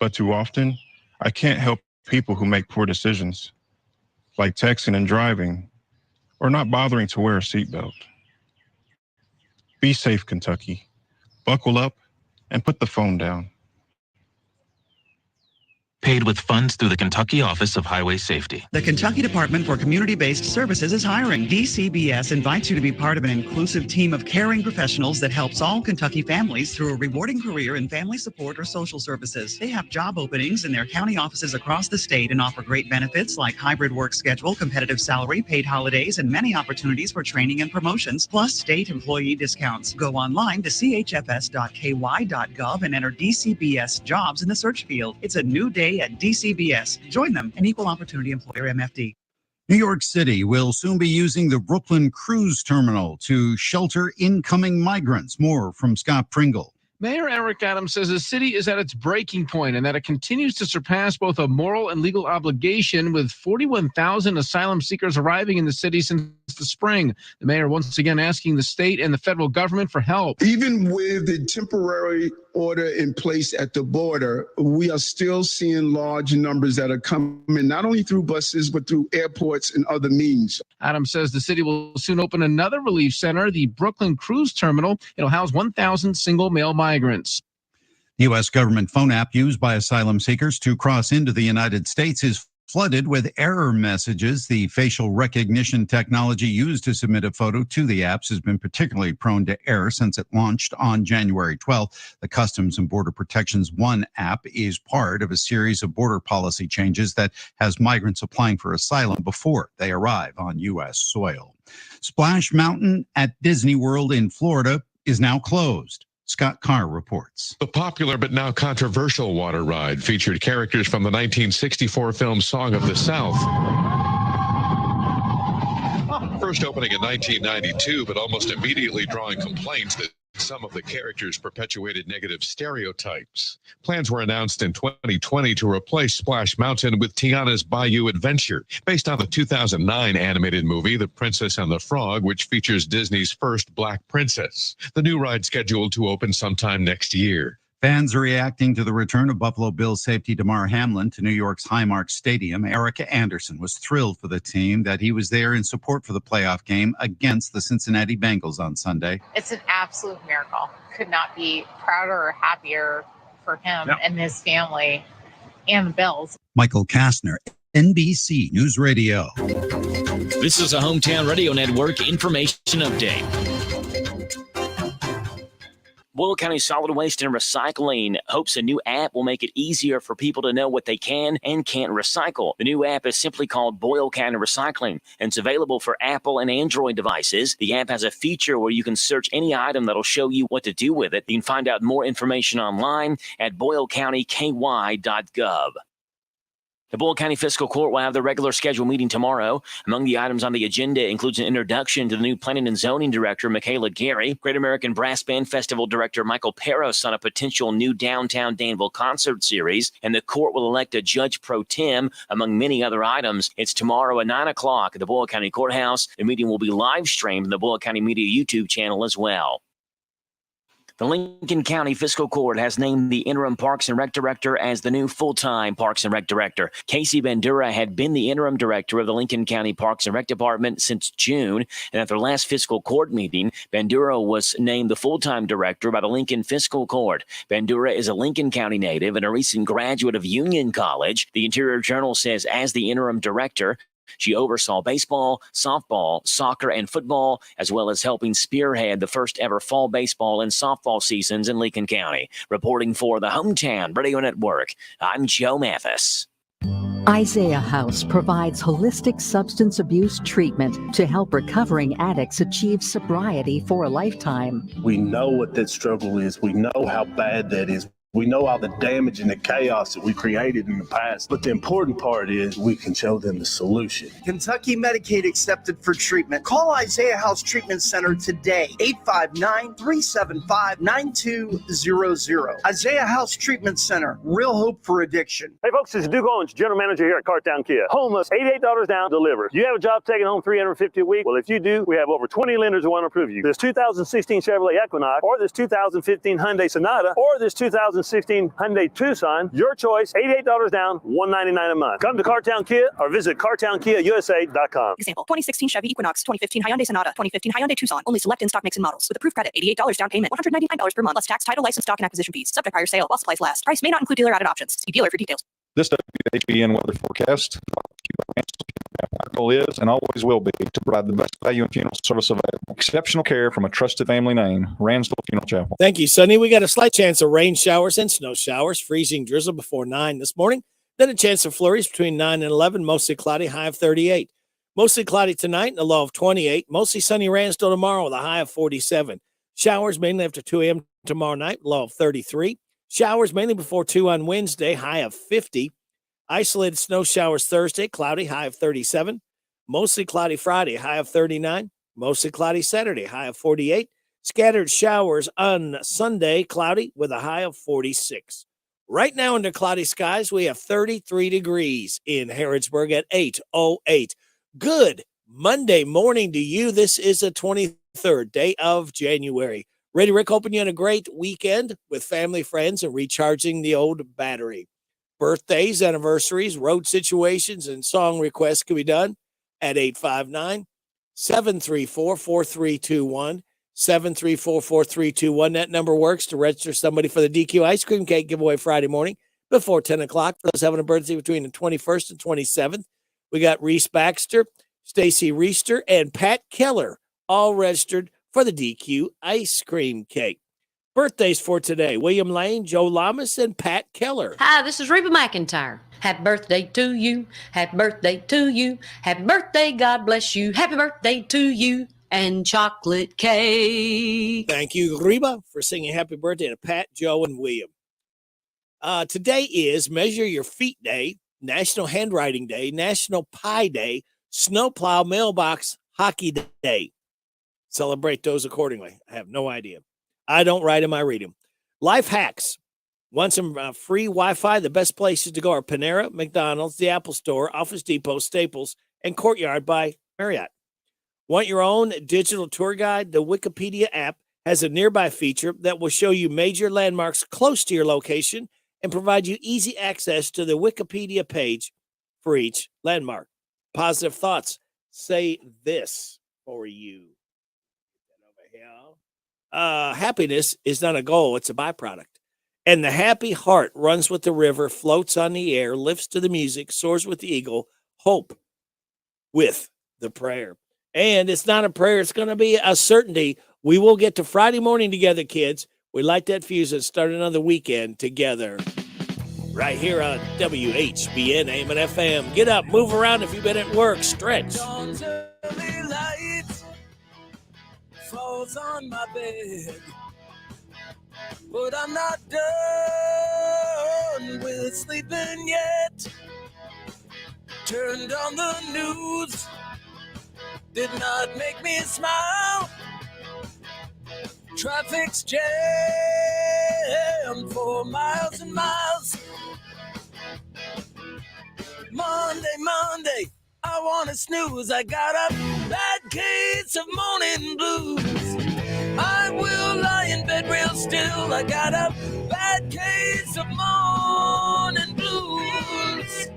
But too often, I can't help people who make poor decisions, like texting and driving, or not bothering to wear a seatbelt. Be safe, Kentucky. Buckle up and put the phone down. Paid with funds through the Kentucky Office of Highway Safety. The Kentucky Department for Community-Based Services is hiring. DCBS invites you to be part of an inclusive team of caring professionals that helps all Kentucky families through a rewarding career in family support or social services. They have job openings in their county offices across the state and offer great benefits like hybrid work schedule, competitive salary, paid holidays, and many opportunities for training and promotions, plus state employee discounts. Go online to chfs.ky.gov and enter DCBS jobs in the search field. It's a new day at DCBS. Join them, an equal opportunity employer, MFD. New York City will soon be using the Brooklyn Cruise Terminal to shelter incoming migrants. More from Scott Pringle. Mayor Eric Adams says the city is at its breaking point and that it continues to surpass both a moral and legal obligation, with 41,000 asylum seekers arriving in the city since the spring. The mayor once again asking the state and the federal government for help. Even with the temporary order in place at the border, we are still seeing large numbers that are coming, not only through buses, but through airports and other means. Adams says the city will soon open another relief center, the Brooklyn Cruise Terminal. It'll house 1,000 single male migrants. The U.S. government phone app used by asylum seekers to cross into the United States is flooded with error messages. The facial recognition technology used to submit a photo to the apps has been particularly prone to error since it launched on January 12th. The Customs and Border Protection's One app is part of a series of border policy changes that has migrants applying for asylum before they arrive on U.S. soil. Splash Mountain at Disney World in Florida is now closed. Scott Carr reports. The popular but now controversial water ride featured characters from the 1964 film Song of the South. First opening in 1992, but almost immediately drawing complaints that Some of the characters perpetuated negative stereotypes. Plans were announced in 2020 to replace Splash Mountain with Tiana's Bayou Adventure, based on the 2009 animated movie The Princess and the Frog, which features Disney's first black princess. The new ride scheduled to open sometime next year. Fans are reacting to the return of Buffalo Bills safety Damar Hamlin to New York's Highmark Stadium. Erica Anderson was thrilled for the team that he was there in support for the playoff game against the Cincinnati Bengals on Sunday. It's an absolute miracle. Could not be prouder or happier for him and his family and the Bills. Michael Kastner, NBC News Radio. This is a Hometown Radio Network information update. Boyle County Solid Waste and Recycling hopes a new app will make it easier for people to know what they can and can't recycle. The new app is simply called Boyle County Recycling, and it's available for Apple and Android devices. The app has a feature where you can search any item that'll show you what to do with it. You can find out more information online at boylecountyky.gov. The Boyle County Fiscal Court will have their regular scheduled meeting tomorrow. Among the items on the agenda includes an introduction to the new Planning and Zoning Director, Michaela Gary, Great American Brass Band Festival Director Michael Peros on a potential new Downtown Danville concert series, and the court will elect a judge pro tem, among many other items. It's tomorrow at 9 o'clock at the Boyle County Courthouse. The meeting will be live streamed on the Boyle County Media YouTube channel as well. The Lincoln County Fiscal Court has named the interim Parks and Rec Director as the new full-time Parks and Rec Director. Casey Bandura had been the interim director of the Lincoln County Parks and Rec Department since June, and at their last fiscal court meeting, Bandura was named the full-time director by the Lincoln Fiscal Court. Bandura is a Lincoln County native and a recent graduate of Union College. The Interior Journal says as the interim director, she oversaw baseball, softball, soccer, and football, as well as helping spearhead the first ever fall baseball and softball seasons in Lincoln County. Reporting for the Hometown Radio Network, I'm Joe Mathis. Isaiah House provides holistic substance abuse treatment to help recovering addicts achieve sobriety for a lifetime. We know what that struggle is. We know how bad that is. We know all the damage and the chaos that we created in the past, but the important part is we can show them the solution. Kentucky Medicaid accepted for treatment. Call Isaiah House Treatment Center today, 859-375-9200. Isaiah House Treatment Center, real hope for addiction. Hey folks, this is Duke Owens, General Manager here at Cartown Kia. Home us $88 down, delivered. Do you have a job taking home $350 a week? Well, if you do, we have over 20 lenders who want to approve you. This 2016 Chevrolet Equinox, or this 2015 Hyundai Sonata, or this 2016 Hyundai Tucson, your choice, $88 down, $199 a month. Come to Cartown Kia or visit CartownKiaUSA.com. Example, 2016 Chevy Equinox, 2015 Hyundai Sonata, 2015 Hyundai Tucson. Only select in-stock makes and models. With approved credit, $88 down payment, $199 per month, plus tax, title, license, stock, and acquisition fees. Subject to prior sale while supplies last. Price may not include dealer added options. See dealer for details. This WHBN weather forecast, our goal is and always will be to provide the best value and funeral service available. Exceptional care from a trusted family name, Ransdell Funeral Chapel. Thank you, Sonny. We got a slight chance of rain showers and snow showers, freezing drizzle before 9 this morning. Then a chance of flurries between 9 and 11, mostly cloudy, high of 38. Mostly cloudy tonight and a low of 28. Mostly sunny Ransdell tomorrow with a high of 47. Showers mainly after 2 a.m. tomorrow night, low of 33. Showers mainly before 2 on Wednesday, high of 50. Isolated snow showers Thursday, cloudy, high of 37. Mostly cloudy Friday, high of 39. Mostly cloudy Saturday, high of 48. Scattered showers on Sunday, cloudy with a high of 46. Right now under cloudy skies, we have 33 degrees in Harrodsburg at 8:08. Good Monday morning to you. This is the 23rd day of January. Radio Rick hoping you had a great weekend with family, friends, and recharging the old battery. Birthdays, anniversaries, road situations, and song requests can be done at 859-734-4321, 734-4321. That number works to register somebody for the DQ Ice Cream Cake giveaway Friday morning before 10 o'clock. For those having a birthday between the 21st and 27th, we got Reese Baxter, Stacy Reister, and Pat Keller all registered for the DQ Ice Cream Cake. Birthdays for today: William Lane, Joe Lamas, and Pat Keller. Hi, this is Reba McIntyre. Happy birthday to you. Happy birthday to you. Happy birthday, God bless you. Happy birthday to you. And chocolate cake. Thank you, Reba, for singing happy birthday to Pat, Joe, and William. Today is Measure Your Feet Day, National Handwriting Day, National Pie Day, Snowplow Mailbox Hockey Day. Celebrate those accordingly. I have no idea. I don't write them, I read them. Life hacks. Want some free Wi-Fi? The best places to go are Panera, McDonald's, the Apple Store, Office Depot, Staples, and Courtyard by Marriott. Want your own digital tour guide? The Wikipedia app has a nearby feature that will show you major landmarks close to your location and provide you easy access to the Wikipedia page for each landmark. Positive thoughts say this for you. Happiness is not a goal, it's a byproduct. And the happy heart runs with the river, floats on the air, lifts to the music, soars with the eagle, hope with the prayer. And it's not a prayer, it's going to be a certainty. We will get to Friday morning together, kids. We light that fuse and start another weekend together. Right here on WHBN, AM and FM. Get up, move around if you've been at work, stretch. Dawn's early light falls on my bed, but I'm not done with sleeping yet. Turned on the news, did not make me smile. Traffic's jammed for miles and miles. Monday, I want to snooze. I got a bad case of morning blues. I will lie in bed real still. I got a bad case of morning blues.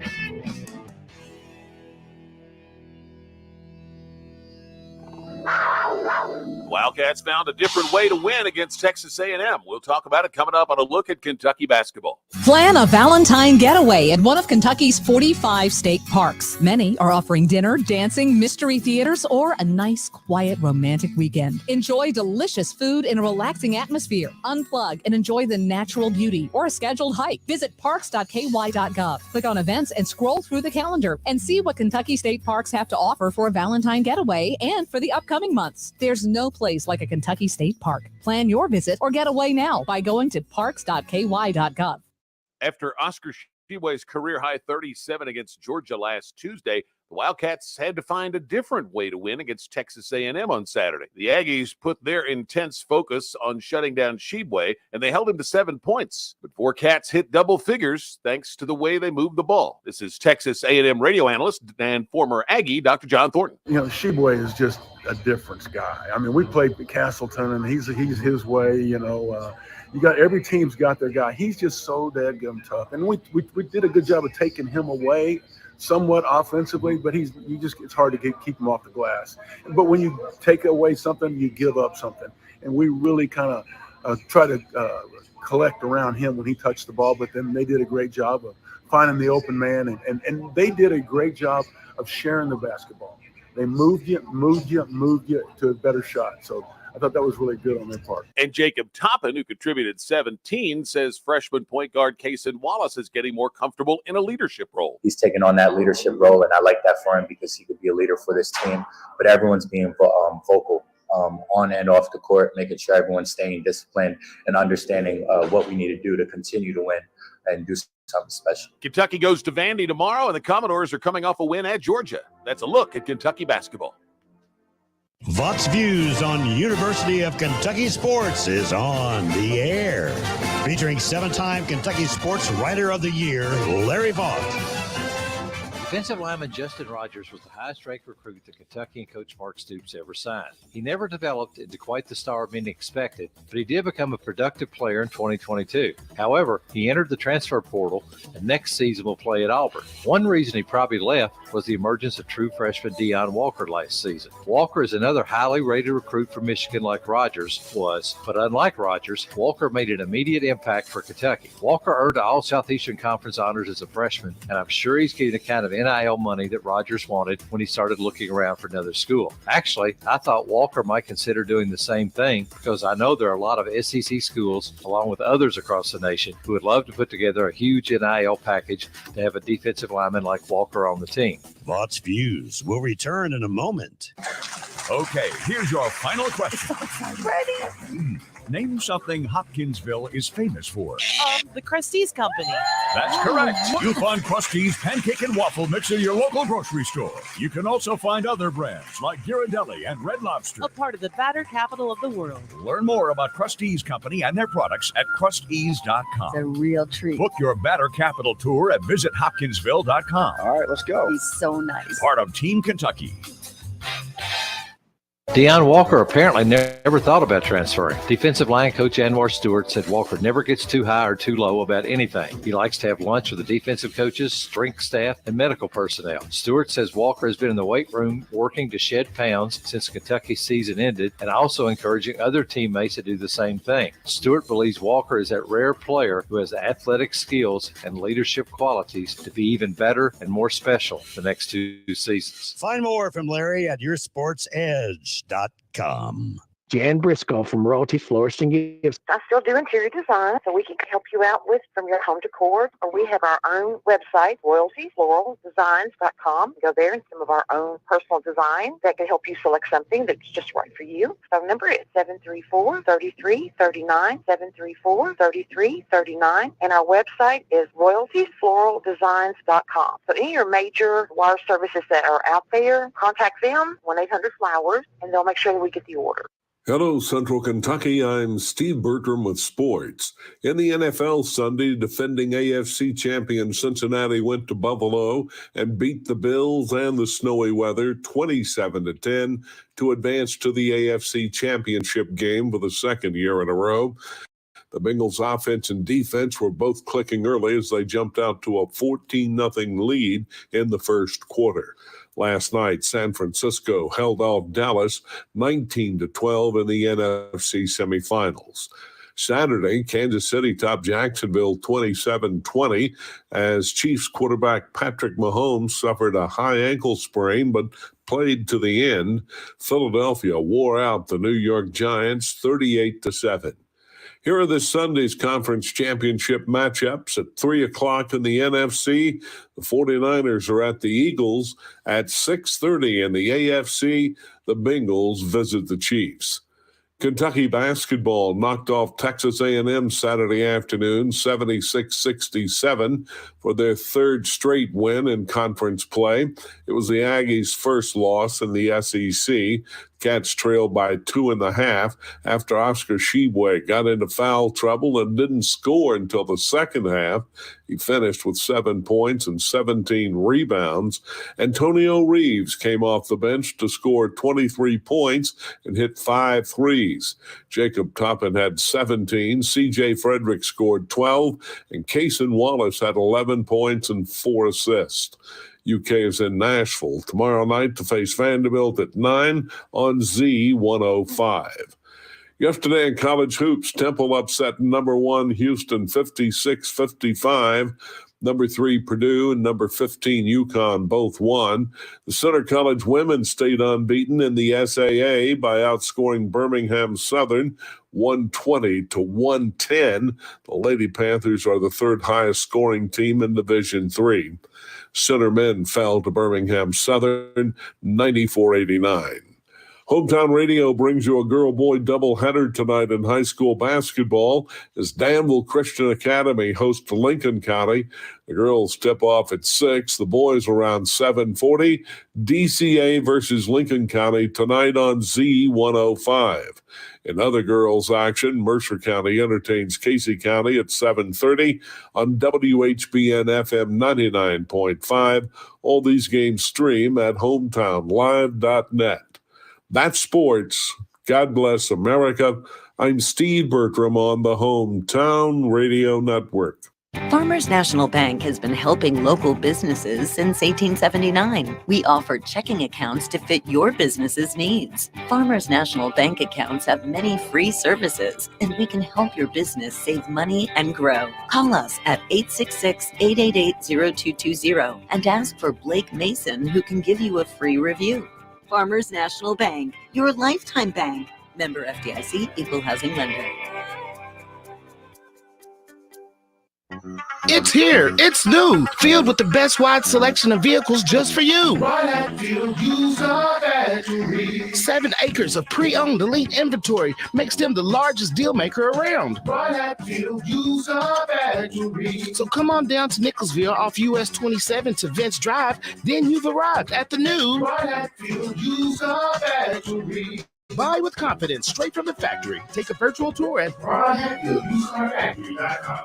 Wildcats found a different way to win against Texas A&M. We'll talk about it coming up on a look at Kentucky basketball. Plan a Valentine getaway at one of Kentucky's 45 state parks. Many are offering dinner, dancing, mystery theaters, or a nice, quiet, romantic weekend. Enjoy delicious food in a relaxing atmosphere. Unplug and enjoy the natural beauty or a scheduled hike. Visit parks.ky.gov. Click on events and scroll through the calendar and see what Kentucky state parks have to offer for a Valentine getaway and for the upcoming months. There's no place like a Kentucky state park. Plan your visit or getaway now by going to parks.ky.gov. After Oscar Tshiebwe's career-high 37 against Georgia last Tuesday, the Wildcats had to find a different way to win against Texas A&M on Saturday. The Aggies put their intense focus on shutting down Tshiebwe, and they held him to 7 points. But 4 Cats hit double figures thanks to the way they moved the ball. This is Texas A&M radio analyst and former Aggie, Dr. John Thornton. You know, Tshiebwe is just a difference guy. I mean, we played at Castleton, and he's his way, you know. You got every team's got their guy. He's just so dadgum tough. And we did a good job of taking him away somewhat offensively, but it's hard to keep him off the glass. But when you take away something, you give up something. And we really kind of try to collect around him when he touched the ball, but then they did a great job of finding the open man, and they did a great job of sharing the basketball. They moved you to a better shot. So I thought that was really good on their part. And Jacob Toppin, who contributed 17, says freshman point guard Cason Wallace is getting more comfortable in a leadership role. He's taken on that leadership role, and I like that for him because he could be a leader for this team. But everyone's being vocal on and off the court, making sure everyone's staying disciplined and understanding what we need to do to continue to win and do something special. Kentucky goes to Vandy tomorrow, and the Commodores are coming off a win at Georgia. That's a look at Kentucky basketball. Vox Views on University of Kentucky Sports is on the air, featuring 7-time Kentucky Sports Writer of the Year, Larry Vaught. Defensive lineman Justin Rogers was the highest-ranked recruit that Kentucky and Coach Mark Stoops ever signed. He never developed into quite the star many expected, but he did become a productive player in 2022. However, he entered the transfer portal, and next season will play at Auburn. One reason he probably left was the emergence of true freshman Deion Walker last season. Walker is another highly rated recruit from Michigan like Rogers was, but unlike Rogers, Walker made an immediate impact for Kentucky. Walker earned all Southeastern Conference honors as a freshman, and I'm sure he's getting the kind of NIL money that Rogers wanted when he started looking around for another school. Actually, I thought Walker might consider doing the same thing because I know there are a lot of SEC schools, along with others across the nation, who would love to put together a huge NIL package to have a defensive lineman like Walker on the team. Vox Views will return in a moment. Okay, here's your final question. Ready? Name something Hopkinsville is famous for. The Krusteaz Company. That's correct. You'll find Krusteaz Pancake and Waffle Mix in your local grocery store. You can also find other brands like Ghirardelli and Red Lobster. A part of the batter capital of the world. Learn more about Krusteaz Company and their products at krusteaz.com. It's a real treat. Book your batter capital tour at visithopkinsville.com. All right, let's go. He's so nice. Part of Team Kentucky. Deion Walker apparently never thought about transferring. Defensive line coach Anwar Stewart said Walker never gets too high or too low about anything. He likes to have lunch with the defensive coaches, strength staff, and medical personnel. Stewart says Walker has been in the weight room working to shed pounds since Kentucky's season ended and also encouraging other teammates to do the same thing. Stewart believes Walker is that rare player who has athletic skills and leadership qualities to be even better and more special the next 2 seasons. Find more from Larry at yoursportsedge.com. Jan Briscoe from Royalty Florist and Gifts. I still do interior design, so we can help you out with from your home decor. Or we have our own website, royaltyfloraldesigns.com. Go there and some of our own personal designs that can help you select something that's just right for you. Phone number is 734-3339, 734-3339. And our website is royaltyfloraldesigns.com. So any of your major wire services that are out there, contact them, 1-800-FLOWERS, and they'll make sure that we get the order. Hello, Central Kentucky. I'm Steve Bertram with sports. In the NFL Sunday, defending AFC champion Cincinnati went to Buffalo and beat the Bills and the snowy weather 27-10 to advance to the AFC championship game for the second year in a row. The Bengals' offense and defense were both clicking early as they jumped out to a 14-0 lead in the first quarter. Last night, San Francisco held off Dallas 19-12 in the NFC semifinals. Saturday, Kansas City topped Jacksonville 27-20 as Chiefs quarterback Patrick Mahomes suffered a high ankle sprain but played to the end. Philadelphia wore out the New York Giants 38-7. Here are this Sunday's conference championship matchups at 3 o'clock in the NFC. The 49ers are at the Eagles. At 6:30 in the AFC, the Bengals visit the Chiefs. Kentucky basketball knocked off Texas A&M Saturday afternoon, 76-67 for their third straight win in conference play. It was the Aggies' first loss in the SEC. Cats trailed by 2.5 after Oscar Tshiebwe got into foul trouble and didn't score until the second half. He finished with 7 points and 17 rebounds. Antonio Reeves came off the bench to score 23 points and hit 5 threes. Jacob Toppin had 17. C.J. Frederick scored 12, and Cason Wallace had 11 points and 4 assists. UK is in Nashville tomorrow night to face Vanderbilt at 9 on Z105. Yesterday in college hoops, Temple upset number 1 Houston 56-55. Number 3 Purdue and number 15 UConn both won. The Centre College women stayed unbeaten in the SAA by outscoring Birmingham Southern 120-110. The Lady Panthers are the third highest scoring team in Division III. Center men fell to Birmingham Southern 94-89. Hometown Radio brings you a girl-boy doubleheader tonight in high school basketball as Danville Christian Academy hosts Lincoln County. The girls tip off at 6. The boys around 7:40. DCA versus Lincoln County tonight on Z105. In other girls' action, Mercer County entertains Casey County at 7:30 on WHBN FM 99.5. All these games stream at hometownlive.net. That's sports. God bless America. I'm Steve Bertram on the Hometown Radio Network. Farmers National Bank has been helping local businesses since 1879. We offer checking accounts to fit your business's needs. Farmers National Bank accounts have many free services, and we can help your business save money and grow. Call us at 866-888-0220 and ask for Blake Mason, who can give you a free review. Farmers National Bank, your lifetime bank. Member FDIC, Equal Housing Lender. It's here. It's new. Filled with the best wide selection of vehicles just for you. Buy that fuel, use our battery. 7 acres of pre-owned elite inventory makes them the largest deal maker around. Buy that fuel, use our battery. So come on down to Nicholsville off US 27 to Vince Drive. Then you've arrived at the new. Buy that fuel, use our battery. Buy with confidence straight from the factory. Take a virtual tour at BuyThatFuelUseOurBattery.com.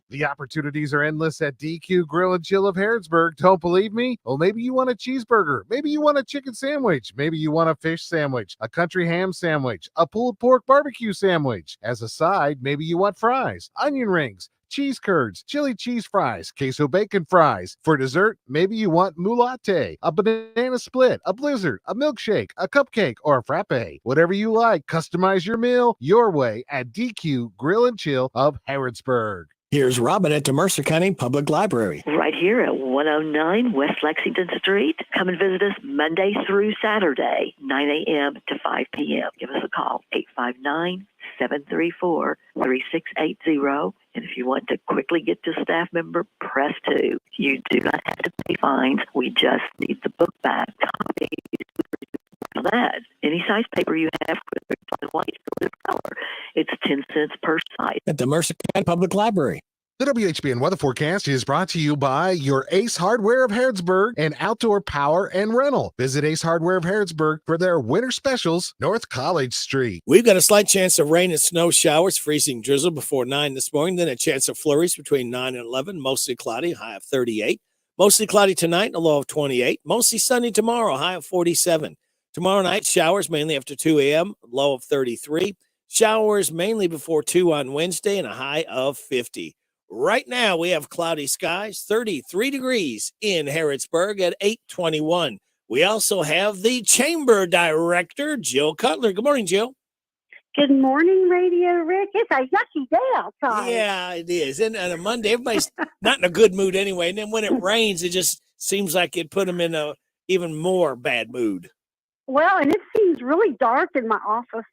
The opportunities are endless at DQ Grill and Chill of Harrodsburg. Don't believe me? Well, maybe you want a cheeseburger. Maybe you want a chicken sandwich. Maybe you want a fish sandwich, a country ham sandwich, a pulled pork barbecue sandwich. As a side, maybe you want fries, onion rings, cheese curds, chili cheese fries, queso bacon fries. For dessert, maybe you want moulatté, a banana split, a blizzard, a milkshake, a cupcake, or a frappe. Whatever you like, customize your meal your way at DQ Grill and Chill of Harrodsburg. Here's Robin at the Mercer County Public Library. Right here at 109 West Lexington Street. Come and visit us Monday through Saturday, 9 a.m. to 5 p.m. Give us a call, 859-734-3680. And if you want to quickly get to a staff member, press 2. You do not have to pay fines. We just need the book back. That any size paper you have, white, color, it's 10 cents per side. At the Mercer County Public Library. The WHBN weather forecast is brought to you by your Ace Hardware of Harrodsburg and Outdoor Power and Rental. Visit Ace Hardware of Harrodsburg for their winter specials, North College Street. We've got a slight chance of rain and snow showers, freezing drizzle before 9 this morning, then a chance of flurries between 9 and 11, mostly cloudy, high of 38. Mostly cloudy tonight, a low of 28. Mostly sunny tomorrow, high of 47. Tomorrow night, showers mainly after 2 a.m., low of 33. Showers mainly before 2 on Wednesday and a high of 50. Right now, we have cloudy skies, 33 degrees in Harrodsburg at 8:21. We also have the chamber director, Jill Cutler. Good morning, Jill. Good morning, Radio Rick. It's a yucky day outside. Yeah, it is. And on a Monday, everybody's not in a good mood anyway. And then when it rains, it just seems like it put them in a even more bad mood. Well, and it seems really dark in my office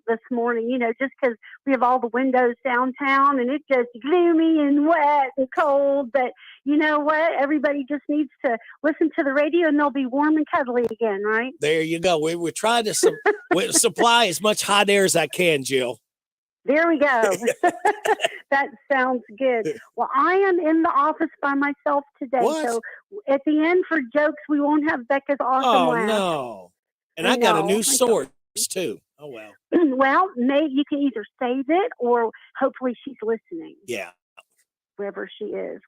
this morning, just because we have all the windows downtown and it's just gloomy and wet and cold. But you know what? Everybody just needs to listen to the radio and they'll be warm and cuddly again, right? There you go. We're trying to supply as much hot air as I can, Jill. There we go. That sounds good. Well, I am in the office by myself today. What? So at the end for jokes, we won't have Becca's awesome laugh. No. And I got a new source, too. Oh, well. Well, maybe you can either save it or hopefully she's listening. Yeah. Wherever she is.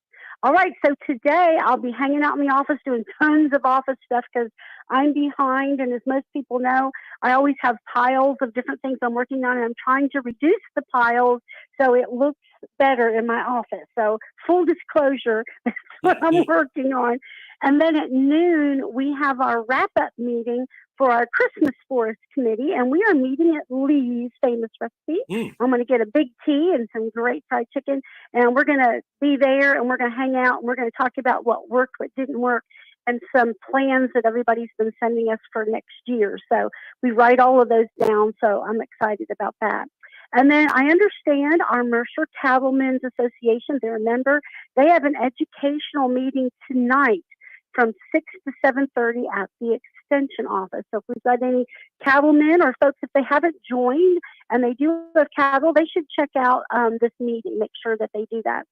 All right. So today I'll be hanging out in the office doing tons of office stuff because I'm behind. And as most people know, I always have piles of different things I'm working on. And I'm trying to reduce the piles so it looks better in my office. So full disclosure, that's what I'm working on. And then at noon, we have our wrap-up meeting for our Christmas Forest Committee, and we are meeting at Lee's Famous Recipe. I'm going to get a big tea and some great fried chicken, and we're going to be there, and we're going to hang out, and we're going to talk about what worked, what didn't work, and some plans that everybody's been sending us for next year. So we write all of those down, so I'm excited about that. And then I understand our Mercer Cattlemen's Association, they're a member, they have an educational meeting tonight from 6 to 7:30 at the extension office. So if we've got any cattlemen or folks, if they haven't joined and they do have cattle, they should check out this meeting, make sure that they do that.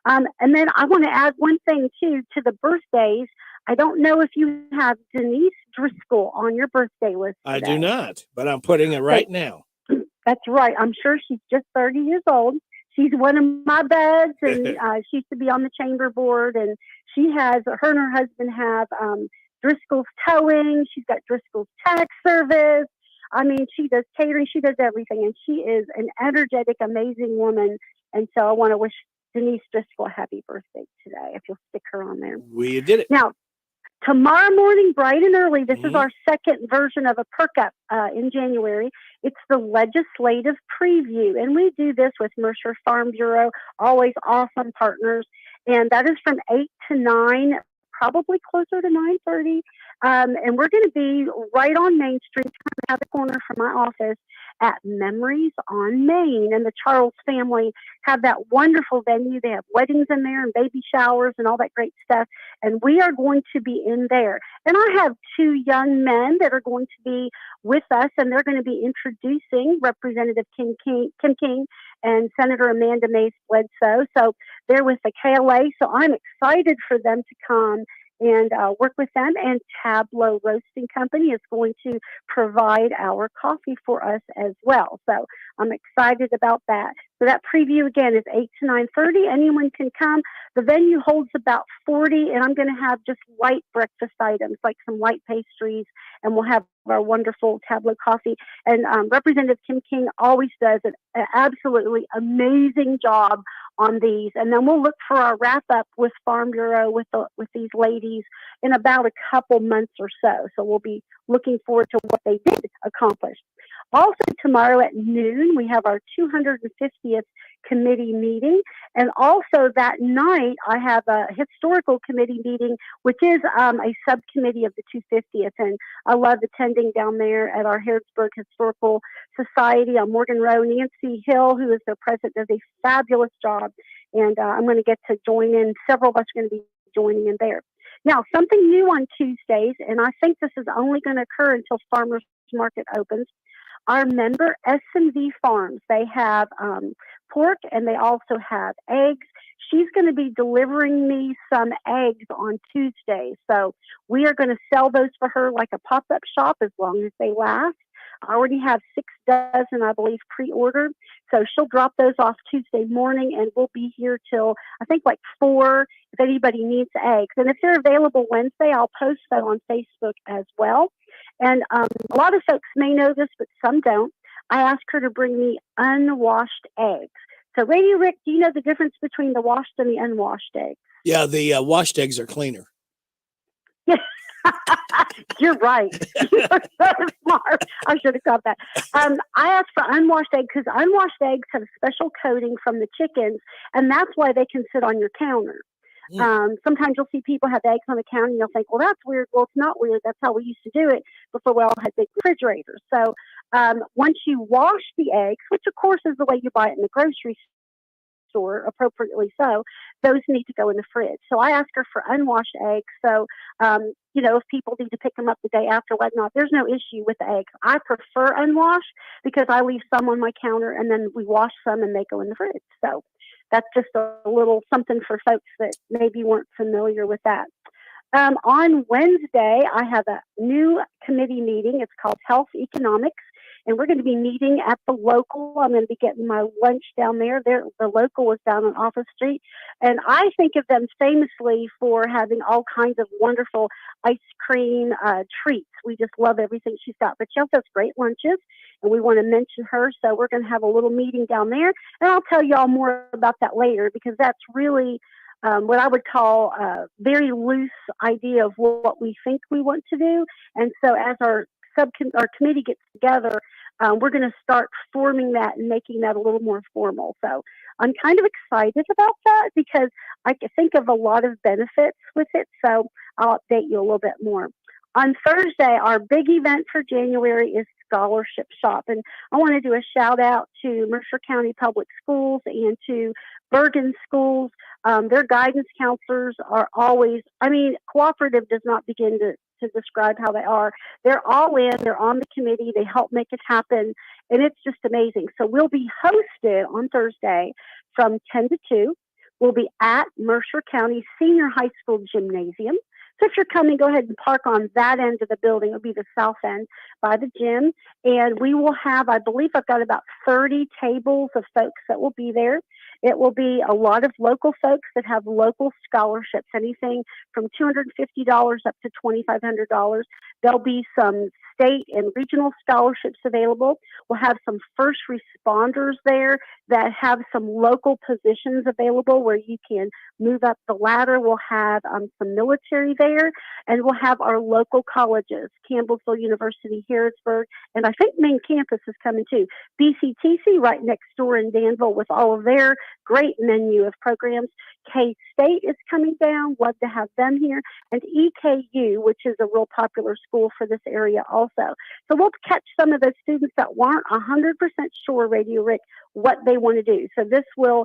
And then I want to add one thing, too, to the birthdays. I don't know if you have Denise Driscoll on your birthday list today. I do not, but I'm putting it right now. That's right. I'm sure she's just 30 years old. She's one of my buds, and she used to be on the chamber board, and her and her husband have Driscoll's Towing. She's got Driscoll's Tax Service. I mean, she does catering. She does everything, and she is an energetic, amazing woman. And so I want to wish Denise Driscoll a happy birthday today, if you'll stick her on there. We did it. Now, tomorrow morning, bright and early, this is our second version of a perk up in January. It's the legislative preview, and we do this with Mercer Farm Bureau, always awesome partners, and that is from 8 to 9, probably closer to 9:30, and we're going to be right on Main Street, kind of out the corner from my office, at Memories on Main. And the Charles family have that wonderful venue. They have weddings in there and baby showers and all that great stuff. And we are going to be in there. And I have two young men that are going to be with us, and they're going to be introducing Representative Kim King and Senator Amanda Mays Bledsoe. So they're with the KLA. So I'm excited for them to come and work with them. And Tableau Roasting Company is going to provide our coffee for us as well. So I'm excited about that. So that preview again is 8 to 9:30. Anyone can come. The venue holds about 40, and I'm going to have just light breakfast items like some light pastries, and we'll have our wonderful Tableau coffee. And Representative Kim King always does an absolutely amazing job on these. And then we'll look for our wrap up with Farm Bureau with these ladies in about a couple months or so. So we'll be looking forward to what they did accomplish. Also tomorrow at noon, we have our 250th committee meeting. And also that night, I have a historical committee meeting, which is a subcommittee of the 250th. And I love attending down there at our Harrodsburg Historical Society on Morgan Road. Nancy Hill, who is their president, does a fabulous job. And I'm going to get to join in. Several of us are going to be joining in there. Now, something new on Tuesdays, and I think this is only going to occur until Farmers Market opens. Our member S&V Farms, they have pork and they also have eggs. She's going to be delivering me some eggs on Tuesday. So we are going to sell those for her like a pop-up shop as long as they last. I already have 6 dozen, I believe, pre-ordered. So she'll drop those off Tuesday morning, and we'll be here till, I think, like 4 if anybody needs eggs. And if they're available Wednesday, I'll post that on Facebook as well. And a lot of folks may know this, but some don't. I asked her to bring me unwashed eggs. So, Radio Rick, do you know the difference between the washed and the unwashed eggs? Yeah, the washed eggs are cleaner. Yes, you're right. You're so smart. I should have got that. I asked for unwashed eggs because unwashed eggs have a special coating from the chickens, and that's why they can sit on your counter. Sometimes you'll see people have eggs on the counter and you'll think, well, that's weird. Well, it's not weird. That's how we used to do it before we all had big refrigerators. So once you wash the eggs, which of course is the way you buy it in the grocery store, appropriately so, those need to go in the fridge. So I asked her for unwashed eggs. So, if people need to pick them up the day after, whatnot, there's no issue with the eggs. I prefer unwashed because I leave some on my counter and then we wash some and they go in the fridge. So that's just a little something for folks that maybe weren't familiar with that. On Wednesday, I have a new committee meeting. It's called Health Economics, and we're going to be meeting at the local. I'm going to be getting my lunch down there. The local is down on Office Street, and I think of them famously for having all kinds of wonderful ice cream treats. We just love everything she's got, but she also has great lunches, and we want to mention her, so we're going to have a little meeting down there, and I'll tell you all more about that later because that's really what I would call a very loose idea of what we think we want to do. And so as our committee gets together, we're going to start forming that and making that a little more formal. So I'm kind of excited about that because I can think of a lot of benefits with it. So I'll update you a little bit more. On Thursday, our big event for January is Scholarship Shop. And I want to do a shout out to Mercer County Public Schools and to Bergen Schools. Their guidance counselors are always, cooperative does not begin to describe how they are. They're all in, they're on the committee, they help make it happen, and it's just amazing. So we'll be hosted on Thursday from 10 to 2. We'll be at Mercer County Senior High School Gymnasium. So if you're coming, go ahead and park on that end of the building. It'll be the south end by the gym. And we will have, I believe I've got about 30 tables of folks that will be there. It will be a lot of local folks that have local scholarships, anything from $250 up to $2,500. There'll be some state and regional scholarships available. We'll have some first responders there that have some local positions available where you can move up the ladder. We'll have some military there, and we'll have our local colleges, Campbellsville University, Harrodsburg, and I think main campus is coming too. BCTC right next door in Danville with all of their great menu of programs. K-State is coming down. Love to have them here. And EKU, which is a real popular school for this area also. So we'll catch some of those students that weren't 100% sure, Radio Rick, what they want to do. So this will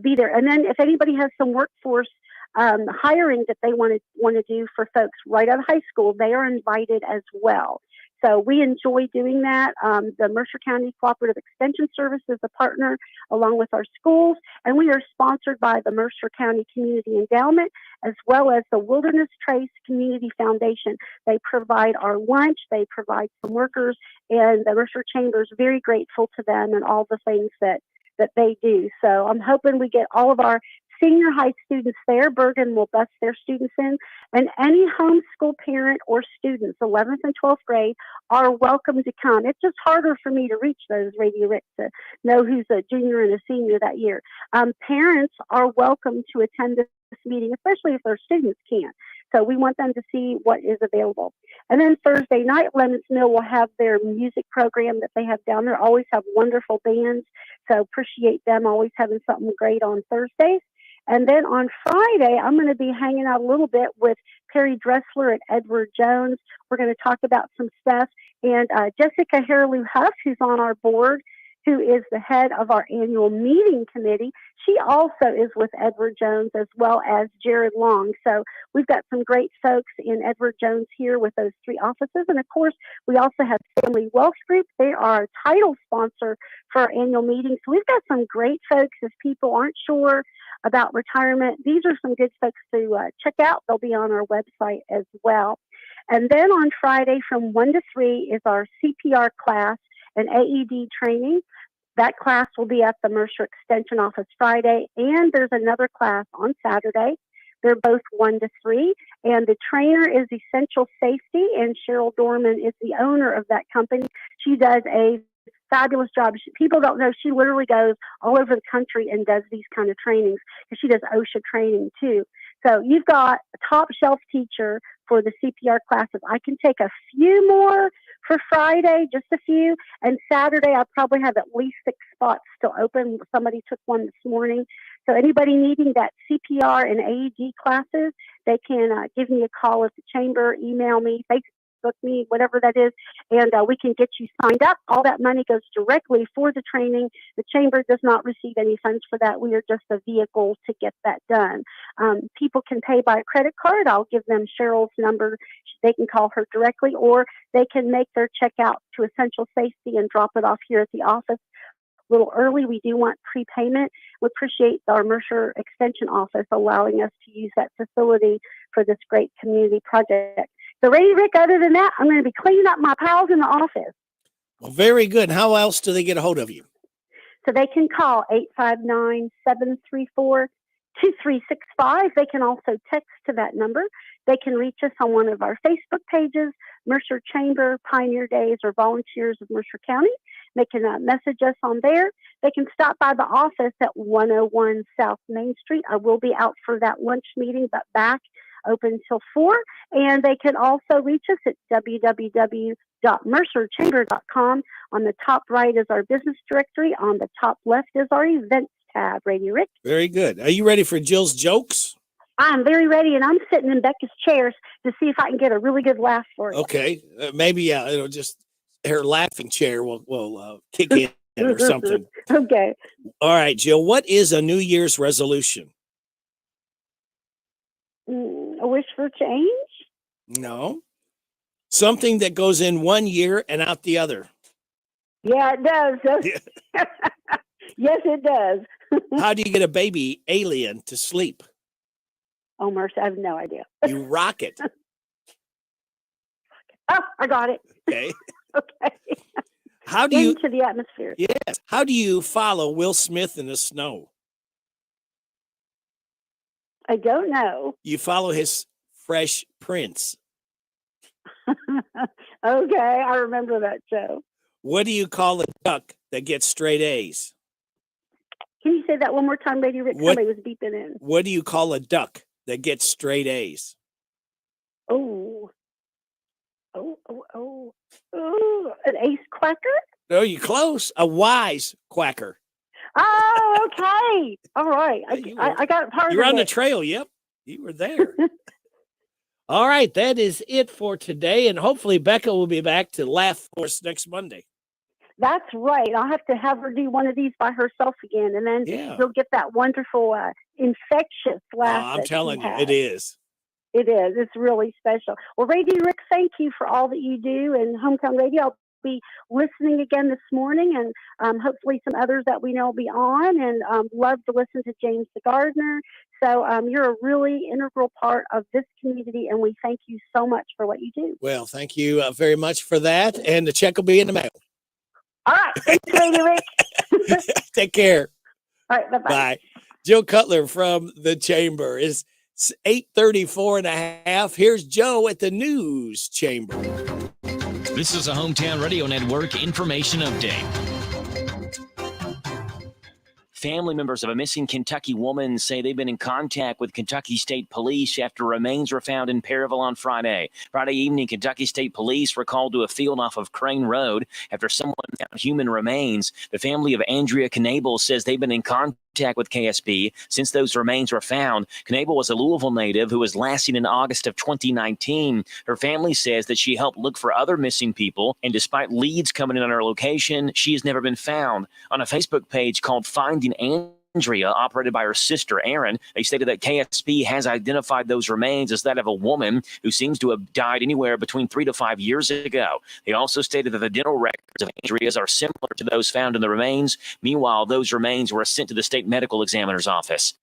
be there. And then if anybody has some workforce hiring that they want to do for folks right out of high school, they are invited as well. So we enjoy doing that. The Mercer County Cooperative Extension Service is a partner along with our schools, and we are sponsored by the Mercer County Community Endowment as well as the Wilderness Trace Community Foundation. They provide our lunch, they provide some workers, and the Mercer Chamber is very grateful to them and all the things that they do. So I'm hoping we get all of our senior high students there. Bergen will bus their students in, and any homeschool parent or students, 11th and 12th grade, are welcome to come. It's just harder for me to reach those, Radio Rick, to know who's a junior and a senior that year. Parents are welcome to attend this meeting, especially if their students can't. So we want them to see what is available. And then Thursday night, Lemons Mill will have their music program that they have down there. Always have wonderful bands. So appreciate them always having something great on Thursdays. And then on Friday, I'm going to be hanging out a little bit with Perry Dressler and Edward Jones. We're going to talk about some stuff. And Jessica Harrelou Huff, who's on our board, who is the head of our annual meeting committee, she also is with Edward Jones as well as Jared Long. So we've got some great folks in Edward Jones here with those three offices. And of course, we also have Family Wealth Group. They are our title sponsor for our annual meeting. So we've got some great folks. If people aren't sure about retirement, these are some good folks to check out. They'll be on our website as well. And then on Friday from 1 to 3 is our CPR class and AED training. That class will be at the Mercer Extension office Friday, and there's another class on Saturday. They're both 1 to 3, and the trainer is Essential Safety, and Cheryl Dorman is the owner of that company. She does a fabulous job. People don't know she literally goes all over the country and does these kind of trainings, because she does OSHA training too. So you've got a top shelf teacher for the CPR classes. I can take a few more for Friday, just a few, and Saturday I probably have at least 6 spots still open. Somebody took one this morning. So anybody needing that CPR and AED classes, they can give me a call at the chamber, email me, Facebook me, whatever that is, and we can get you signed up. All that money goes directly for the training. The chamber does not receive any funds for that. We are just a vehicle to get that done. People can pay by a credit card. I'll give them Cheryl's number. They can call her directly, or they can make their check out to Essential Safety and drop it off here at the office a little early. We do want prepayment. We appreciate our Mercer Extension office allowing us to use that facility for this great community project. So, Ray, Rick, other than that, I'm going to be cleaning up my piles in the office. Well, very good. How else do they get a hold of you? So they can call 859-734-2365. They can also text to that number. They can reach us on one of our Facebook pages, Mercer Chamber, Pioneer Days, or Volunteers of Mercer County. They can message us on there. They can stop by the office at 101 South Main Street. I will be out for that lunch meeting, but back open till 4. And they can also reach us at www.mercerchamber.com. On the top right is our business directory. On the top left is our events tab. Radio Rick. Very good. Are you ready for Jill's jokes? I'm very ready, and I'm sitting in Becca's chairs to see if I can get a really good laugh for you. Okay. Maybe, it'll just, her laughing chair will kick in or something. Okay. All right, Jill, what is a New Year's resolution? A wish for change? No. Something that goes in one year and out the other. Yeah, it does. Yes, it does. How do you get a baby alien to sleep? Oh, Mercy, I have no idea. You rock it. Oh, I got it. Okay. Okay. How do you into the atmosphere? Yes. How do you follow Will Smith in the snow? I don't know. You follow his fresh prints. Okay, I remember that show. What do you call a duck that gets straight A's? Can you say that one more time, Radio Rick? Somebody was beeping in. What do you call a duck that gets straight A's? Oh, an ace quacker? No, you're close. A wise quacker. Oh, okay. All right. I got part of it. You're on the trail. Yep. You were there. All right. That is it for today. And hopefully Becca will be back to laugh for us next Monday. That's right. I'll have to have her do one of these by herself again, and then you'll get that wonderful infectious laugh. I'm telling you, it is. It is. It's really special. Well, Radio Rick, thank you for all that you do. And Hometown Radio, I'll be listening again this morning, and hopefully some others that we know will be on, and love to listen to James the Gardener. So you're a really integral part of this community, and we thank you so much for what you do. Well, thank you very much for that. And the check will be in the mail. All right. Thanks, Radio Rick. Take care. All right. Bye-bye. Bye. Joe Cutler from the Chamber. Is 8:34 and a half. Here's Joe at the News Chamber. This is a Hometown Radio Network information update. Family members of a missing Kentucky woman say they've been in contact with Kentucky State Police after remains were found in Perryville on Friday. Friday evening, Kentucky State Police were called to a field off of Crane Road after someone found human remains. The family of Andrea Knable says they've been in contact with KSP since those remains were found. Knable was a Louisville native who was last seen in August of 2019. Her family says that she helped look for other missing people, and despite leads coming in on her location, she has never been found. On a Facebook page called Finding Andrea, operated by her sister Erin, they stated that KSP has identified those remains as that of a woman who seems to have died anywhere between 3 to 5 years ago. They also stated that the dental records of Andrea's are similar to those found in the remains. Meanwhile, those remains were sent to the state medical examiner's office.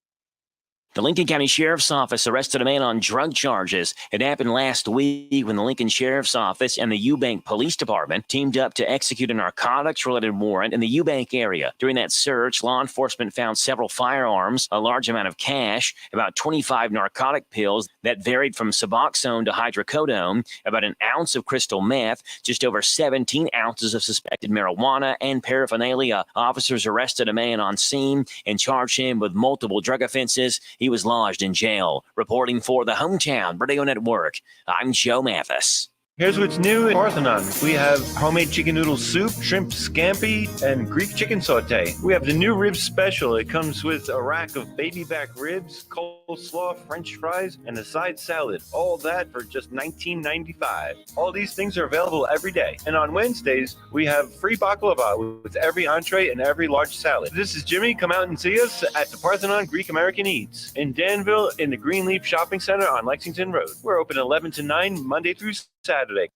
The Lincoln County Sheriff's Office arrested a man on drug charges. It happened last week when the Lincoln Sheriff's Office and the Eubank Police Department teamed up to execute a narcotics-related warrant in the Eubank area. During that search, law enforcement found several firearms, a large amount of cash, about 25 narcotic pills that varied from Suboxone to hydrocodone, about an ounce of crystal meth, just over 17 ounces of suspected marijuana, and paraphernalia. Officers arrested a man on scene and charged him with multiple drug offenses. He was lodged in jail. Reporting for the Hometown Radio Network, I'm Joe Mathis. Here's what's new in Parthenon. We have homemade chicken noodle soup, shrimp scampi, and Greek chicken saute. We have the new rib special. It comes with a rack of baby back ribs, coleslaw, french fries, and a side salad. All that for just $19.95. All these things are available every day. And on Wednesdays, we have free baklava with every entree and every large salad. This is Jimmy. Come out and see us at the Parthenon Greek American Eats in Danville in the Greenleaf Shopping Center on Lexington Road. We're open 11 to 9 Monday through Saturday.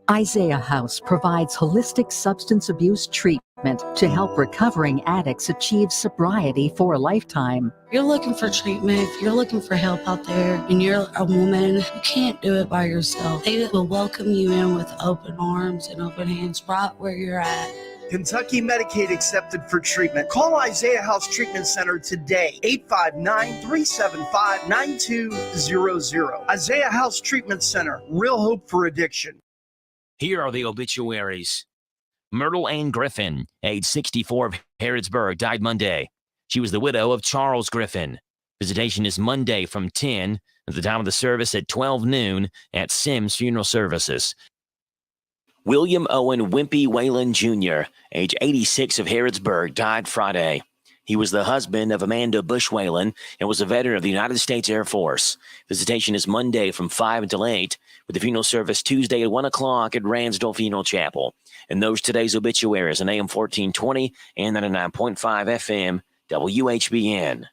Isaiah House provides holistic substance abuse treatment to help recovering addicts achieve sobriety for a lifetime. If you're looking for treatment, if you're looking for help out there, and you're a woman, you can't do it by yourself. They will welcome you in with open arms and open hands right where you're at. Kentucky Medicaid accepted for treatment. Call Isaiah House Treatment Center today, 859-375-9200. Isaiah House Treatment Center, real hope for addiction. Here are the obituaries. Myrtle Ann Griffin, age 64 of Harrodsburg, died Monday. She was the widow of Charles Griffin. Visitation is Monday from 10 at the time of the service at 12 noon at Sims Funeral Services. William Owen Wimpy Whalen Jr., age 86 of Harrodsburg, died Friday. He was the husband of Amanda Bush Whalen and was a veteran of the United States Air Force. Visitation is Monday from 5 until 8, with the funeral service Tuesday at 1 o'clock at Ransdell Funeral Chapel. And those today's obituaries on AM 1420 and 99.5 FM WHBN.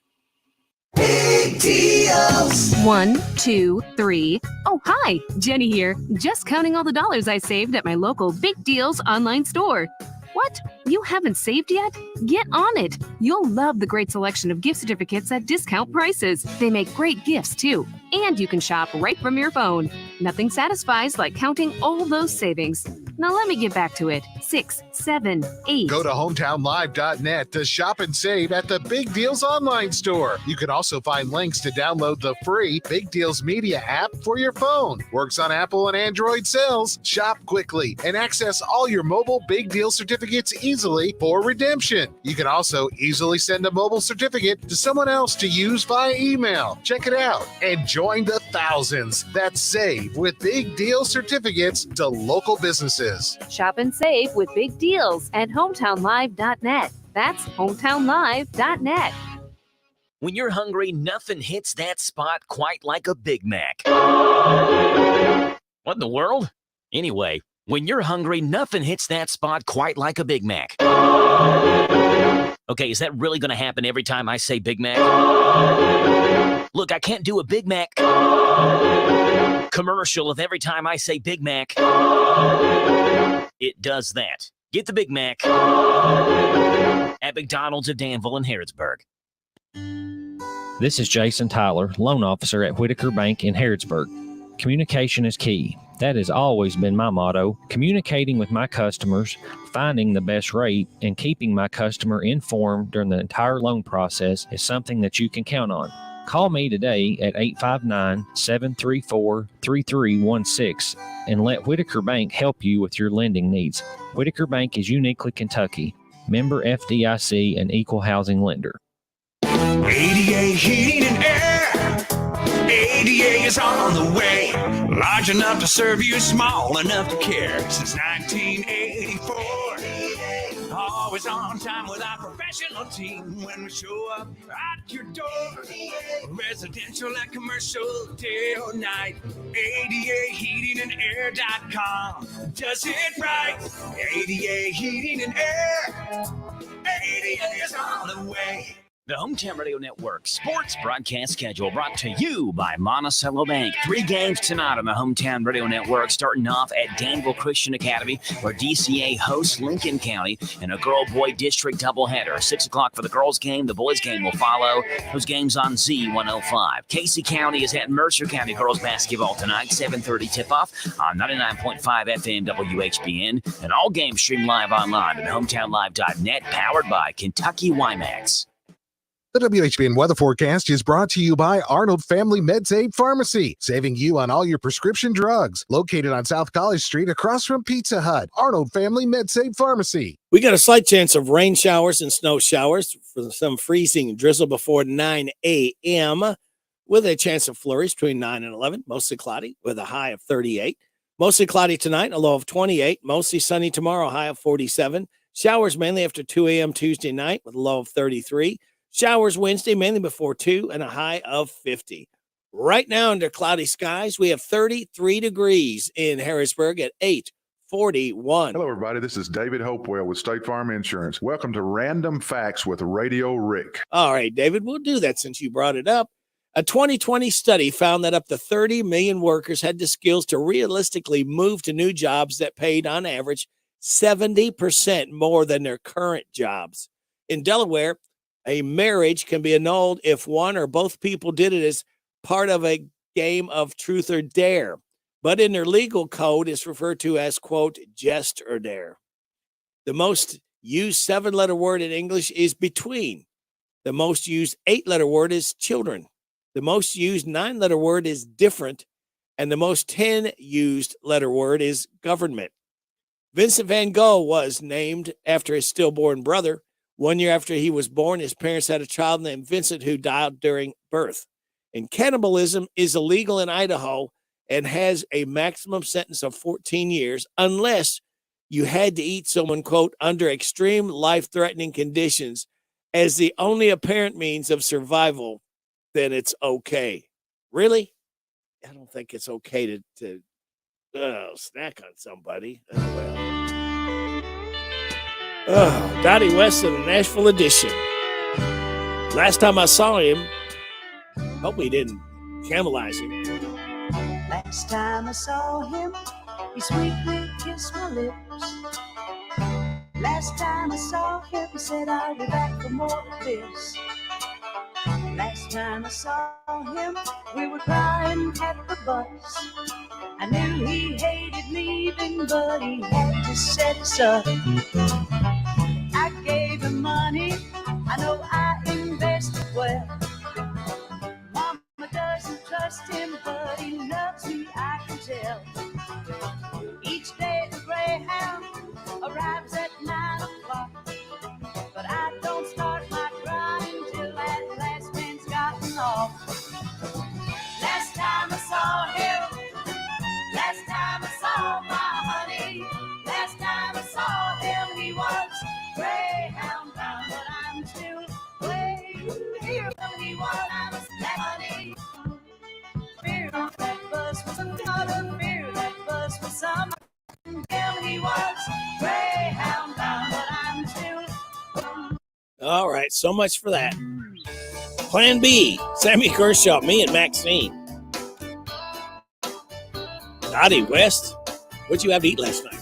Big deals. 1, 2, 3. Oh, hi, Jenny here. Just counting all the dollars I saved at my local Big Deals online store. What? You haven't saved yet? Get on it. You'll love the great selection of gift certificates at discount prices. They make great gifts, too. And you can shop right from your phone. Nothing satisfies like counting all those savings. Now let me get back to it. 6, 7, 8. Go to hometownlive.net to shop and save at the Big Deals online store. You can also find links to download the free Big Deals Media app for your phone. Works on Apple and Android cells. Shop quickly and access all your mobile Big Deal certificates easily for redemption. You can also easily send a mobile certificate to someone else to use via email. Check it out and join the thousands that save with Big Deal certificates to local businesses. Shop and save with Big Deals at hometownlive.net. That's hometownlive.net. When you're hungry, nothing hits that spot quite like a Big Mac. What in the world? Anyway, when you're hungry, nothing hits that spot quite like a Big Mac. Okay, is that really going to happen every time I say Big Mac? Look, I can't do a Big Mac commercial if every time I say Big Mac, it does that. Get the Big Mac at McDonald's of Danville and Harrodsburg. This is Jason Tyler, loan officer at Whitaker Bank in Harrodsburg. Communication is key. That has always been my motto. Communicating with my customers, finding the best rate, and keeping my customer informed during the entire loan process is something that you can count on. Call me today at 859-734-3316 and let Whitaker Bank help you with your lending needs. Whitaker Bank is uniquely Kentucky. Member FDIC and equal housing lender. ADA Heating and Air. ADA is on the way. Large enough to serve you, small enough to care. Since 1984. Always on time with our professional team. When we show up at your door, residential and commercial, day or night. ADA Heating and Air.com does it right. ADA Heating and Air. ADA is on the way. The Hometown Radio Network sports broadcast schedule brought to you by Monticello Bank. 3 games tonight on the Hometown Radio Network, starting off at Danville Christian Academy, where DCA hosts Lincoln County in a girl-boy district doubleheader. 6 o'clock for the girls' game. The boys' game will follow. Those games on Z105. Casey County is at Mercer County girls basketball tonight. 7:30 tip-off on 99.5 FM WHBN. And all games streamed live online at hometownlive.net, powered by Kentucky WiMAX. The WHBN weather forecast is brought to you by Arnold Family MedSafe Pharmacy, saving you on all your prescription drugs. Located on South College Street across from Pizza Hut. Arnold Family MedSafe Pharmacy. We got a slight chance of rain showers and snow showers for some freezing drizzle before 9 a.m. with a chance of flurries between 9 and 11. Mostly cloudy with a high of 38. Mostly cloudy tonight, a low of 28. Mostly sunny tomorrow, high of 47. Showers mainly after 2 a.m. Tuesday night with a low of 33. Showers Wednesday, mainly before 2, and a high of 50. Right now, under cloudy skies, we have 33 degrees in Harrodsburg at 8:41. Hello, everybody. This is David Hopewell with State Farm Insurance. Welcome to Random Facts with Radio Rick. All right, David, we'll do that since you brought it up. A 2020 study found that up to 30 million workers had the skills to realistically move to new jobs that paid, on average, 70% more than their current jobs. In Delaware, a marriage can be annulled if one or both people did it as part of a game of truth or dare. But in their legal code, it's referred to as, quote, jest or dare. The most used 7-letter word in English is between. The most used 8-letter word is children. The most used 9-letter word is different. And the most 10 used letter word is government. Vincent van Gogh was named after his stillborn brother. 1 year after he was born, his parents had a child named Vincent who died during birth. And cannibalism is illegal in Idaho and has a maximum sentence of 14 years unless you had to eat someone, quote, under extreme life-threatening conditions as the only apparent means of survival, then it's okay. Really? I don't think it's okay to snack on somebody. Oh, well. Oh, Dottie West in the Nashville edition. Last time I saw him, hope he didn't cannibalize him. Last time I saw him, he sweetly kissed my lips. Last time I saw him, he said, I'll be back for more of this. Last time I saw him, we were crying at the bus. I knew he hated leaving, but he had to set us up. I gave him money, I know I invested well. Mama doesn't trust him, but he loves me, I can tell. Each day the Greyhound arrives at 9 o'clock, but I don't start my crying till that last man's gotten off. Last time I saw him, last time I saw my honey, last time I saw him, he was All right, so much for that. Plan B, Sammy Kershaw, me and Maxine. Dottie West, what'd you have to eat last night?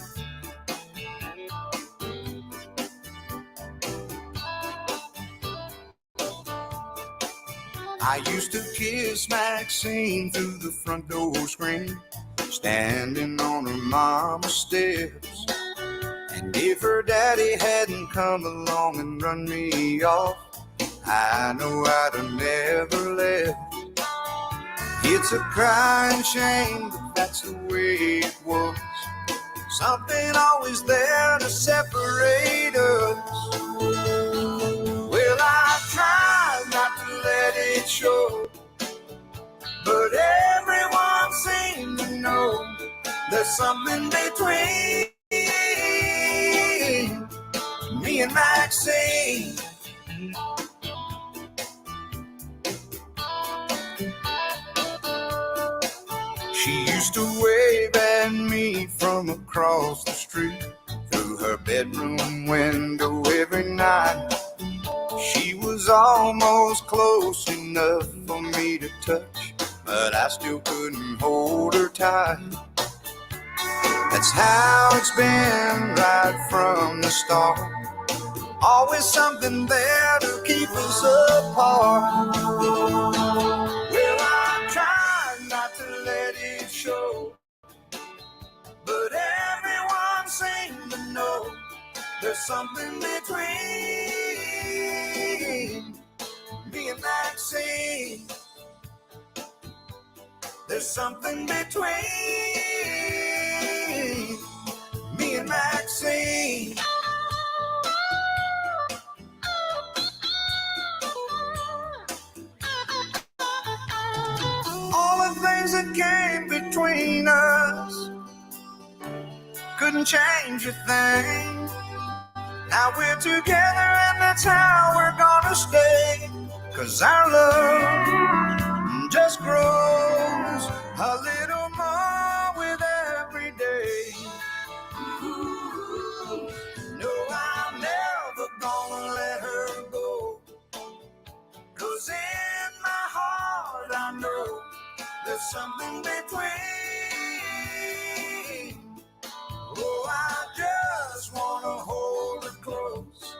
I used to kiss Maxine through the front door screen, standing on her mama's steps. And if her daddy hadn't come along and run me off, I know I'd have never left. It's a crying shame, but that's the way it was. Something always there to separate us. Well, I tried not to let it show, but everyone seemed to know there's something between me and Maxine. She used to wave at me from across the street through her bedroom window every night. She was almost close enough for me to touch, but I still couldn't hold her tight. That's how it's been right from the start. Always something there to keep us apart. Well, I tried not to let it show, but everyone seemed to know there's something between me and Maxine. There's something between me and Maxine. All the things that came between us couldn't change a thing. Now we're together and that's how we're gonna stay. 'Cause our love just grows a little more with every day. No, I'm never gonna let her go. 'Cause in my heart I know there's something between. Oh, I just wanna hold her close.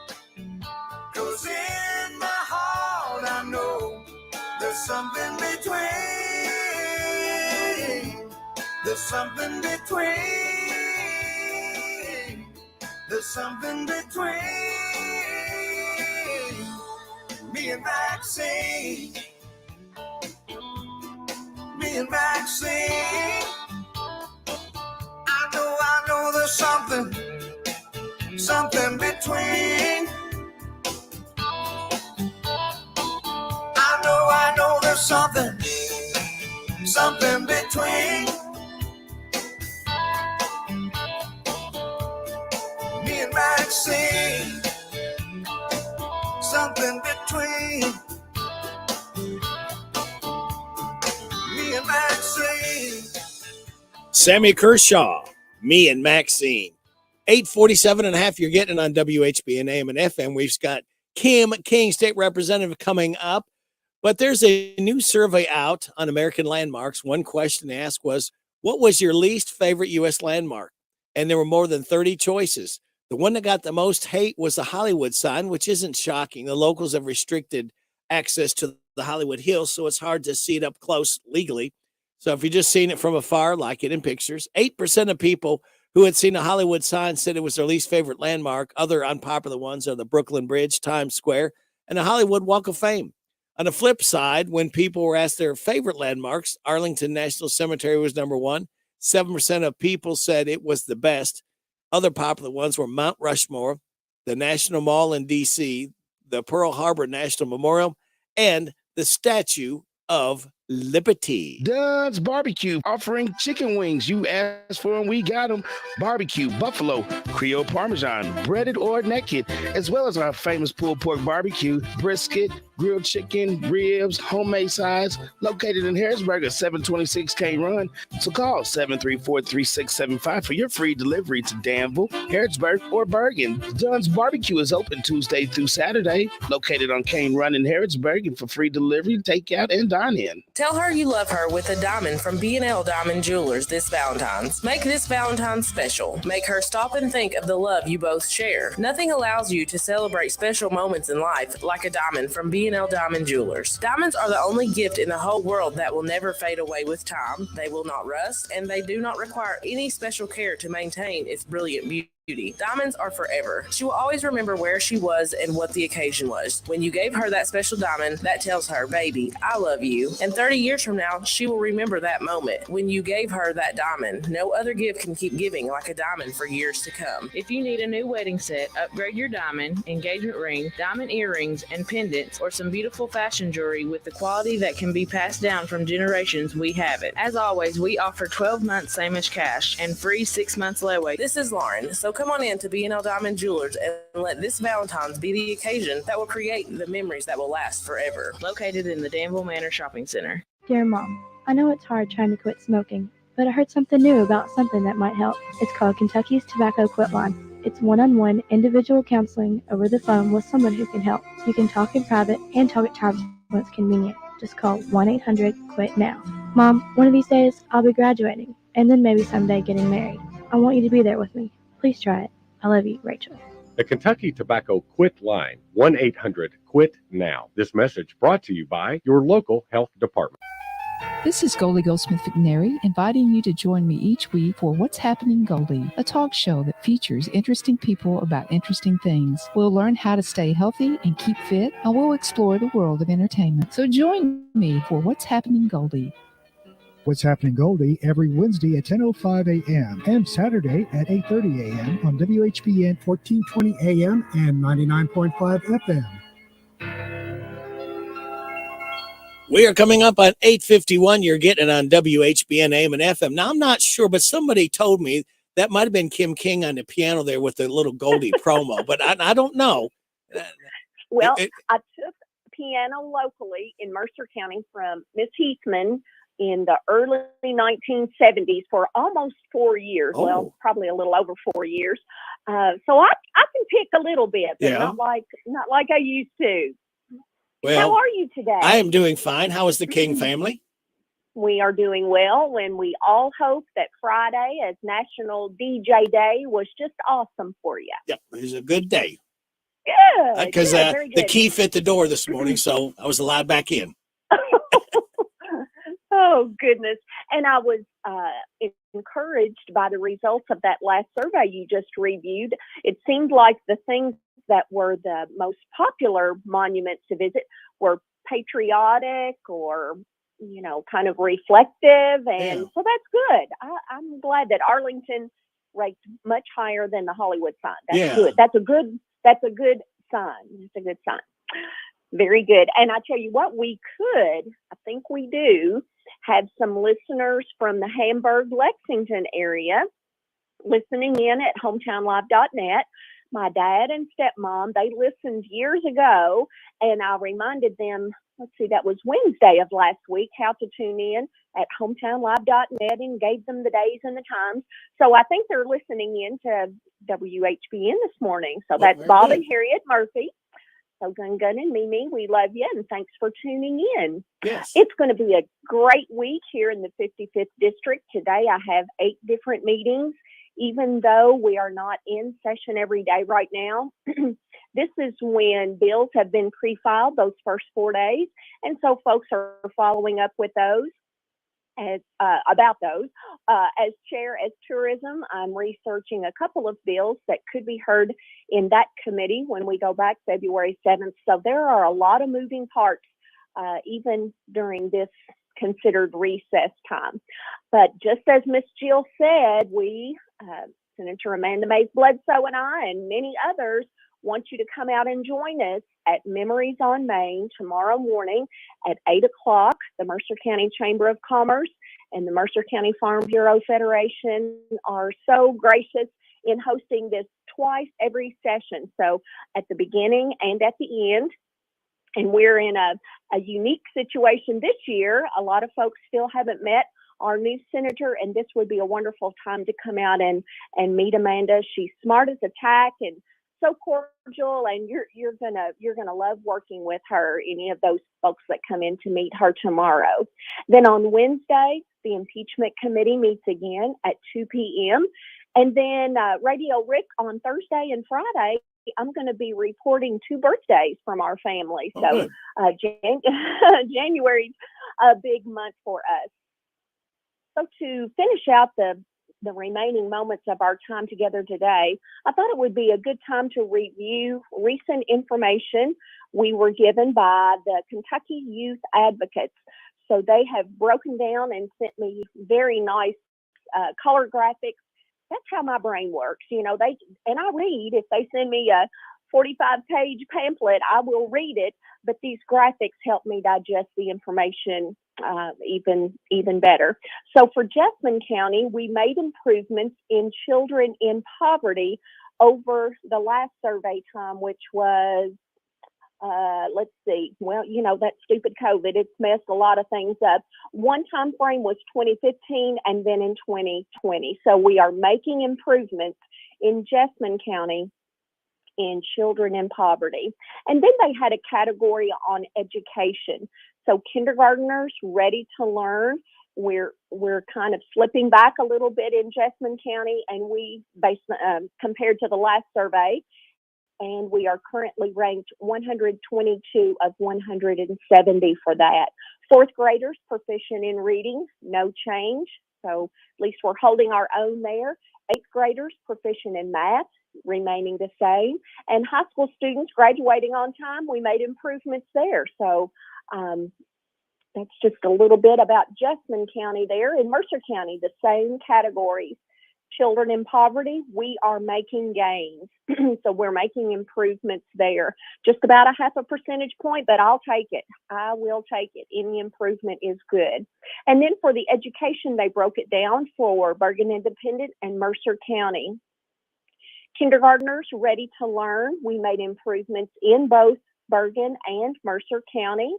'Cause in my heart I know there's something between. There's something between. There's something between me and Maxine. Me and Maxine. I know there's something between. I know there's something between me and Maxine. Something between me and Maxine. Sammy Kershaw, me and Maxine. 847 and a half, you're getting on WHBN AM and FM. We've got Kim King, state representative, coming up. But there's a new survey out on American landmarks. One question asked was, what was your least favorite U.S. landmark? And there were more than 30 choices. The one that got the most hate was the Hollywood sign, which isn't shocking. The locals have restricted access to the Hollywood Hills, so it's hard to see it up close legally. So if you're just seeing it from afar, like it in pictures, 8% of people who had seen a Hollywood sign said it was their least favorite landmark. Other unpopular ones are the Brooklyn Bridge, Times Square, and the Hollywood Walk of Fame. On the flip side, when people were asked their favorite landmarks, Arlington National Cemetery was number one. 7% of people said it was the best. Other popular ones were Mount Rushmore, the National Mall in D.C., the Pearl Harbor National Memorial, and the Statue of Liberty. Dunn's Barbecue offering chicken wings. You asked for them, we got them. Barbecue, buffalo, Creole Parmesan, breaded or naked, as well as our famous pulled pork barbecue, brisket, grilled chicken, ribs, homemade sides, located in Harrodsburg at 726 K Run. So call 734-3675 for your free delivery to Danville, Harrodsburg, or Bergen. Dunn's Barbecue is open Tuesday through Saturday, located on Cane Run in Harrodsburg, and for free delivery, takeout, and dine-in. Tell her you love her with a diamond from B&L Diamond Jewelers this Valentine's. Make this Valentine's special. Make her stop and think of the love you both share. Nothing allows you to celebrate special moments in life like a diamond from B&L Diamond Jewelers. Diamonds are the only gift in the whole world that will never fade away with time. They will not rust, and they do not require any special care to maintain its brilliant beauty. Diamonds are forever. She will always remember where she was and what the occasion was. When you gave her that special diamond, that tells her, baby, I love you. And 30 years from now, she will remember that moment when you gave her that diamond. No other gift can keep giving like a diamond for years to come. If you need a new wedding set, upgrade your diamond, engagement ring, diamond earrings, and pendants, or some beautiful fashion jewelry with the quality that can be passed down from generations, we have it. As always, we offer 12 months same as cash and free 6 months layaway. This is Lauren. So come on in to B&L Diamond Jewelers and let this Valentine's be the occasion that will create the memories that will last forever. Located in the Danville Manor Shopping Center. Dear Mom, I know it's hard trying to quit smoking, but I heard something new about something that might help. It's called Kentucky's Tobacco Quit Line. It's one-on-one individual counseling over the phone with someone who can help. You can talk in private and talk at times when it's convenient. Just call 1-800-QUIT-NOW. Mom, one of these days I'll be graduating, and then maybe someday getting married. I want you to be there with me. Please try it. I love you, Rachel. The Kentucky Tobacco Quit Line, 1-800-QUIT-NOW. This message brought to you by your local health department. This is Goldie Goldsmith McNary, inviting you to join me each week for What's Happening Goldie, a talk show that features interesting people about interesting things. We'll learn how to stay healthy and keep fit, and we'll explore the world of entertainment. So join me for What's Happening Goldie. What's Happening Goldie every Wednesday at 10:05 a.m. and Saturday at 8:30 a.m. on WHBN 1420 a.m. and 99.5 FM. We are coming up on 8:51. You're getting it on WHBN AM and FM. Now, I'm not sure, but somebody told me that might have been Kim King on the piano there with the little Goldie promo, but I don't know. Well, I took piano locally in Mercer County from Miss Heathman in the early 1970s for almost 4 years. Oh. Well, probably a little over 4 years. So I can pick a little bit, but not like I used to. Well, how are you today? I am doing fine. How is the King family? We are doing well, and we all hope that Friday as National DJ Day was just awesome for you. Yep, it was a good day. Good. Because the key fit the door this morning, so I was allowed back in. Oh, goodness. And I was encouraged by the results of that last survey you just reviewed. It seemed like the things that were the most popular monuments to visit were patriotic or, kind of reflective. And so that's good. I'm glad that Arlington ranked much higher than the Hollywood sign. That's good. That's a good sign. It's a good sign. Very good. And I tell you what, I think we do have some listeners from the Hamburg, Lexington area listening in at hometownlive.net. My dad and stepmom, they listened years ago, and I reminded them, that was Wednesday of last week, how to tune in at hometownlive.net and gave them the days and the times. So I think they're listening in to WHBN this morning. So that's Bob and Harriet Murphy. So Gun and Mimi, we love you, and thanks for tuning in. Yes. It's going to be a great week here in the 55th District. Today I have 8 different meetings, even though we are not in session every day right now. This is when bills have been pre-filed those first 4 days, and so folks are following up with those. About those. As chair as tourism, I'm researching a couple of bills that could be heard in that committee when we go back February 7th. So there are a lot of moving parts, even during this considered recess time. But just as Miss Jill said, we, Senator Amanda Mays Bledsoe and I and many others want you to come out and join us at Memories on Main tomorrow morning at 8 o'clock. The Mercer County Chamber of Commerce and the Mercer County Farm Bureau Federation are so gracious in hosting this twice every session. So at the beginning and at the end. And we're in a unique situation this year. A lot of folks still haven't met our new senator, and this would be a wonderful time to come out and meet Amanda. She's smart as a tack and so cordial, and you're gonna love working with her. Any of those folks that come in to meet her tomorrow. Then on Wednesday, the impeachment committee meets again at 2 p.m. And then Radio Rick on Thursday and Friday. I'm going to be reporting 2 birthdays from our family. So January's a big month for us. So to finish out the remaining moments of our time together today, I thought it would be a good time to review recent information we were given by the Kentucky Youth Advocates. So they have broken down and sent me very nice color graphics. That's how my brain works. You know, I read. If they send me a 45-page pamphlet, I will read it, but these graphics help me digest the information even better. So for Jessamine County, we made improvements in children in poverty over the last survey time, which was, let's see, well, you know, that stupid COVID, it's messed a lot of things up. One time frame was 2015 and then in 2020. So we are making improvements in Jessamine County in children in poverty. And then they had a category on education. So kindergartners ready to learn. We're kind of slipping back a little bit in Jessamine County, and we compared to the last survey, and we are currently ranked 122 of 170 for that. Fourth graders proficient in reading, no change. So at least we're holding our own there. Eighth graders proficient in math, remaining the same. And high school students graduating on time, we made improvements there. So that's just a little bit about Jessamine County there. In Mercer County, the same categories. Children in poverty, we are making gains. So we're making improvements there. Just about a 0.5 percentage point, but I'll take it. I will take it. Any improvement is good. And then for the education, they broke it down for Bergen Independent and Mercer County. Kindergartners ready to learn. We made improvements in both Bergen and Mercer County.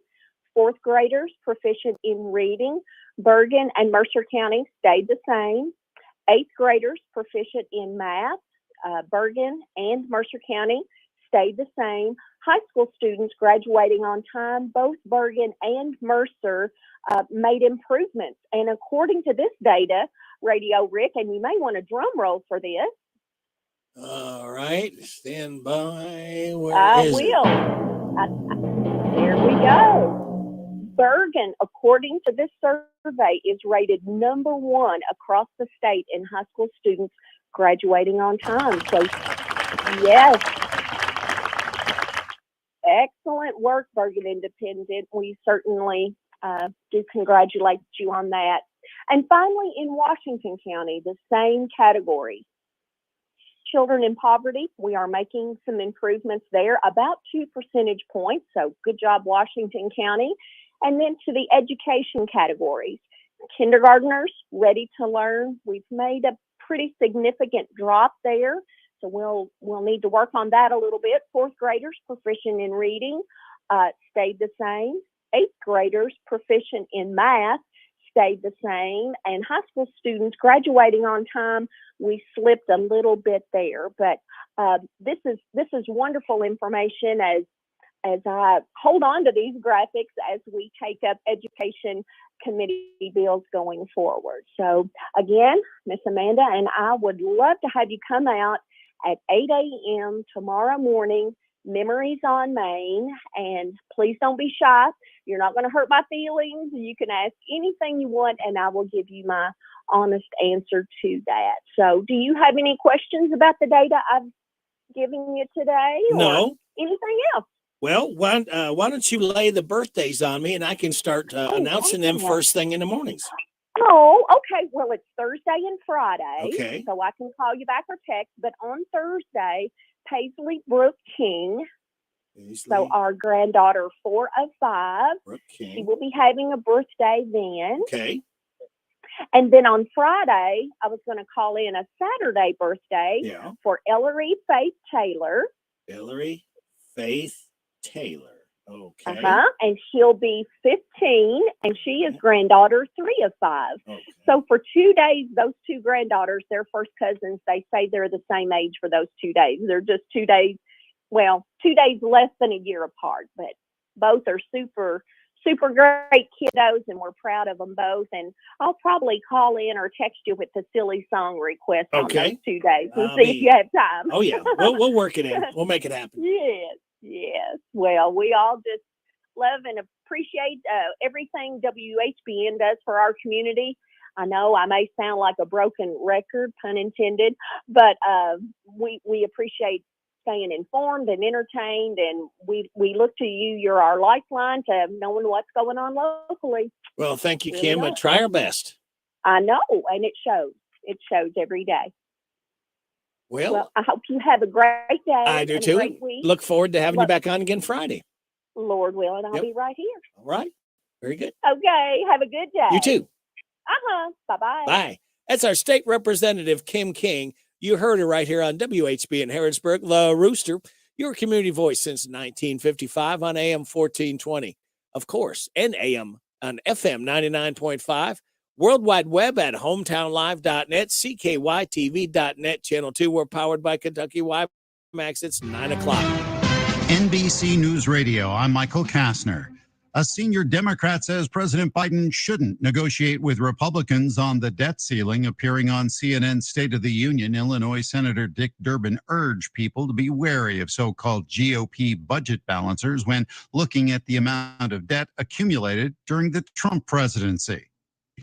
Fourth graders proficient in reading. Bergen and Mercer County stayed the same. Eighth graders proficient in math, Bergen and Mercer County stayed the same. High school students graduating on time, both Bergen and Mercer made improvements. And according to this data, Radio Rick, and you may want a drum roll for this. All right, stand by. I will. There we go. Bergen, according to this survey, is rated number 1 across the state in high school students graduating on time. So, yes, excellent work, Bergen Independent. We certainly do congratulate you on that. And finally, in Washington County, the same category. Children in poverty, we are making some improvements there, about 2 percentage points. So good job, Washington County. And then to the education categories, kindergartners ready to learn. We've made a pretty significant drop there. So we'll need to work on that a little bit. Fourth graders proficient in reading stayed the same. Eighth graders proficient in math stayed the same. And high school students graduating on time, we slipped a little bit there. But this is wonderful information as I hold on to these graphics as we take up education committee bills going forward. So again, Miss Amanda and I would love to have you come out at 8 a.m. tomorrow morning, Memories on Main, and please don't be shy. You're not going to hurt my feelings. You can ask anything you want, and I will give you my honest answer to that. So do you have any questions about the data I've given you today? No. Or anything else? Well, why don't you lay the birthdays on me and I can start announcing them first thing in the mornings? Oh, okay. Well, it's Thursday and Friday. Okay. So I can call you back or text. But on Thursday, Paisley Brooke King. So Paisley our granddaughter, 4 of 5. Brooke She King. will be having a birthday then. Okay. And then on Friday, I was going to call in a Saturday birthday Yeah. for Ellery Faith Taylor. Ellery Faith Taylor. Okay. And she'll be 15, and she is granddaughter 3 of 5. Okay. So for 2 days, those 2 granddaughters, they're first cousins. They say they're the same age for those 2 days. They're just 2 days, 2 days less than a year apart, but both are super great kiddos, and we're proud of them both. And I'll probably call in or text you with the silly song request on those 2 days and see if you have time. Oh, yeah. We'll work it in. We'll make it happen. Yes. Well, we all just love and appreciate everything WHBN does for our community. I know I may sound like a broken record, pun intended, but we appreciate staying informed and entertained, and we look to you. You're our lifeline to knowing what's going on locally. Well, thank you, Really Kim. does. I try our best. I know, and it shows. It shows every day. Well, I hope you have a great day. I do and a too. great week. Look forward to having you back on again Friday. Lord willing, I'll Yep. be right here. All right. Very good. Okay. Have a good day. You too. Bye-bye. Bye. That's our state representative, Kim King. You heard her right here on WHB in Harrodsburg, The Rooster, your community voice since 1955 on AM 1420. Of course, and AM on FM 99.5. World Wide Web at hometownlive.net, CKYTV.net, Channel 2. We're powered by Kentucky WiMAX. It's 9 o'clock. NBC News Radio, I'm Michael Kastner. A senior Democrat says President Biden shouldn't negotiate with Republicans on the debt ceiling. Appearing on CNN's State of the Union, Illinois Senator Dick Durbin urged people to be wary of so-called GOP budget balancers when looking at the amount of debt accumulated during the Trump presidency.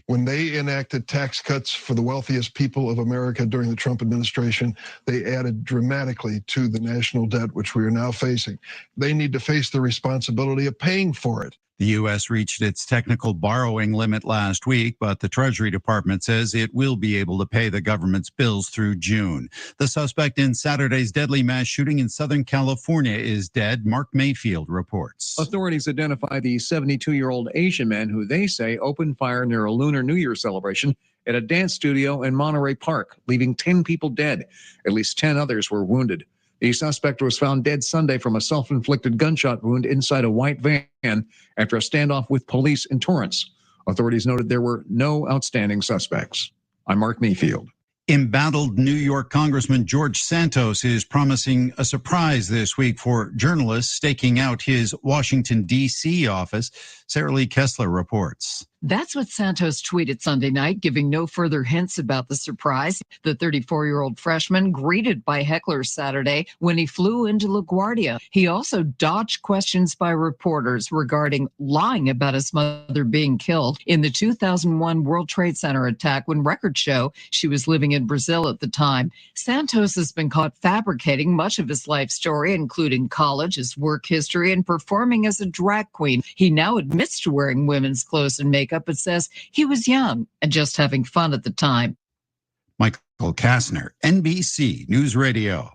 When they enacted tax cuts for the wealthiest people of America during the Trump administration, they added dramatically to the national debt, which we are now facing. They need to face the responsibility of paying for it. The U.S. reached its technical borrowing limit last week, but the Treasury Department says it will be able to pay the government's bills through June. The suspect in Saturday's deadly mass shooting in Southern California is dead. Mark Mayfield reports. Authorities identify the 72-year-old Asian man who they say opened fire near a Lunar New Year celebration at a dance studio in Monterey Park, leaving 10 people dead. At least 10 others were wounded. The suspect was found dead Sunday from a self-inflicted gunshot wound inside a white van after a standoff with police in Torrance. Authorities noted there were no outstanding suspects. I'm Mark Mayfield. Embattled New York Congressman George Santos is promising a surprise this week for journalists staking out his Washington, D.C. office. Sarah Lee Kessler reports. That's what Santos tweeted Sunday night, giving no further hints about the surprise. The 34-year-old freshman greeted by hecklers Saturday when he flew into LaGuardia. He also dodged questions by reporters regarding lying about his mother being killed in the 2001 World Trade Center attack when records show she was living in Brazil at the time. Santos has been caught fabricating much of his life story, including college, his work history, and performing as a drag queen. He now admits to wearing women's clothes and makeup, but says he was young and just having fun at the time. Michael Kastner, NBC News Radio.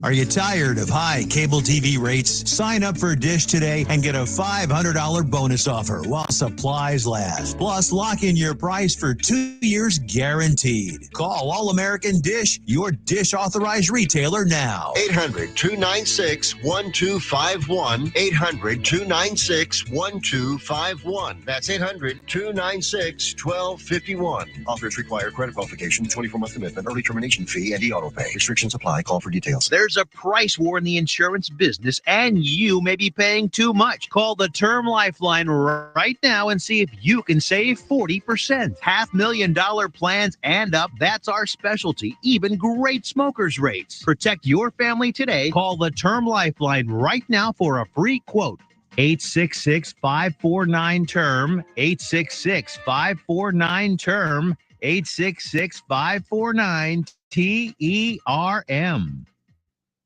Are you tired of high cable TV rates? Sign up for Dish today and get a $500 bonus offer while supplies last. Plus, lock in your price for 2 years guaranteed. Call All American Dish, your Dish authorized retailer now. 800-296-1251. 800-296-1251. That's 800-296-1251. Offers require credit qualification, 24-month commitment, early termination fee, and e-auto pay. Restrictions apply. Call for details. There's a price war in the insurance business, and you may be paying too much. Call the Term Lifeline right now and see if you can save 40%. $500,000 plans and up, that's our specialty. Even great smokers' rates. Protect your family today. Call the Term Lifeline right now for a free quote. 866-549-TERM. 866-549-TERM. 866-549-TERM.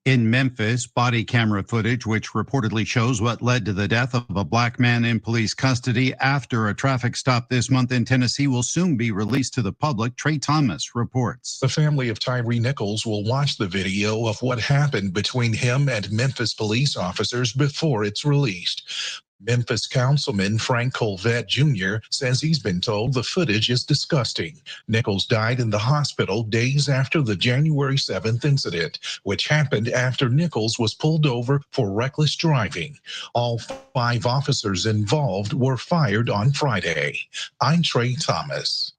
In Memphis, body camera footage, which reportedly shows what led to the death of a black man in police custody after a traffic stop this month in Tennessee, will soon be released to the public. Trey Thomas reports. The family of Tyree Nichols will watch the video of what happened between him and Memphis police officers before it's released. Memphis Councilman Frank Colvett Jr. says he's been told the footage is disgusting. Nichols died in the hospital days after the January 7th incident, which happened after Nichols was pulled over for reckless driving. All 5 officers involved were fired on Friday. I'm Trey Thomas.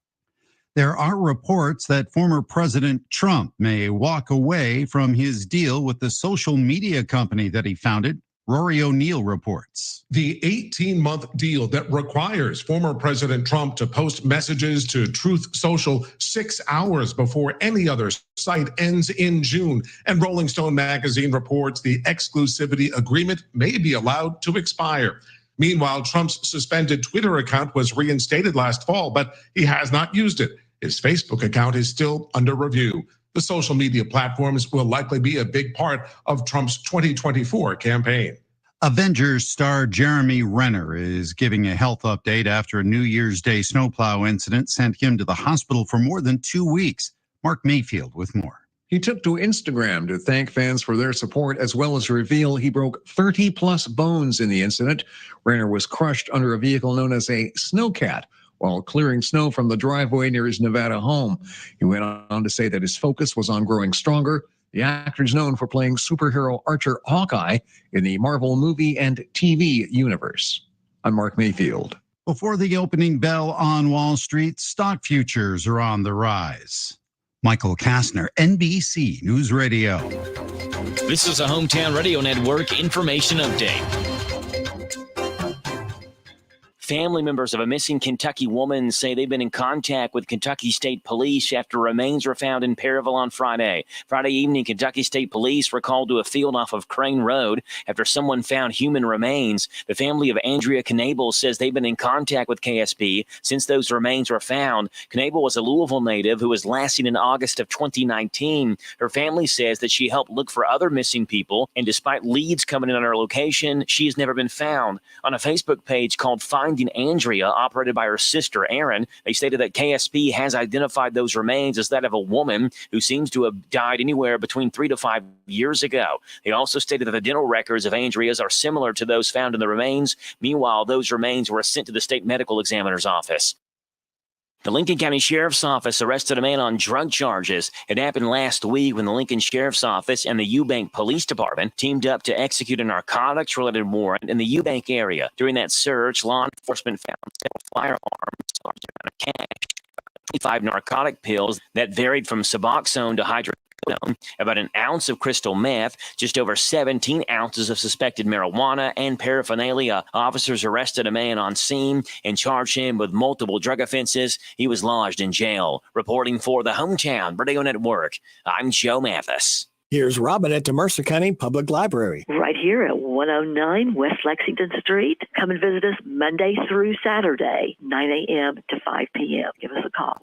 There are reports that former President Trump may walk away from his deal with the social media company that he founded. Rory O'Neill reports. The 18-month deal that requires former President Trump to post messages to Truth Social 6 hours before any other site ends in June. And Rolling Stone magazine reports the exclusivity agreement may be allowed to expire. Meanwhile, Trump's suspended Twitter account was reinstated last fall, but he has not used it. His Facebook account is still under review. The social media platforms will likely be a big part of Trump's 2024 campaign. Avengers star Jeremy Renner is giving a health update after a New Year's Day snowplow incident sent him to the hospital for more than 2 weeks. Mark Mayfield with more. He took to Instagram to thank fans for their support, as well as reveal he broke 30-plus bones in the incident. Renner was crushed under a vehicle known as a snowcat while clearing snow from the driveway near his Nevada home. He went on to say that his focus was on growing stronger. The actor is known for playing superhero Archer Hawkeye in the Marvel movie and TV universe. I'm Mark Mayfield. Before the opening bell on Wall Street, stock futures are on the rise. Michael Kastner, NBC News Radio. This is a Hometown Radio Network information update. Family members of a missing Kentucky woman say they've been in contact with Kentucky State Police after remains were found in Perryville on Friday. Friday evening, Kentucky State Police were called to a field off of Crane Road after someone found human remains. The family of Andrea Knable says they've been in contact with KSP since those remains were found. Knable was a Louisville native who was last seen in August of 2019. Her family says that she helped look for other missing people, and despite leads coming in on her location, she has never been found. On a Facebook page called Finding Andrea, operated by her sister Erin, they stated that KSP has identified those remains as that of a woman who seems to have died anywhere between 3 to 5 years ago. They also stated that the dental records of Andrea's are similar to those found in the remains. Meanwhile, those remains were sent to the state medical examiner's office. The Lincoln County Sheriff's Office arrested a man on drug charges. It happened last week when the Lincoln Sheriff's Office and the Eubank Police Department teamed up to execute a narcotics-related warrant in the Eubank area. During that search, law enforcement found several firearms, a large amount of cash, 25 narcotic pills that varied from Suboxone to hydrocodone, about an ounce of crystal meth, just over 17 ounces of suspected marijuana, and paraphernalia. Officers arrested a man on scene and charged him with multiple drug offenses. He was lodged in jail. Reporting for the Hometown Radio Network, I'm Joe Mathis. Here's Robin at the Mercer County Public Library. Right here at 109 West Lexington Street. Come and visit us Monday through Saturday, 9 a.m. to 5 p.m. Give us a call,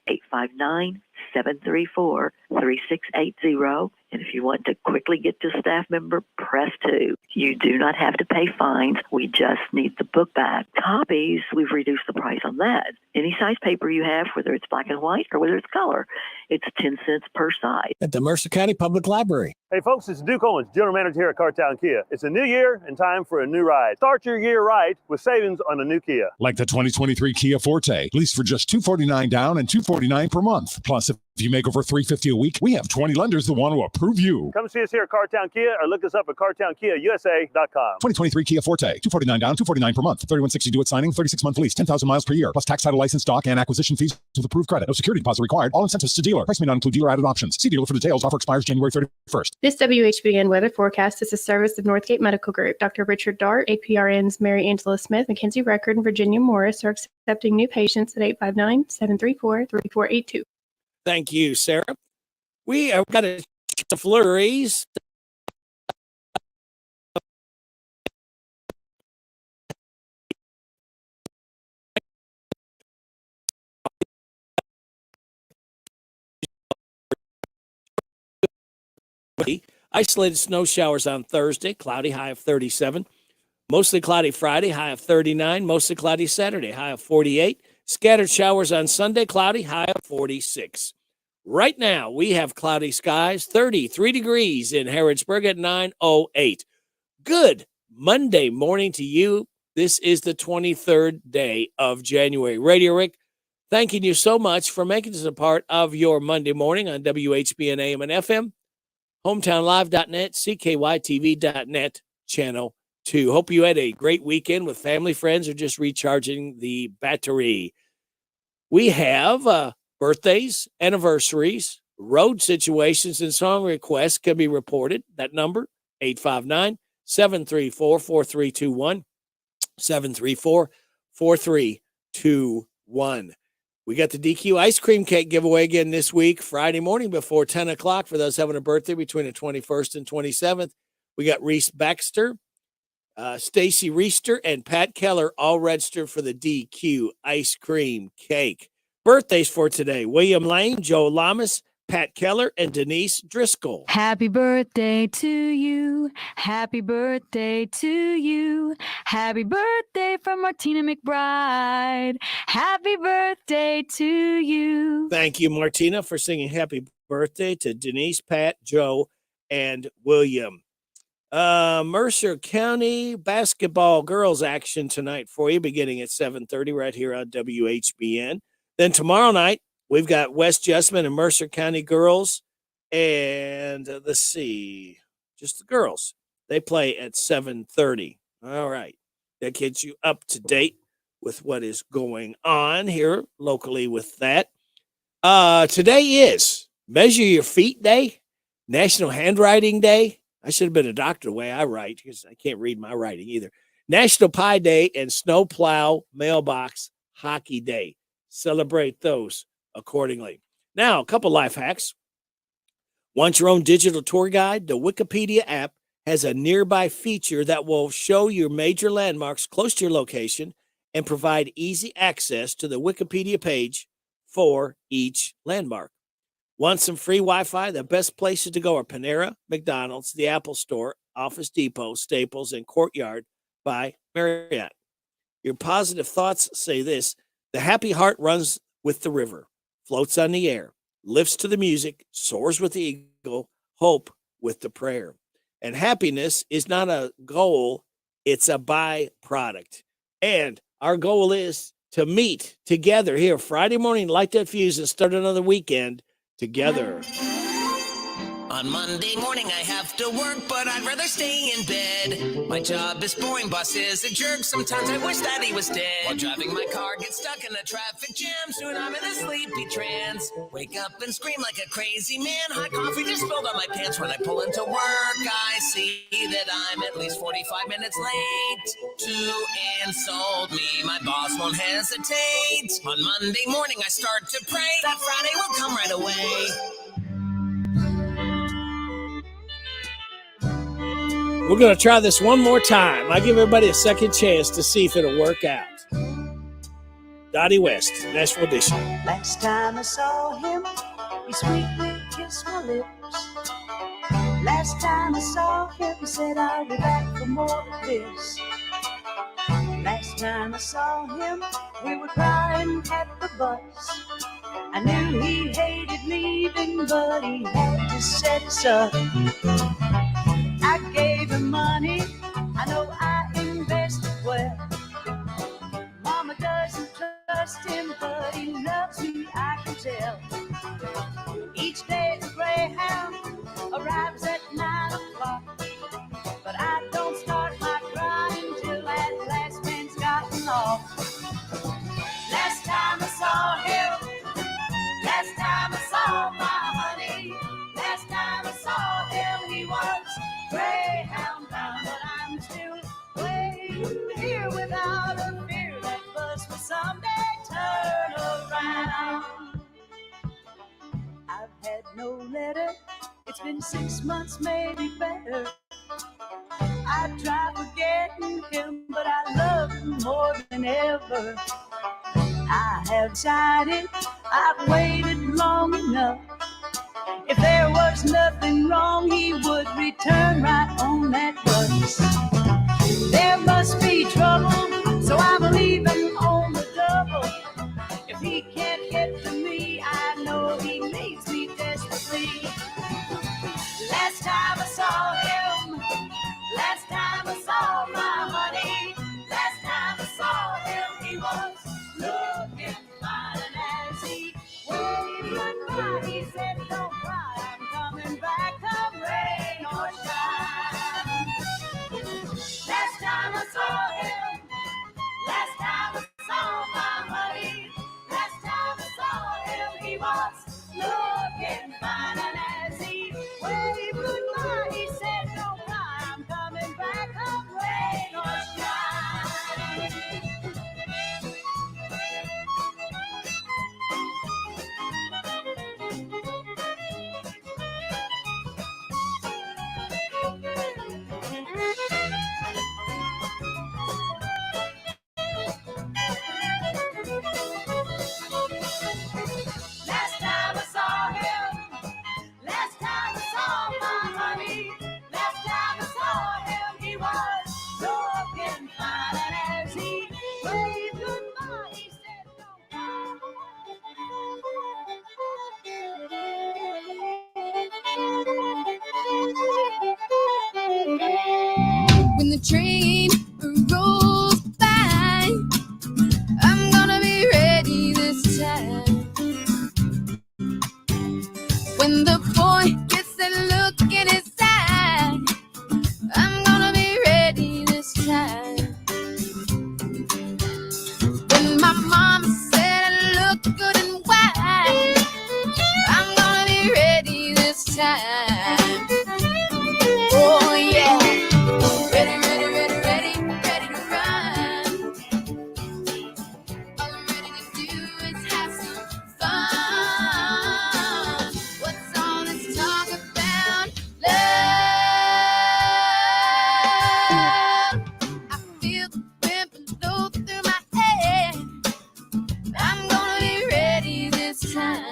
859-734-3680. And if you want to quickly get to a staff member, press 2. You do not have to pay fines. We just need the book back. Copies, we've reduced the price on that. Any size paper you have, whether it's black and white or whether it's color, it's 10 cents per side. At the Mercer County Public Library. Hey folks, it's Duke Owens, General Manager here at Cartown Kia. It's a new year and time for a new ride. Start your year right with savings on a new Kia. Like the 2023 Kia Forte, leased for just $249 down and $249 per month. Plus, if you make over $350 a week, we have 20 lenders that want to approve you. Come see us here at Cartown Kia or look us up at cartownkiausa.com. 2023 Kia Forte, $249 down, $249 per month. $31.60 due at signing, 36-month lease, 10,000 miles per year, plus tax, title, license, stock, and acquisition fees with approved credit. No security deposit required. All incentives to dealer. Price may not include dealer-added options. See dealer for details. Offer expires January 31st. This WHBN weather forecast is a service of Northgate Medical Group. Dr. Richard Dart, APRNs Mary Angela Smith, Mackenzie Record, and Virginia Morris are accepting new patients at 859-734-3482. Thank you, Sarah. We have got a chance of flurries. Isolated snow showers on Thursday, cloudy, high of 37. Mostly cloudy Friday, high of 39. Mostly cloudy Saturday, high of 48. Scattered showers on Sunday, cloudy, high of 46. Right now, we have cloudy skies, 33 degrees in Harrodsburg at 9:08. Good Monday morning to you. This is the 23rd day of January. Radio Rick, thanking you so much for making this a part of your Monday morning on WHBN AM and FM, hometownlive.net, CKYTV.net, channel 2. Hope you had a great weekend with family, friends, or just recharging the battery. We have birthdays, anniversaries, road situations, and song requests can be reported. That number, 859-734-4321, 734-4321. We got the DQ ice cream cake giveaway again this week, Friday morning before 10 o'clock for those having a birthday between the 21st and 27th. We got Reese Baxter, Stacy Reister, and Pat Keller all registered for the DQ ice cream cake. Birthdays for today: William Lane, Joe Lamas, Pat Keller, and Denise Driscoll. Happy birthday to you. Happy birthday to you. Happy birthday from Martina McBride. Happy birthday to you. Thank you, Martina, for singing happy birthday to Denise, Pat, Joe, and William. Mercer County basketball girls action tonight for you, beginning at 7:30 right here on WHBN. Then tomorrow night, we've got West Jessamine and Mercer County girls. And let's see, just the girls. They play at 7:30. All right. That gets you up to date with what is going on here locally with that. Today is Measure Your Feet Day, National Handwriting Day. I should have been a doctor the way I write because I can't read my writing either. National Pie Day and Snowplow Mailbox Hockey Day. Celebrate those accordingly. Now, a couple life hacks. Want your own digital tour guide? The Wikipedia app has a nearby feature that will show your major landmarks close to your location and provide easy access to the Wikipedia page for each landmark. Want some free Wi-Fi? The best places to go are Panera, McDonald's, the Apple Store, Office Depot, Staples, and Courtyard by Marriott. Your positive thoughts say this: the happy heart runs with the river, floats on the air, lifts to the music, soars with the eagle, hope with the prayer. And happiness is not a goal, it's a byproduct. And our goal is to meet together here Friday morning, light that fuse, and start another weekend together. On Monday morning I have to work, but I'd rather stay in bed. My job is boring, boss is a jerk. Sometimes I wish that he was dead. While driving my car, get stuck in a traffic jam. Soon I'm in a sleepy trance. Wake up and scream like a crazy man. Hot coffee just spilled on my pants. When I pull into work, I see that I'm at least 45 minutes late. To insult me, my boss won't hesitate. On Monday morning I start to pray that Friday will come right away. We're going to try this one more time. I give everybody a second chance to see if it'll work out. Dottie West, Nashville Edition. Last time I saw him, he sweetly kissed my lips. Last time I saw him, he said, I'll be back for more of this. Last time I saw him, we were crying at the bus. I knew he hated leaving, but he had to set us up. I gave him money, I know I invested well. Mama doesn't trust him, but he loves me, I can tell. Each day the Greyhound arrives at 9 o'clock, but I don't start my crying till that last man's gotten off. Last time I saw him, last time I saw my honey, last time I saw him, he was Greyhound bound, but I'm still waiting here without a fear that bus will someday turn around. I've had no letter, it's been 6 months, maybe better. I tried forgetting him, but I love him more than ever. I have decided I've waited long enough. If there was nothing wrong, he would return right on that bus. There must be trouble, so I'm leaving on the double. If he can't get to me, I know he needs me desperately. Last time I saw him, last time I saw my honey, last time I saw him, he was looking fine. And as he waved goodbye, he said, don't cry, I'm coming back, come rain or shine. Last time I saw him, last time I saw my honey, last time I saw him, he was looking fine. And as he waved goodbye, he said, don't cry, I'm coming back, come rain or shine. Last time I saw him, last time I saw my honey, last time I saw him, he was looking fine. And as he waved goodbye, he said, When the train rolls by, I'm gonna be ready this time. When the boy gets that look in his eye, I'm gonna be ready this time. When my mama said I look good and white, I'm gonna be ready this time. Oh yeah, ready, ready, ready, ready, ready to run. All I'm ready to do is have some fun. What's all this talk about love? I feel the wind blow through my head. I'm gonna be ready this time.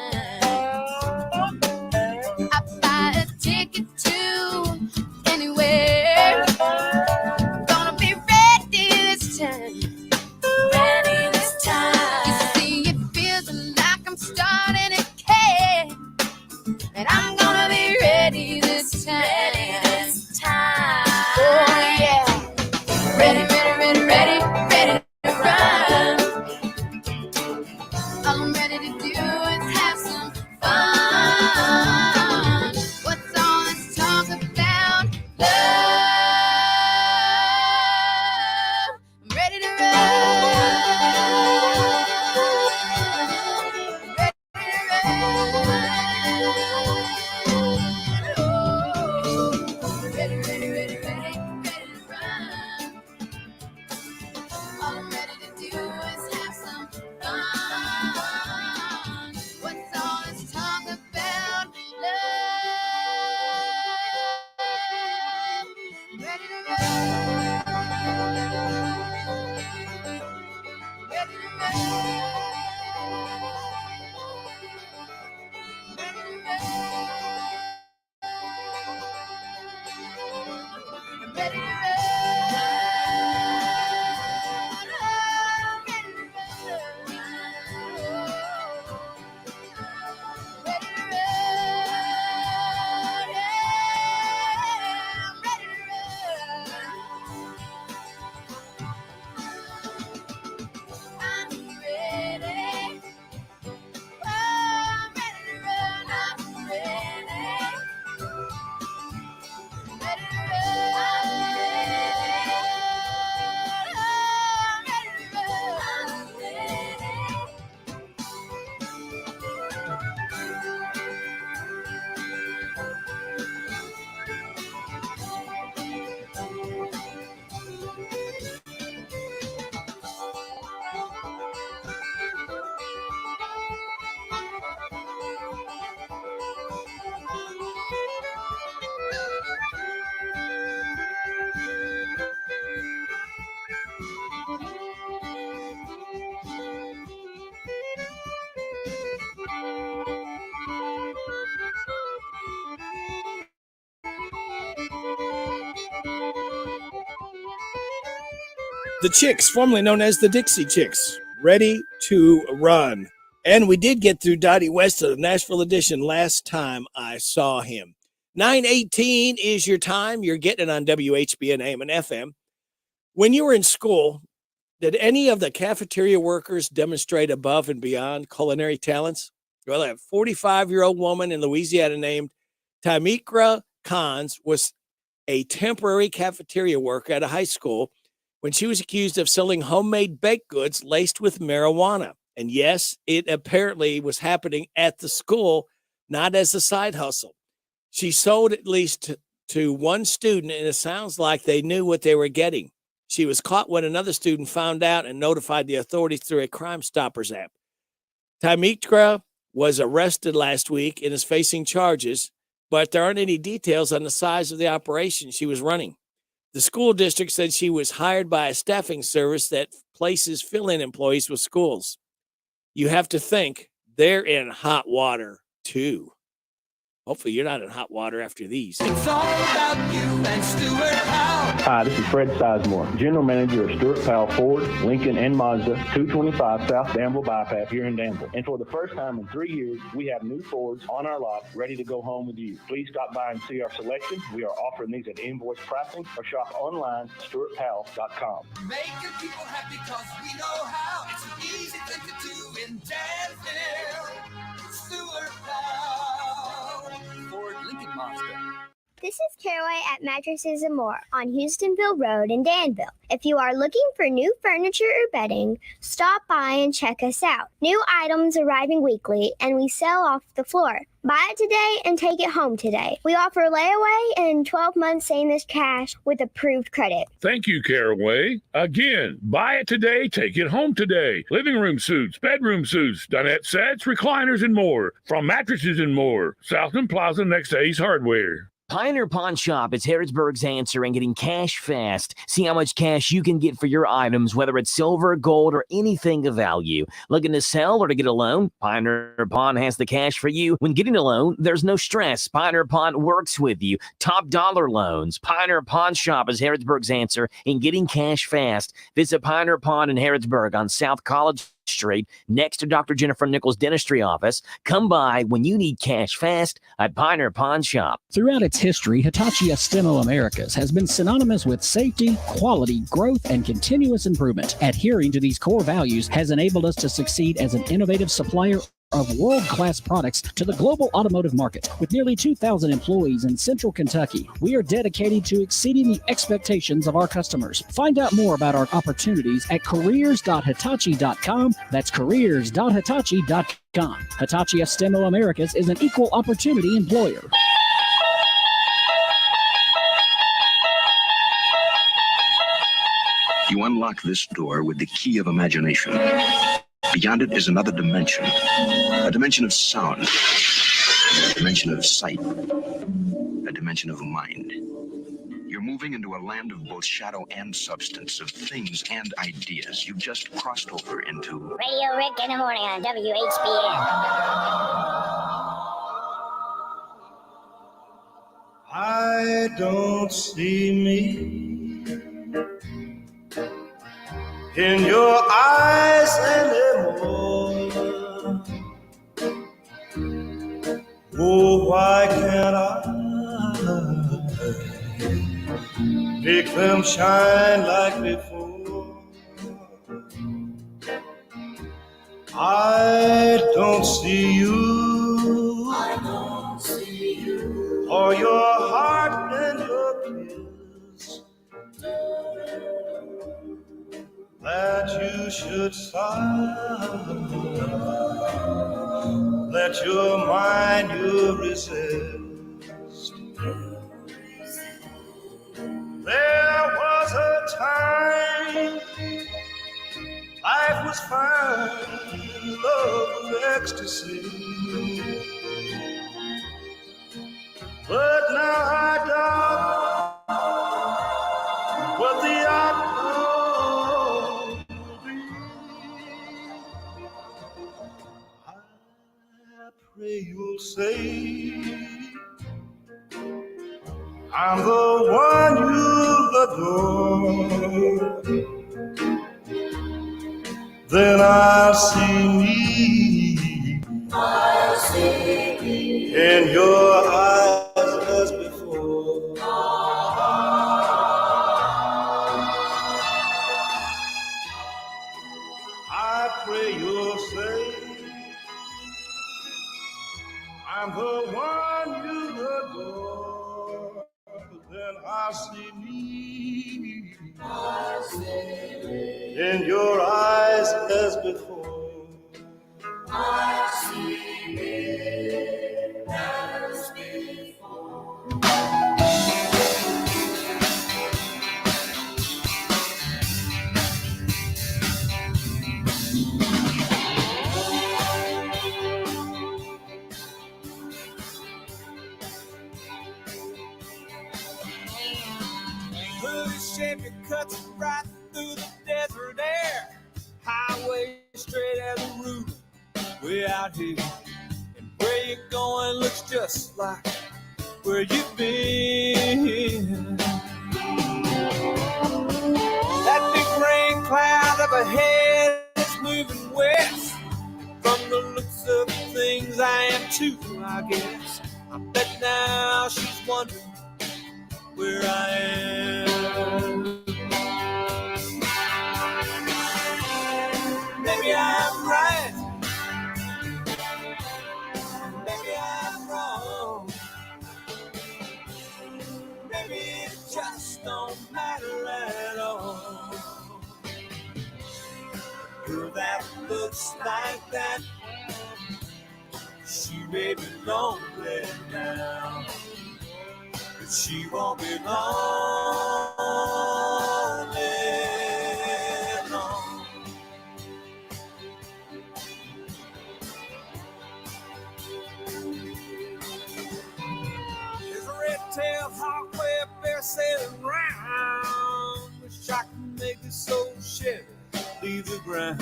I buy a ticket to anywhere. Gonna be ready this time. Ready this time. You see, it feels like I'm starting to care. And I'm gonna be ready this time. Ready this time. Oh yeah. Ready, ready, ready, ready, ready to run. All I'm ready to do is have some fun. What's all this talk about love? I'm ready to run. Ready, ready, ready, ready, ready to run. All I'm ready to do is have some fun. What's all this talk about love? Ready to run. Ready to run. Ready to run. I'm ready to run. Ready to run. The Chicks, formerly known as the Dixie Chicks, ready to run. And we did get through Dottie West of the Nashville edition last time I saw him. 9:18 is your time. You're getting it on WHBN AM and FM. When you were in school, did any of the cafeteria workers demonstrate above and beyond culinary talents? Well, a 45-year-old woman in Louisiana named Tamikra Khans was a temporary cafeteria worker at a high school when she was accused of selling homemade baked goods laced with marijuana. And yes, it apparently was happening at the school, not as a side hustle. She sold at least to one student, and it sounds like they knew what they were getting. She was caught when another student found out and notified the authorities through a Crime Stoppers app. Tamikra was arrested last week and is facing charges, but there aren't any details on the size of the operation she was running. The school district said she was hired by a staffing service that places fill-in employees with schools. You have to think they're in hot water, too. Hopefully you're not in hot water after these. It's all about you and Stuart Powell. Hi, this is Fred Sizemore, General Manager of Stuart Powell Ford, Lincoln, and Mazda, 225 South Danville Bypass here in Danville. And for the first time in 3 years, we have new Fords on our lot ready to go home with you. Please stop by and see our selection. We are offering these at invoice pricing or shop online at stuartpowell.com. Making people happy because we know how. It's an easy thing to do in Danville. Stuart Powell. Ford, Lincoln, Mazda. This is Caraway at Mattresses and More on Houstonville Road in Danville. If you are looking for new furniture or bedding, stop by and check us out. New items arriving weekly, and we sell off the floor. Buy it today and take it home today. We offer layaway and 12 months same as cash with approved credit. Thank you, Caraway. Again, buy it today, take it home today. Living room suits, bedroom suits, dinette sets, recliners, and more. From Mattresses and More, Southland Plaza next to Ace Hardware. Pioneer Pawn Shop is Harrodsburg's answer in getting cash fast. See how much cash you can get for your items, whether it's silver, gold, or anything of value. Looking to sell or to get a loan? Pioneer Pawn has the cash for you. When getting a loan, there's no stress. Pioneer Pawn works with you. Top dollar loans. Pioneer Pawn Shop is Harrodsburg's answer in getting cash fast. Visit Pioneer Pawn in Harrodsburg on South College Street, next to Dr. Jennifer Nichols' dentistry office. Come by when you need cash fast at Pioneer Pawn Shop. Throughout its history, Hitachi Estemo Americas has been synonymous with safety, quality, growth, and continuous improvement. Adhering to these core values has enabled us to succeed as an innovative supplier of world-class products to the global automotive market. With nearly 2,000 employees in Central Kentucky, we are dedicated to exceeding the expectations of our customers. Find out more about our opportunities at careers.hitachi.com. That's careers.hitachi.com. Hitachi Estemo Americas is an equal opportunity employer. You unlock this door with the key of imagination. Beyond it is another dimension, a dimension of sound, a dimension of sight, a dimension of mind. You're moving into a land of both shadow and substance, of things and ideas. You've just crossed over into Radio Rick in the morning on WHBN. I don't see me in your eyes anymore. Oh, why can't I make them shine like before? I don't see you, or your heart and your kiss, that you should sigh, let your mind you resist. There was a time life was fine, love was ecstasy, but now I doubt what the outcome will be. I pray you'll say I'm the one you adore. then I see me. In your eyes as before. I pray you'll say I'm the one you adore. Then I see me. In your eyes as before. I see me as before. Hoodie Chevy cuts right through the desert air. Highway straight as a root. Way out here. And where you going looks just like where you've been. That big rain cloud up ahead is moving west. From the looks of things I am too, I guess. I bet now she's wondering where I am. Maybe I'm right. Maybe I'm wrong. Maybe it just don't matter at all. Girl that looks like that, she may be lonely now, but she won't be lonely long. There's a red-tailed hawk way up there sailing round. Wish I could make this soul Chevy leave the ground.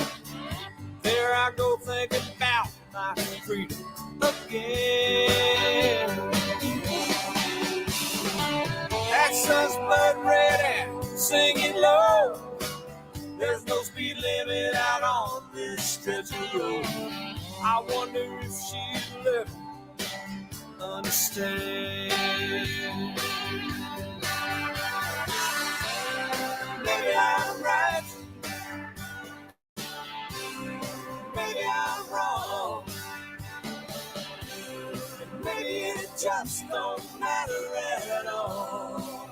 There I go thinking about my freedom again. That sun's blood red and singing low. There's no speed limit out on this stretch of road. I wonder if she'll ever understand. Maybe I'm right. Maybe I'm wrong. Maybe it just don't matter at all.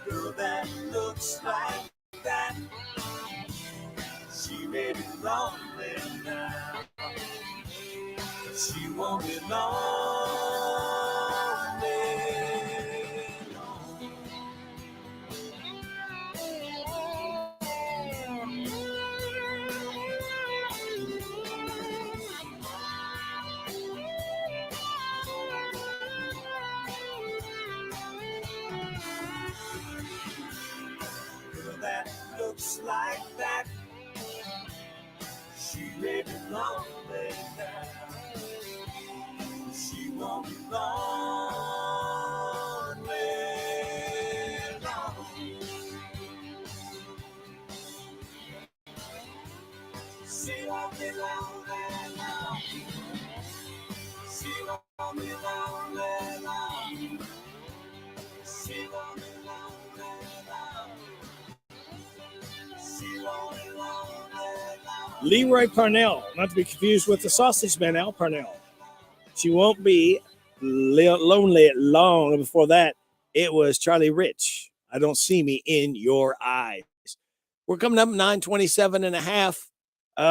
Girl that looks like that, she may be lonely now, but she won't be lonely long. That looks like that, she may be lonely now, she won't be lonely long. She won't be lonely long. She won't be lonely long. She won't be lonely long. Leroy Parnell, not to be confused with the sausage man, Al Parnell. She won't be lonely long. Before that, it was Charlie Rich. I don't see me in your eyes. We're coming up 9:27 and a half.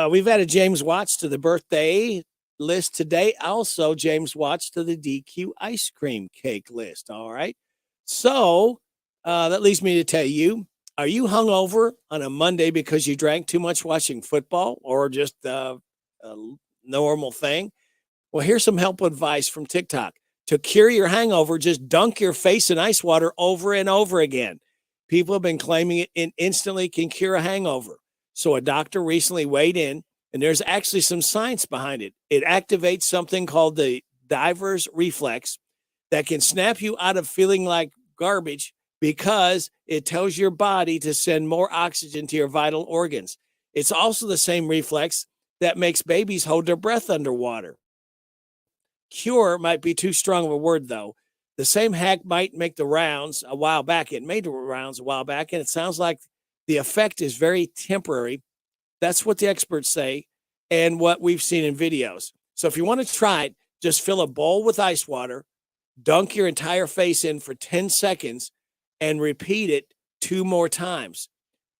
We've added James Watts to the birthday list today. Also, James Watts to the DQ ice cream cake list. All right. So that leads me to tell you, are you hungover on a Monday because you drank too much watching football or just a normal thing? Well, here's some helpful advice from TikTok. To cure your hangover, just dunk your face in ice water over and over again. People have been claiming it instantly can cure a hangover. So a doctor recently weighed in, and there's actually some science behind it. It activates something called the diver's reflex that can snap you out of feeling like garbage because it tells your body to send more oxygen to your vital organs. It's also the same reflex that makes babies hold their breath underwater. Cure might be too strong of a word, though. The same hack might make the rounds a while back. It made the rounds a while back, and it sounds like the effect is very temporary. That's what the experts say and what we've seen in videos. So if you want to try it, just fill a bowl with ice water, dunk your entire face in for 10 seconds, and repeat it 2 more times.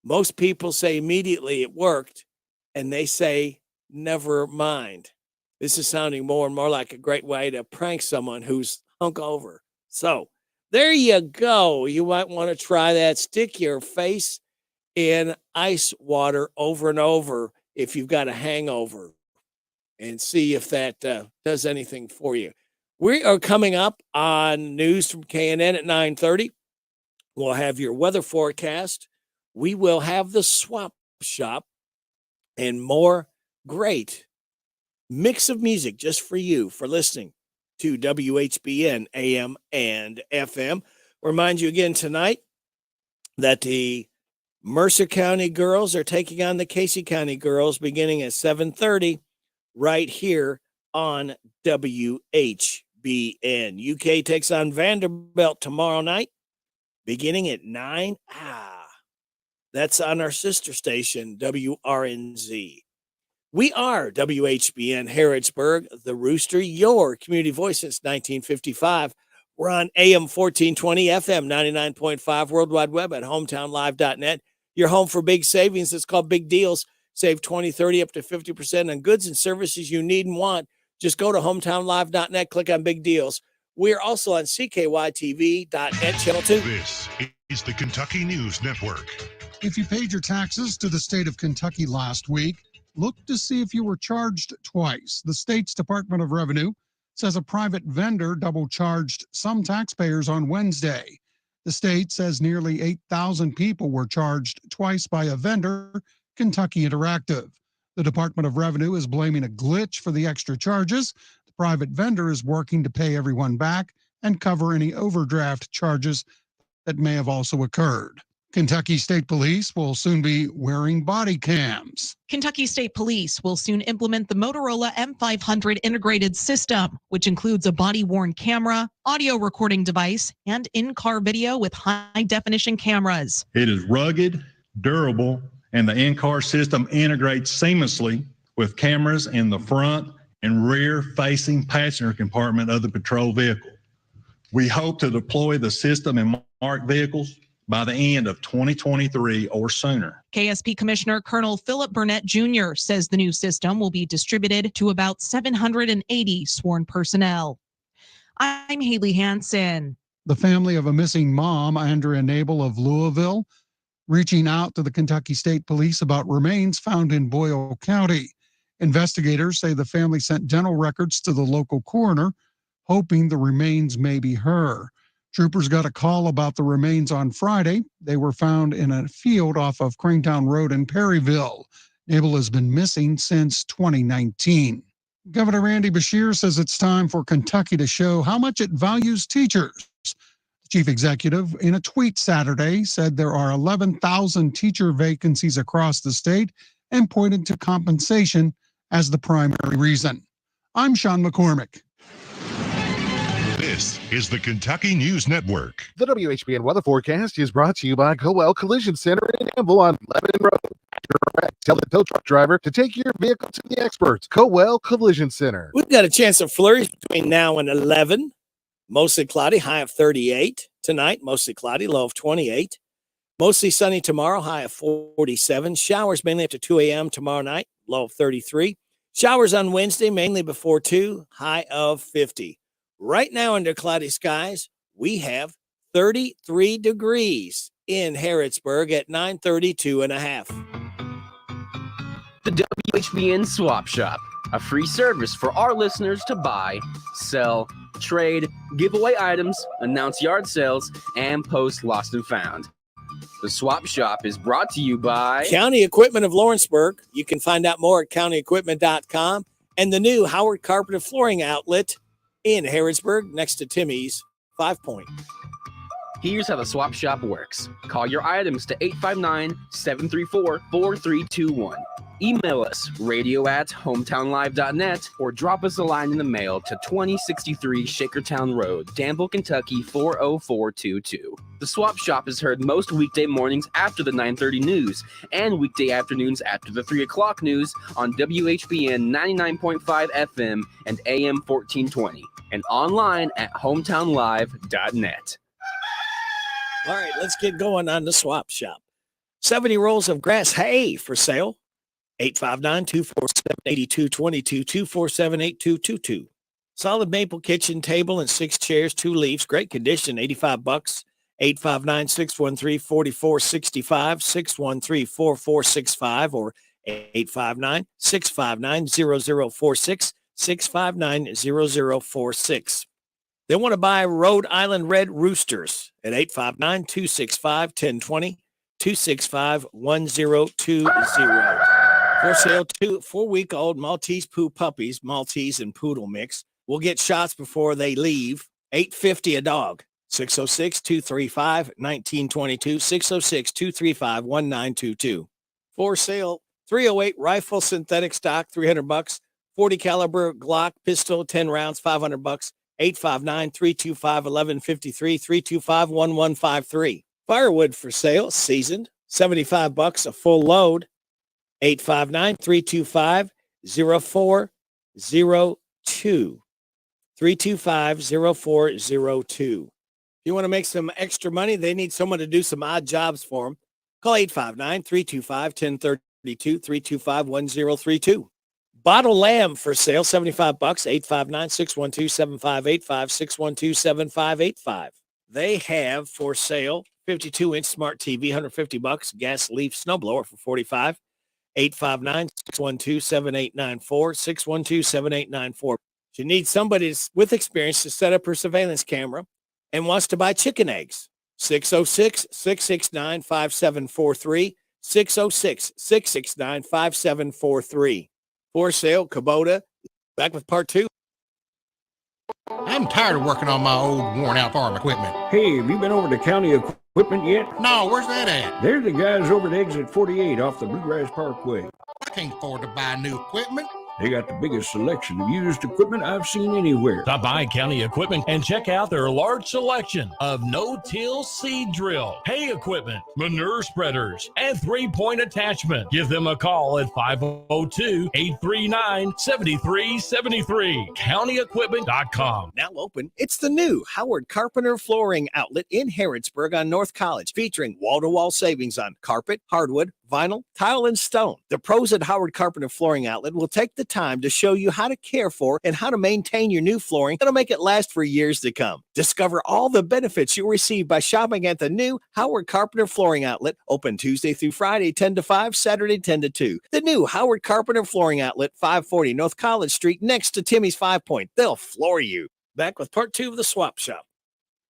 Most people say immediately it worked, and they say, never mind. This is sounding more and more like a great way to prank someone who's hungover. So there you go. You might want to try that. Stick your face in ice water over and over if you've got a hangover and see if that does anything for you. We are coming up on news from KNN at 9:30. We'll have your weather forecast. We will have the swap shop and more great mix of music just for you for listening to WHBN AM and FM. Remind you again tonight that the Mercer County girls are taking on the Casey County girls beginning at 7:30 right here on WHBN. UK takes on Vanderbilt tomorrow night beginning at 9. That's on our sister station, WRNZ. We are WHBN Harrodsburg, the Rooster, your community voice since 1955. We're on AM 1420, FM 99.5, World Wide Web at hometownlive.net. Your home for big savings. It's called Big Deals. Save 20, 30, up to 50% on goods and services you need and want. Just go to hometownlive.net, click on Big Deals. We're also on CKYTV.net, Channel 2. This is the Kentucky News Network. If you paid your taxes to the state of Kentucky last week, look to see if you were charged twice. The state's Department of Revenue says a private vendor double charged some taxpayers on Wednesday. The state says nearly 8,000 people were charged twice by a vendor, Kentucky Interactive. The Department of Revenue is blaming a glitch for the extra charges. The private vendor is working to pay everyone back and cover any overdraft charges that may have also occurred. Kentucky State Police will soon be wearing body cams. Kentucky State Police will soon implement the Motorola M500 integrated system, which includes a body-worn camera, audio recording device, and in-car video with high-definition cameras. It is rugged, durable, and the in-car system integrates seamlessly with cameras in the front and rear-facing passenger compartment of the patrol vehicle. We hope to deploy the system in marked vehicles by the end of 2023 or sooner. KSP Commissioner Colonel Philip Burnett Jr. says the new system will be distributed to about 780 sworn personnel. I'm Haley Hansen. The family of a missing mom, Andrea Nabel of Louisville, reaching out to the Kentucky State Police about remains found in Boyle County. Investigators say the family sent dental records to the local coroner, hoping the remains may be her. Troopers got a call about the remains on Friday. They were found in a field off of Cranetown Road in Perryville. Nabel has been missing since 2019. Governor Randy Beshear says it's time for Kentucky to show how much it values teachers. The chief executive, in a tweet Saturday, said there are 11,000 teacher vacancies across the state and pointed to compensation as the primary reason. I'm Sean McCormick. This is the Kentucky News Network. The WHBN weather forecast is brought to you by Coel Collision Center in Danville on Lebanon Road. After a wreck, tell the tow truck driver to take your vehicle to the experts. Coel Collision Center. We've got a chance of flurries between now and 11. Mostly cloudy, high of 38. Tonight, mostly cloudy, low of 28. Mostly sunny tomorrow, high of 47. Showers mainly up to 2 a.m. tomorrow night, low of 33. Showers on Wednesday, mainly before 2, high of 50. Right now under cloudy skies, we have 33 degrees in Harrodsburg at 9:32.5. The WHBN Swap Shop, a free service for our listeners to buy, sell, trade, give away items, announce yard sales, and post lost and found. The Swap Shop is brought to you by County Equipment of Lawrenceburg. You can find out more at countyequipment.com and the new Howard Carpenter Flooring Outlet in Harrodsburg next to Timmy's 5 Point. Here's how the swap shop works. Call your items to 859-734-4321. Email us radio@hometownlive.net or drop us a line in the mail to 2063 Shakertown Road, Danville, Kentucky 40422. The Swap Shop is heard most weekday mornings after the 9:30 news and weekday afternoons after the 3 o'clock news on WHBN 99.5 FM and AM 1420 and online at hometownlive.net. All right, let's get going on the Swap Shop. 70 rolls of grass hay for sale. 859-247-8222, 247-8222. Solid maple kitchen table and 6 chairs, 2 leaves, great condition, $85. 859-613-4465, 613-4465, or 859-659-0046, 659-0046. They want to buy Rhode Island Red Roosters at 859-265-1020, 265-1020. For sale, 2 4-week-old Maltese poo puppies, Maltese and Poodle mix. Will get shots before they leave. $8.50 a dog. 606-235-1922, 606-235-1922. For sale, 308 rifle synthetic stock, $300. 40 caliber Glock pistol, 10 rounds, $500. 859-325-1153, 325-1153. Firewood for sale, seasoned, $75 a full load. 859-325-0402. 325-0402. If you want to make some extra money, they need someone to do some odd jobs for them. Call 859-325-1032, 325-1032. Bottle lamb for sale, $75. 859-612-7585, 612-7585. They have for sale 52-inch smart TV, $150. Gas leaf snowblower for $45. 859-612-7894, 612-7894. She needs somebody with experience to set up her surveillance camera and wants to buy chicken eggs. 606-669-5743, 606-669-5743. For sale, Kubota. Back with part 2. I'm tired of working on my old worn-out farm equipment. Hey, have you been over to County Equipment yet? No, where's that at? They're the guys over at Exit 48 off the Bluegrass Parkway. I can't afford to buy new equipment. They got the biggest selection of used equipment I've seen anywhere. Stop by County Equipment and check out their large selection of no-till seed drill, hay equipment, manure spreaders, and 3-point attachment. Give them a call at 502-839-7373. CountyEquipment.com. Now open, it's the new Howard Carpenter Flooring Outlet in Harrodsburg on North College, featuring wall-to-wall savings on carpet, hardwood, vinyl, tile, and stone. The pros at Howard Carpenter Flooring Outlet will take the time to show you how to care for and how to maintain your new flooring that'll make it last for years to come. Discover all the benefits you'll receive by shopping at the new Howard Carpenter Flooring Outlet, open Tuesday through Friday 10 to 5, Saturday 10 to 2. The new Howard Carpenter Flooring Outlet, 540 North College Street, next to Timmy's 5 Point. They'll floor you. Back with part 2 of the Swap Shop.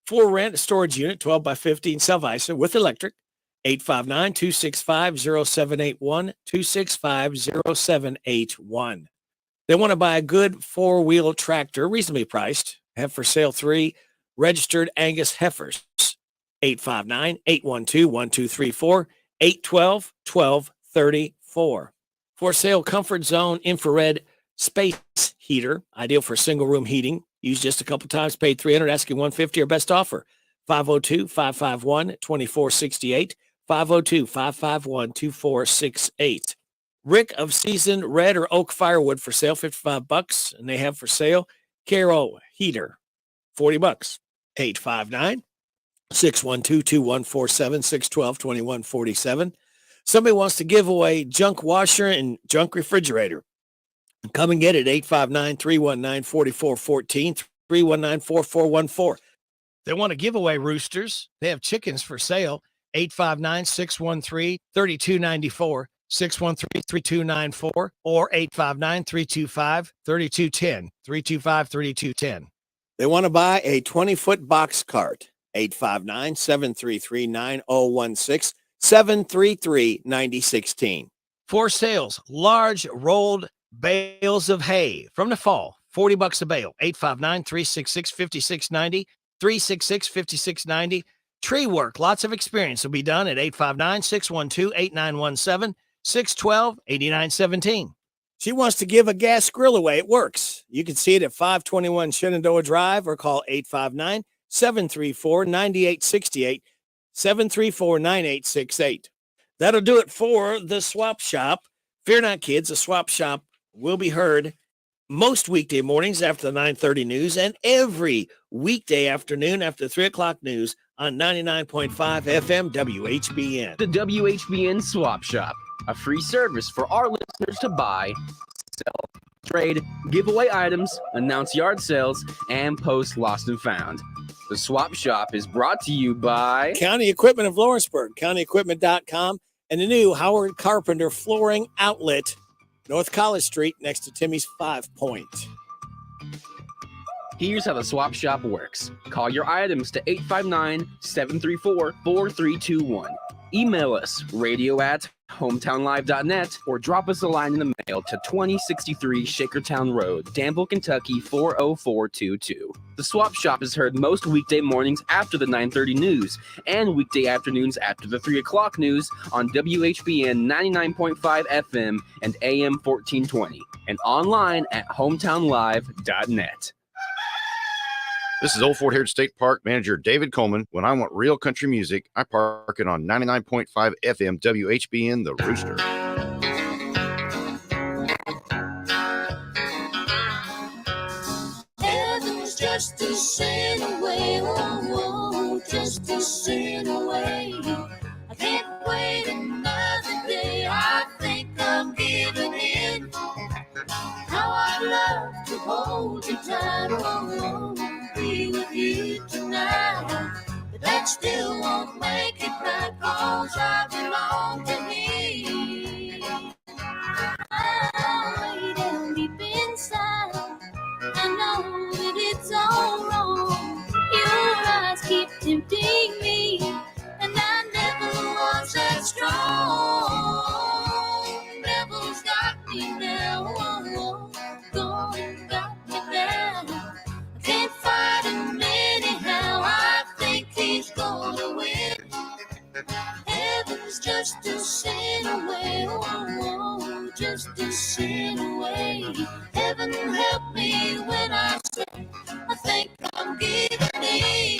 For rent, a storage unit, 12 by 15 self-icer with electric. 859-265-0781, 265-0781. They want to buy a good 4-wheel tractor, reasonably priced. Have for sale 3 registered Angus heifers. 859-812-1234, 812-1234. For sale, Comfort Zone infrared space heater, ideal for single room heating. Used just a couple times, paid $300, asking $150, or best offer. 502-551-2468. 502-551-2468. Rick of seasoned red or oak firewood for sale, $55. And they have for sale Carol heater, $40. 859-612-2147, 612-2147. Somebody wants to give away junk washer and junk refrigerator. Come and get it, 859-319-4414, 319-4414. They want to give away roosters. They have chickens for sale. 859-613-3294, 613-3294, or 859-325-3210, 325-3210. They want to buy a 20-foot box cart. 859-733-9016, 733-9016. For sales, large rolled bales of hay from the fall, $40 a bale. 859-366-5690, 366-5690, Tree work, lots of experience will be done at 859-612-8917, 612-8917. She wants to give a gas grill away. It works. You can see it at 521 Shenandoah Drive or call 859-734-9868, 734-9868. That'll do it for the Swap Shop. Fear not, kids, the Swap Shop will be heard most weekday mornings after the 9:30 news and every weekday afternoon after 3 o'clock news on 99.5 FM WHBN. The WHBN Swap Shop, a free service for our listeners to buy, sell, trade, give away items, announce yard sales, and post lost and found. The Swap Shop is brought to you by County Equipment of Lawrenceburg, CountyEquipment.com, and the new Howard Carpenter Flooring Outlet, North College Street, next to Timmy's 5 Point. Here's how the Swap Shop works. Call your items to 859-734-4321. Email us, radio@hometownlive.net, or drop us a line in the mail to 2063 Shakertown Road, Danville, Kentucky 40422. The Swap Shop is heard most weekday mornings after the 9:30 news and weekday afternoons after the 3 o'clock news on WHBN 99.5 FM and AM 1420, and online at hometownlive.net. This is Old Fort Hayward State Park Manager David Coleman. When I want real country music, I park it on 99.5 FM WHBN, The Rooster. Heaven's just a sin away, oh, just a sin away. I can't wait another day, I think I'm giving in. How I'd love to hold you tight, oh, be with you tonight. But that still won't make it right, 'cause I belong to me. Way down deep inside, I know that it's all wrong. Your eyes keep tempting me, and I never was that strong. Devil's got me now, oh, gone got me down. I can't fight him anyhow, I think he's gonna win. Heaven's just a sin away, oh, just a sin away. Heaven help me when I say I think I'm giving in.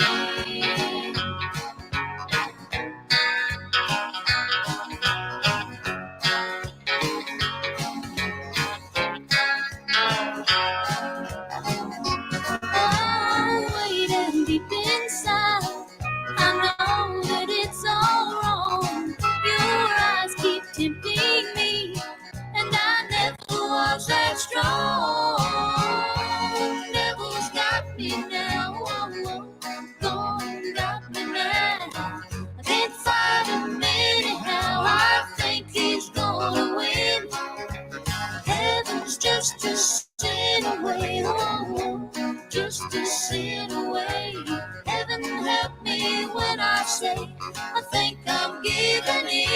Tempting me, and I never was that strong. Devil's got me now, oh, gone got me now. I can't fight him anyhow, I think he's gonna win. Heaven's just a sin away, oh, just a sin away. Heaven help me when I say I think I'm giving in.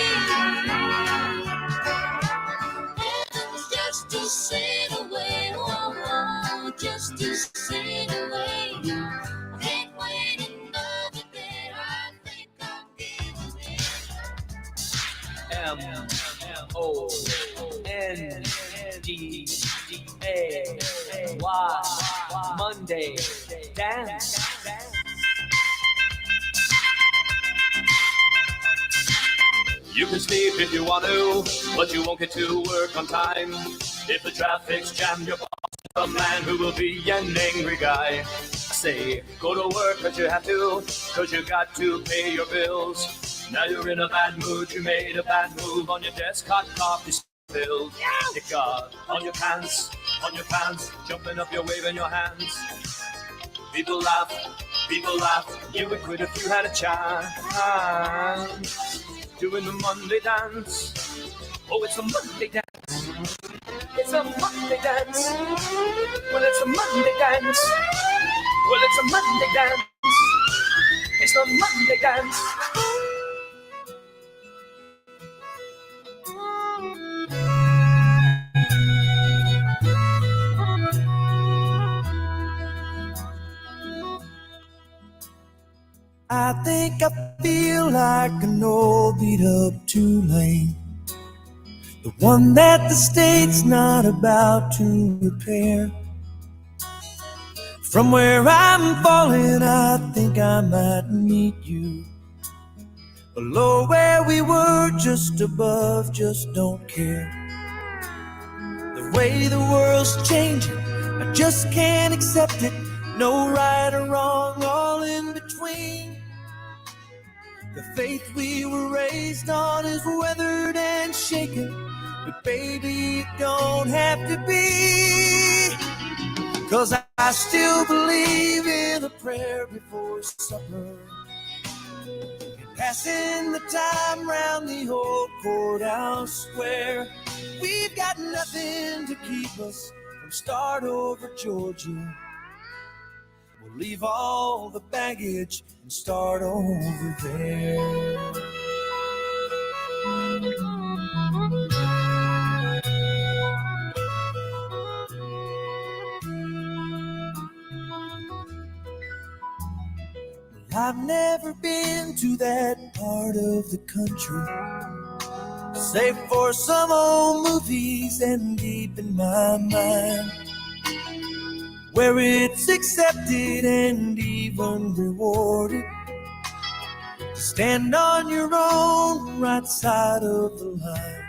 Heaven's just a sin away, oh, just a sin away. I can't wait another day, I think I'm giving MONDAY, Monday, dance. You can sleep if you want to, but you won't get to work on time. If the traffic's jammed, your boss is a man who will be an angry guy. Say, go to work, but you have to, 'cause you got to pay your bills. Now you're in a bad mood, you made a bad move on your desk, hot coffee spilled. Stick on your pants, jumping up, you're waving your hands. People laugh, you would quit if you had a chance. Doing the Monday dance. Oh, it's a Monday dance. It's a Monday dance. Well, it's a Monday dance. Well, it's a Monday dance. It's a Monday dance. I think I feel like an old beat up Tulane, the one that the state's not about to repair. From where I'm falling, I think I might meet you below where we were, just above, just don't care. The way the world's changing, I just can't accept it. No right or wrong, all in between. The faith we were raised on is weathered and shaken, but baby, it don't have to be. 'Cause I still believe in a prayer before supper, and passing the time round the old courthouse square. We've got nothing to keep us from start over Georgia. We'll leave all the baggage and start over there. I've never been to that part of the country, save for some old movies and deep in my mind, where it's accepted and even rewarded to stand on your own right side of the line.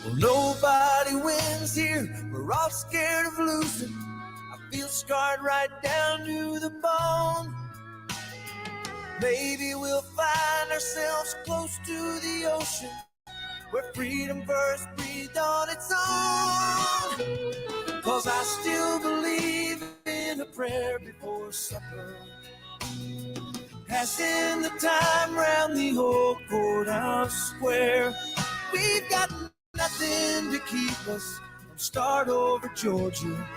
Well, nobody wins here, we're all scared of losing. I feel scarred right down to the bone. Maybe we'll find ourselves close to the ocean, where freedom first breathed on its own. 'Cause I still believe in a prayer before supper, passing the time round the old courthouse square. We've got nothing to keep us from start over Georgia.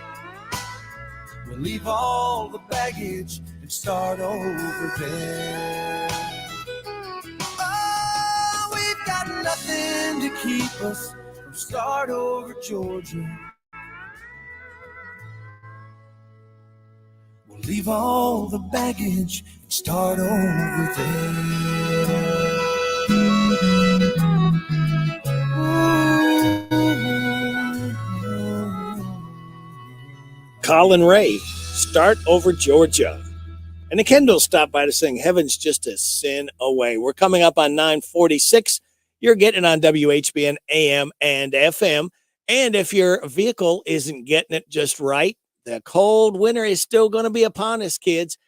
We'll leave all the baggage and start over there. Oh, we've got nothing to keep us from start over Georgia. We'll leave all the baggage and start over there. Colin Ray, Start Over Georgia. And the Kendall stopped by to sing Heaven's Just a Sin Away. We're coming up on 946. You're getting it on WHBN AM and FM. And if your vehicle isn't getting it just right, the cold winter is still going to be upon us, kids.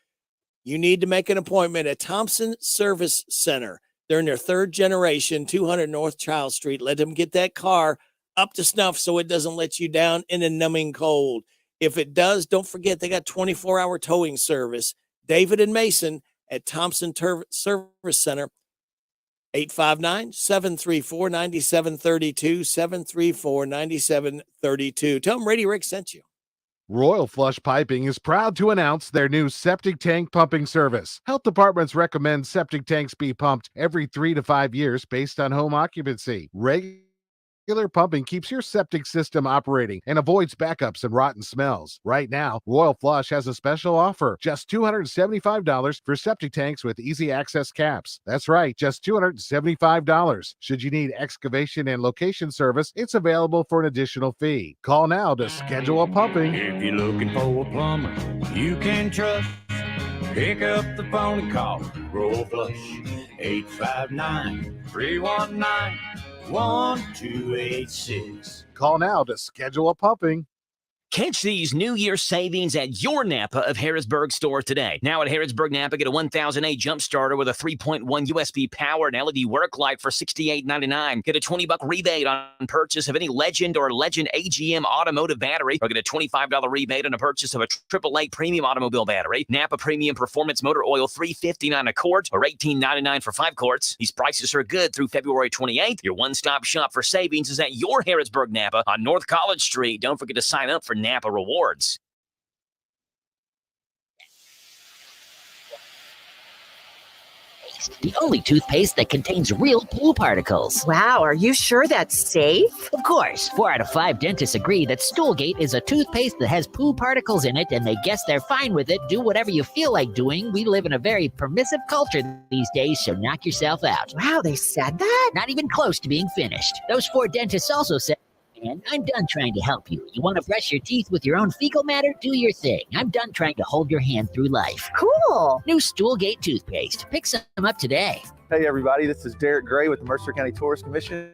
You need to make an appointment at Thompson Service Center. They're in their third generation, 200 North Child Street. Let them get that car up to snuff so it doesn't let you down in the numbing cold. If it does, don't forget they got 24-hour towing service. David and Mason at Thompson Service Center, 859-734-9732, 734-9732. Tell them Rady Rick sent you. Royal Flush Piping is proud to announce their new septic tank pumping service. Health departments recommend septic tanks be pumped every 3 to 5 years based on home occupancy. Regular pumping keeps your septic system operating and avoids backups and rotten smells. Right now, Royal Flush has a special offer, just $275 for septic tanks with easy access caps. That's right, just $275. Should you need excavation and location service, it's available for an additional fee. Call now to schedule a pumping. If you're looking for a plumber you can trust, pick up the phone and call Royal Flush, 859-319-1286. Call now to schedule a pumping. Catch these New Year savings at your Napa of Harrodsburg store today. Now at Harrodsburg Napa, get a 1000A jump starter with a 3.1 USB powered LED work light for $68.99. Get a $20 rebate on purchase of any Legend or Legend AGM automotive battery, or get a $25 rebate on a purchase of a AAA premium automobile battery. Napa Premium Performance Motor Oil, $3.59 a quart, or $18.99 for 5 quarts. These prices are good through February 28th. Your one-stop shop for savings is at your Harrodsburg Napa on North College Street. Don't forget to sign up for Napa Rewards. toothpaste, the only toothpaste that contains real poo particles. Wow, are you sure that's safe? Of course, 4 out of 5 dentists agree that Stoolgate is a toothpaste that has poo particles in it, and they guess they're fine with it. Do whatever you feel like doing. We live in a very permissive culture these days, so knock yourself out. Wow, they said that? Not even close to being finished. Those 4 dentists also said, "Man, I'm done trying to help you. You want to brush your teeth with your own fecal matter? Do your thing. I'm done trying to hold your hand through life." Cool. New Stoolgate toothpaste. Pick some up today. Hey everybody, this is Derek Gray with the Mercer County Tourist Commission,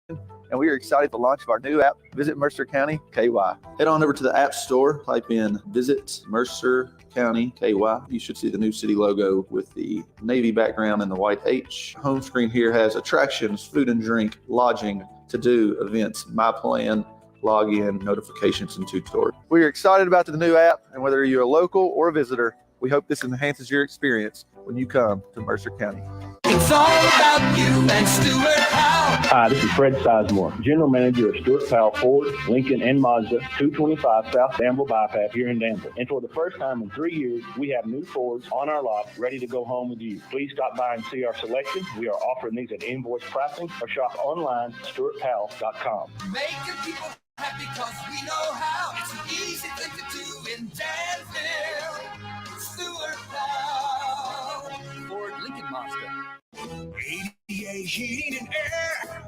and we are excited for the launch of our new app, Visit Mercer County KY. Head on over to the App Store, type in Visit Mercer County KY. You should see the new city logo with the navy background and the white H. Home screen here has attractions, food and drink, lodging, to-do, events, my plan, login, notifications, and tutorials. We are excited about the new app, and whether you're a local or a visitor, we hope this enhances your experience when you come to Mercer County. It's all about you and Stuart Powell. Hi, this is Fred Sizemore, General Manager of Stuart Powell Ford, Lincoln, and Mazda, 225 South Danville Bypass here in Danville. And for the first time in 3 years, we have new Fords on our lot ready to go home with you. Please stop by and see our selection. We are offering these at invoice pricing or shop online at stuartpowell.com. Making people happy because we know how. It's an easy thing to do in Danville. Stuart Powell. Ford, Lincoln, Mazda. ADA Heating and Air.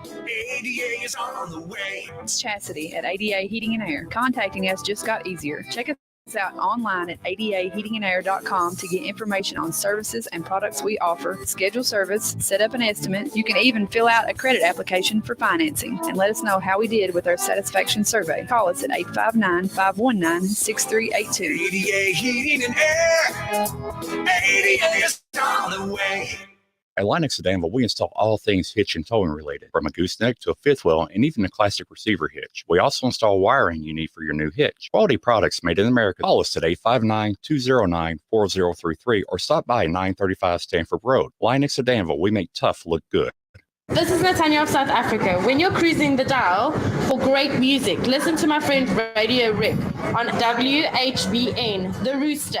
ADA is on the way. It's Chastity at ADA Heating and Air. Contacting us just got easier. Check us out online at adaheatingandair.com to get information on services and products we offer, schedule service, set up an estimate. You can even fill out a credit application for financing and let us know how we did with our satisfaction survey. Call us at 859-519-6382. ADA Heating and Air. ADA is on the way. At Linux of Danville, we install all things hitch and towing related, from a gooseneck to a fifth wheel and even a classic receiver hitch. We also install wiring you need for your new hitch. Quality products made in America. Call us today, 59209-4033, or stop by 935 Stanford Road. Linux of Danville, we make tough look good. This is Natanya of South Africa. When you're cruising the dial for great music, listen to my friend Radio Rick on WHBN, The Rooster.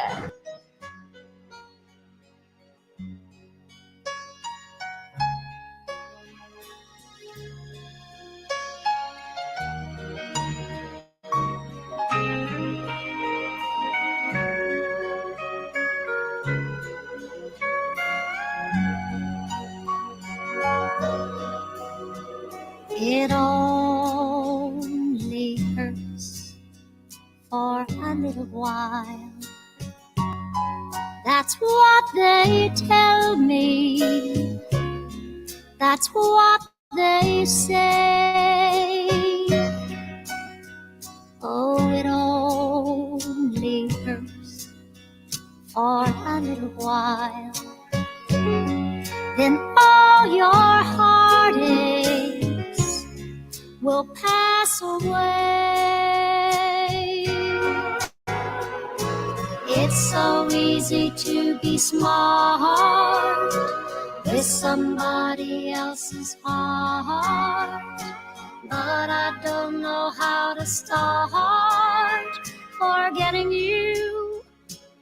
It only hurts for a little while. That's what they tell me. That's what they say. Oh, it only hurts for a little while. Then all your heartaches will pass away. It's so easy to be smart with somebody else's heart, but I don't know how to start forgetting you.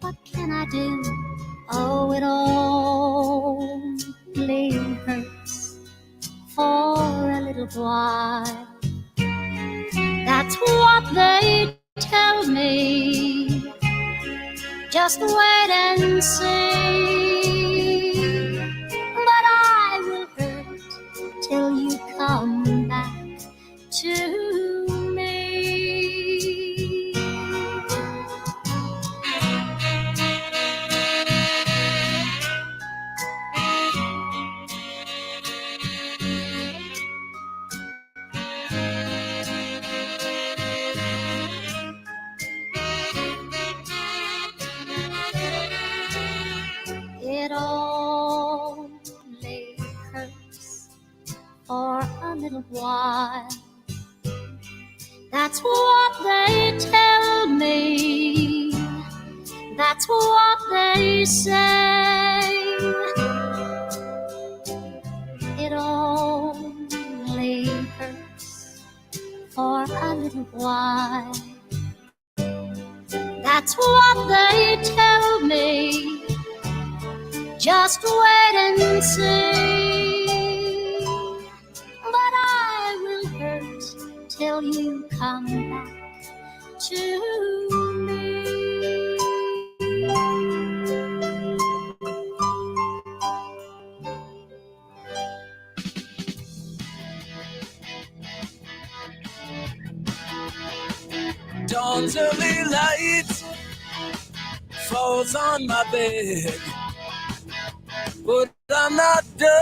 What can I do? Oh, it only hurts for a little while. That's what they tell me. Just wait and see. But I will hurt till you come back to me. It only hurts for a little while. That's what they tell me. That's what they say. It only hurts for a little while. That's what they tell me. just wait and see. But I will hurt till you come back to me. Dawn's early light falls on my bed, but I'm not done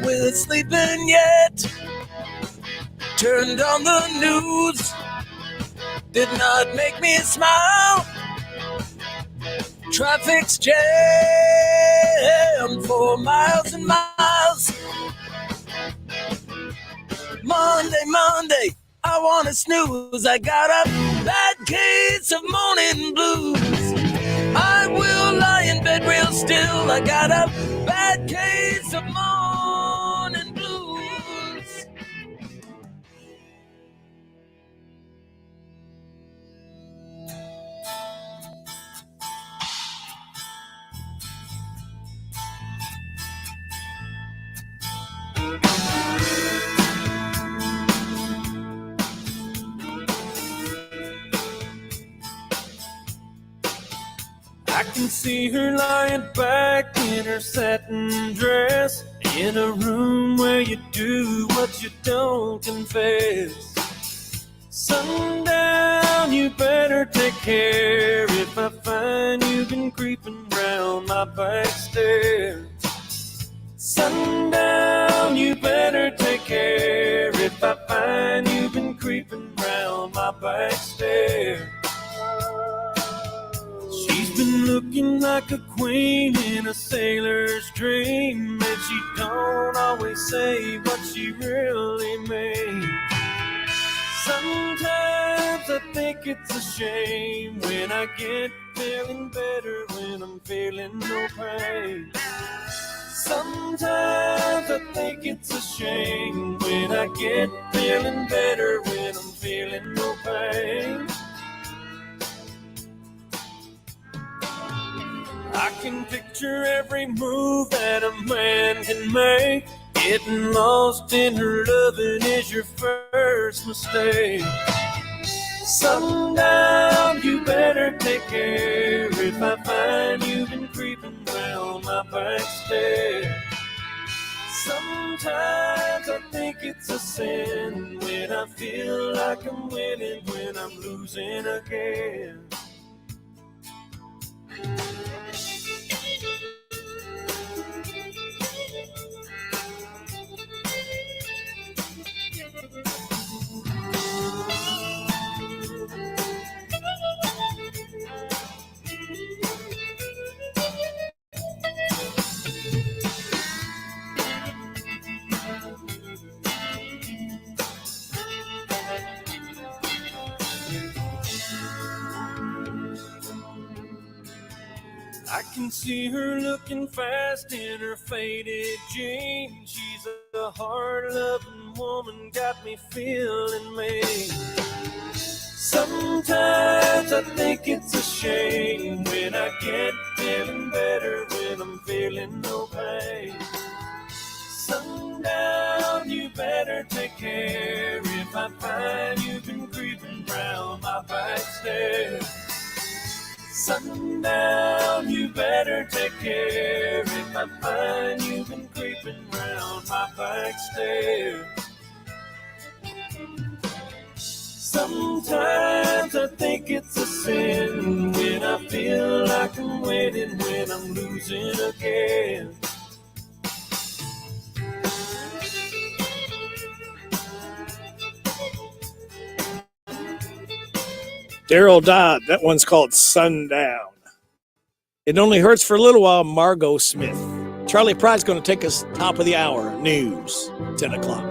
with sleeping yet. Turned on the news, did not make me smile. Traffic's jammed for miles and miles. Monday, I want to snooze. I got a bad case of morning blues. I will lie in bed real still. I got a bad case of morning blues. I can see her lying back in her satin dress, in a room where you do what you don't confess. Sundown, you better take care if I find you've been creeping round my back stairs. Sundown, you better take care if I find you've been creeping round my back stairs. She's been looking like a queen in a sailor's dream, and she don't always say what she really means. Sometimes I think it's a shame when I get feeling better when I'm feeling no pain. Sometimes I think it's a shame when I get feeling better when I'm feeling no pain. I can picture every move that a man can make. Getting lost in her loving is your first mistake. Sundown, you better take care if I find you've been creeping round my back stairs. Sometimes I think it's a sin when I feel like I'm winning when I'm losing again. I can see her looking fast in her faded jeans. She's a hard-loving woman, got me feeling mean. Sometimes I think it's a shame when I get feeling better when I'm feeling no pain. Sundown, you better take care if I find you've been creeping round my back stairs. Sundown, you better take care if I find you've been creeping round my back stairs. Sometimes I think it's a sin when I feel like I'm winning when I'm losing again. Daryl Dodd, that one's called Sundown. It only hurts for a little while, Margot Smith. Charlie Pride's going to take us top of the hour news, 10 o'clock.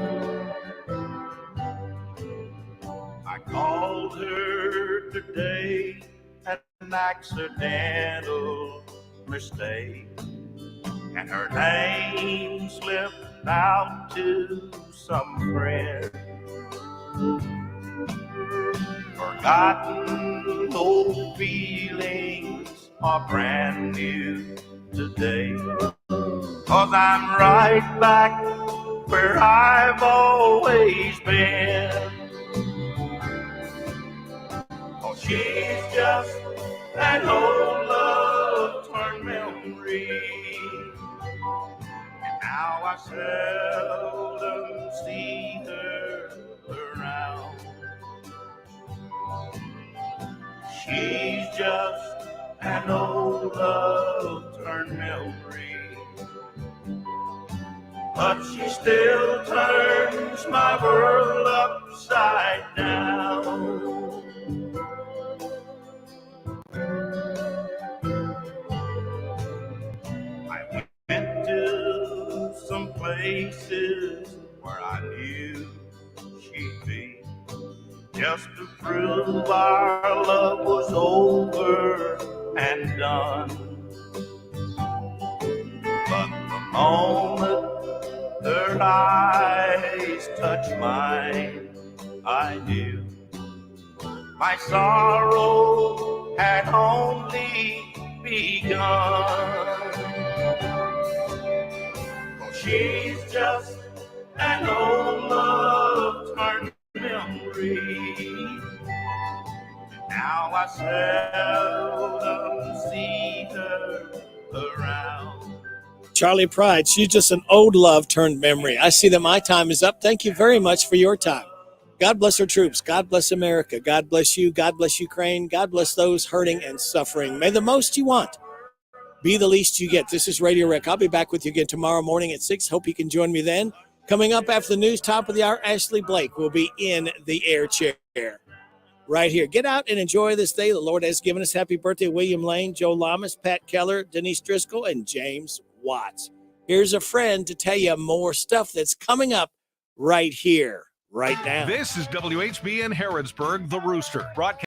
I called her today, an accidental mistake, and her name slipped out to some friend. Forgotten old feelings are brand new today. 'Cause I'm right back where I've always been. Oh, she's just an old love turned memory. And now I seldom see her around. She's just an old love turned memory. But she still turns my world upside down. I went to some places where I knew she'd be, just to prove our love was over and done. But the moment her eyes touched mine, I knew my sorrow had only begun. Oh, she's just an old love turned memory. Now I seldom see her around. Charlie Pride, she's just an old love turned memory. I see that my time is up. Thank you very much for your time. God bless our troops. God bless America. God bless you. God bless Ukraine. God bless those hurting and suffering. May the most you want be the least you get. This is Radio Rick. I'll be back with you again tomorrow morning at 6. Hope you can join me then. Coming up after the news, top of the hour, Ashley Blake will be in the air chair right here. Get out and enjoy this day the Lord has given us. Happy birthday, William Lane, Joe Lamas, Pat Keller, Denise Driscoll, and James Watts. Here's a friend to tell you more stuff that's coming up right here, right now. This is WHBN Harrodsburg, The Rooster. Broadcast